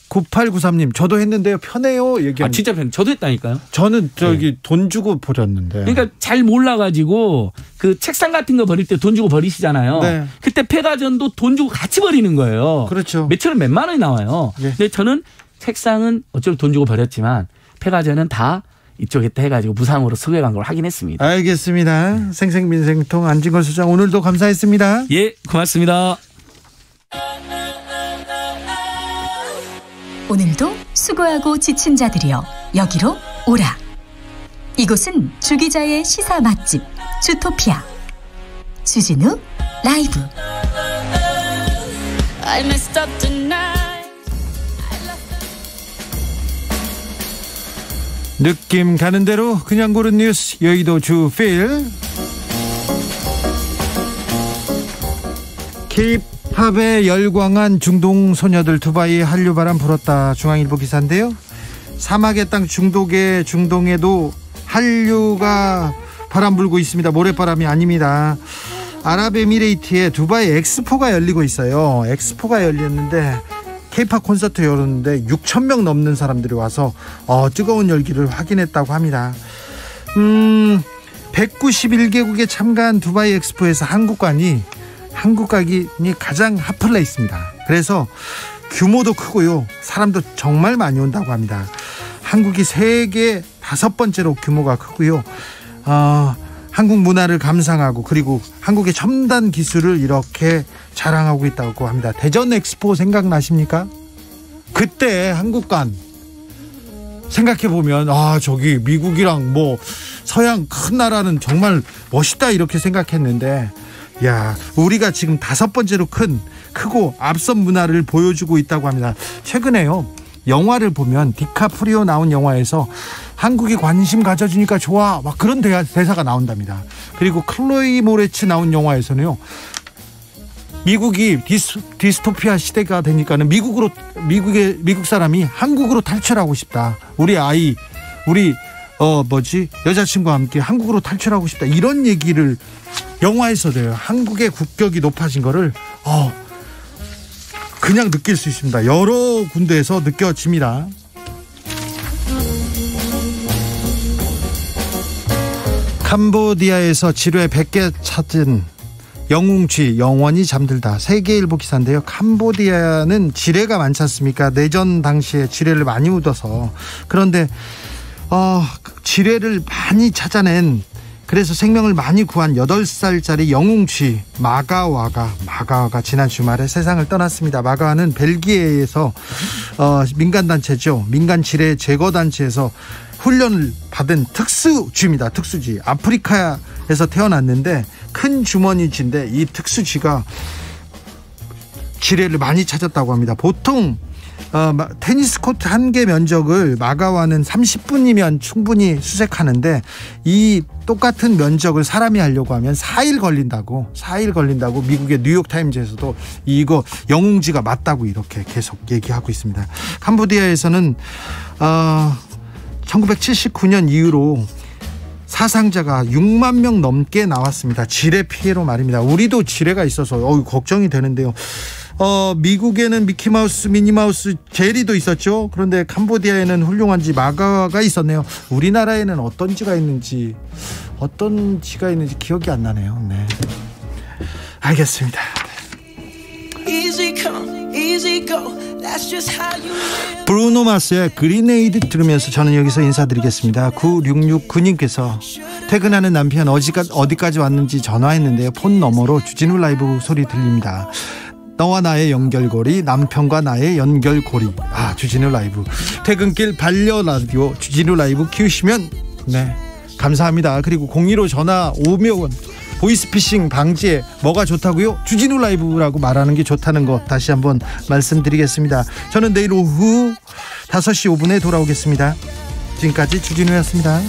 9893님 저도 했는데요. 편해요. 얘기합니다. 아 진짜 편. 저도 했다니까요. 저는 저기 돈 주고 버렸는데. 그러니까 잘 몰라가지고 그 책상 같은 거 버릴 때 돈 주고 버리시잖아요. 네. 그때 폐가전도 돈 주고 같이 버리는 거예요. 그렇죠. 매출은 몇만 원이 나와요. 예. 근데 저는 책상은 어쩔 돈 주고 버렸지만 폐가전은 다 이쪽에 해가지고 무상으로 수거한 걸 확인했습니다. 알겠습니다. 생생민생통 안진걸 소장 오늘도 감사했습니다. 예, 고맙습니다. 오늘도 수고하고 지친 자들이여 여기로 오라. 이곳은 주기자의 시사 맛집 주토피아 주진우 라이브. 느낌 가는 대로 그냥 고른 뉴스 여의도 주필. K-팝에 열광한 중동 소녀들 두바이에 한류 바람 불었다. 중앙일보 기사인데요. 사막의 땅 중동에도 한류가 바람 불고 있습니다. 모래바람이 아닙니다. 아랍에미레이트에 두바이 엑스포가 열리고 있어요. 엑스포가 열렸는데 K-팝 콘서트 열었는데 6,000명 넘는 사람들이 와서 뜨거운 열기를 확인했다고 합니다. 191개국에 참가한 두바이 엑스포에서 한국관이 가장 핫플레 있습니다. 그래서 규모도 크고요. 사람도 정말 많이 온다고 합니다. 한국이 세계 5번째로 규모가 크고요. 한국 문화를 감상하고 그리고 한국의 첨단 기술을 이렇게 자랑하고 있다고 합니다. 대전 엑스포 생각나십니까? 그때 한국관 생각해보면 저기 미국이랑 뭐 서양 큰 나라는 정말 멋있다 이렇게 생각했는데 야, 우리가 지금 5번째로 크고 앞선 문화를 보여주고 있다고 합니다. 최근에요. 영화를 보면 디카프리오 나온 영화에서 한국이 관심 가져주니까 좋아 막 그런 대사가 나온답니다. 그리고 클로이 모레츠 나온 영화에서는요. 미국이 디스토피아 시대가 되니까는 미국 사람이 한국으로 탈출하고 싶다. 우리 여자친구와 함께 한국으로 탈출하고 싶다. 이런 얘기를 영화에서도요. 한국의 국격이 높아진 거를 그냥 느낄 수 있습니다. 여러 군데에서 느껴집니다. 캄보디아에서 지뢰 100개 찾은 영웅쥐 영원히 잠들다. 세계일보 기사인데요. 캄보디아는 지뢰가 많지 않습니까? 내전 당시에 지뢰를 많이 묻어서. 그런데 지뢰를 많이 찾아낸, 그래서 생명을 많이 구한 8살짜리 영웅쥐 마가와가 지난 주말에 세상을 떠났습니다. 마가와는 벨기에에서 민간단체죠. 민간 지뢰 제거단체에서 훈련을 받은 특수쥐입니다. 특수쥐. 아프리카에서 태어났는데 큰 주머니쥐인데 이 특수쥐가 지뢰를 많이 찾았다고 합니다. 보통 테니스 코트 1개 면적을 마가와는 30분이면 충분히 수색하는데 이 똑같은 면적을 사람이 하려고 하면 4일 걸린다고 미국의 뉴욕타임즈에서도 이거 영웅쥐가 맞다고 이렇게 계속 얘기하고 있습니다. 캄보디아에서는 1979년 이후로 사상자가 6만 명 넘게 나왔습니다. 지뢰 피해로 말입니다. 우리도 지뢰가 있어서 걱정이 되는데요. 미국에는 미키마우스, 미니마우스, 제리도 있었죠. 그런데 캄보디아에는 훌륭한 쥐 마가와가 있었네요. 우리나라에는 어떤 쥐가 있는지 기억이 안 나네요. 네, 알겠습니다. 브루노 마스의 그리네이드 들으면서 저는 여기서 인사드리겠습니다. 9669님께서 퇴근하는 남편 어디까지 왔는지 전화했는데요. 폰 너머로 주진우 라이브 소리 들립니다. 너와 나의 연결고리, 남편과 나의 연결고리. 주진우 라이브. 퇴근길 반려 라디오 주진우 라이브 키우시면 감사합니다. 그리고 015 전화 오면 보이스피싱 방지에 뭐가 좋다고요? 주진우 라이브라고 말하는 게 좋다는 거 다시 한번 말씀드리겠습니다. 저는 내일 오후 5시 5분에 돌아오겠습니다. 지금까지 주진우였습니다.